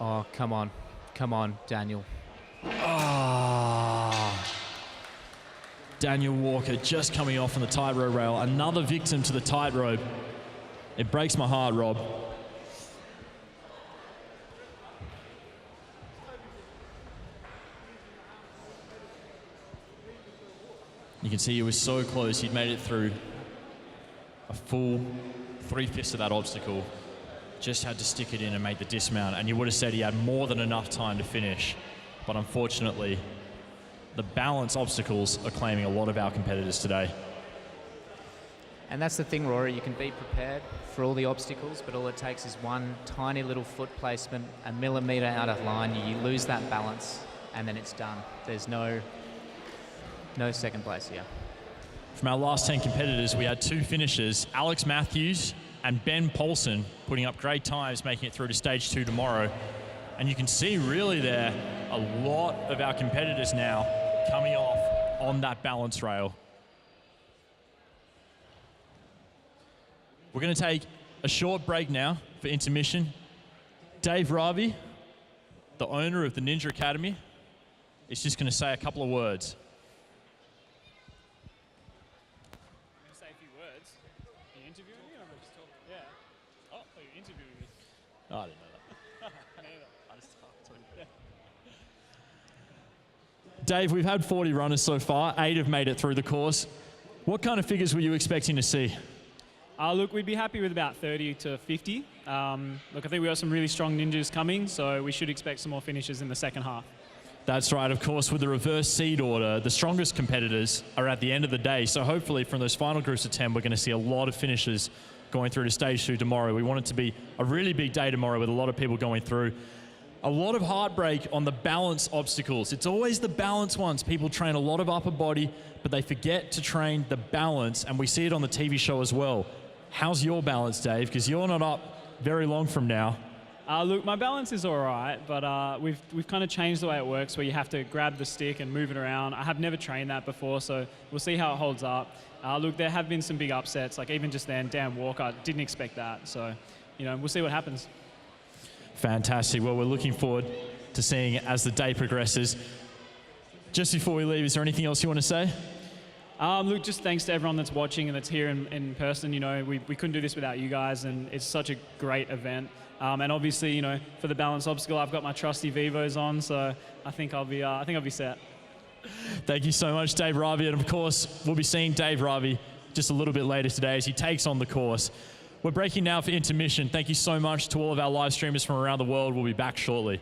Oh, come on. Come on, Daniel. Daniel Walker just coming off on the tightrope rail. Another victim to the tightrope. It breaks my heart, Rob. You can see he was so close. He'd made it through a full 3/5 of that obstacle. Just had to stick it in and make the dismount. And you would have said he had more than enough time to finish. But unfortunately, the balance obstacles are claiming a lot of our competitors today. And that's the thing, Rory. You can be prepared for all the obstacles, but all it takes is one tiny little foot placement, a millimetre out of line. You lose that balance, and then it's done. There's no second place here. From our last 10 competitors, we had 2 finishers, Alex Matthews and Ben Paulson, putting up great times, making it through to stage 2 tomorrow. And you can see really there a lot of our competitors now coming off on that balance rail. We're going to take a short break now for intermission. Dave Ravi, the owner of the Ninja Academy, is just going to say a couple of words. Oh, I didn't know that. I just talked. Dave, we've had 40 runners so far. 8 have made it through the course. What kind of figures were you expecting to see? Look, we'd be happy with about 30 to 50. Look, I think we got some really strong ninjas coming, so we should expect some more finishes in the second half. That's right. Of course, with the reverse seed order, the strongest competitors are at the end of the day. So hopefully from those final groups of 10, we're going to see a lot of finishers going through to stage 2 tomorrow. We want it to be a really big day tomorrow with a lot of people going through. A lot of heartbreak on the balance obstacles. It's always the balance ones. People train a lot of upper body, but they forget to train the balance, and we see it on the TV show as well. How's your balance, Dave? Because you're not up very long from now. Look, my balance is all right, but we've kind of changed the way it works, where you have to grab the stick and move it around. I have never trained that before, so we'll see how it holds up. Look, there have been some big upsets, like even just then, Dan Walker, didn't expect that. So, we'll see what happens. Fantastic. Well, we're looking forward to seeing it as the day progresses. Just before we leave, is there anything else you want to say? Look, just thanks to everyone that's watching and that's here in person. We couldn't do this without you guys, and it's such a great event. And obviously, for the balance obstacle, I've got my trusty Vivos on, so I think I'll be set. Thank you so much, Dave Ravi. And of course, we'll be seeing Dave Ravi just a little bit later today as he takes on the course. We're breaking now for intermission. Thank you so much to all of our live streamers from around the world. We'll be back shortly.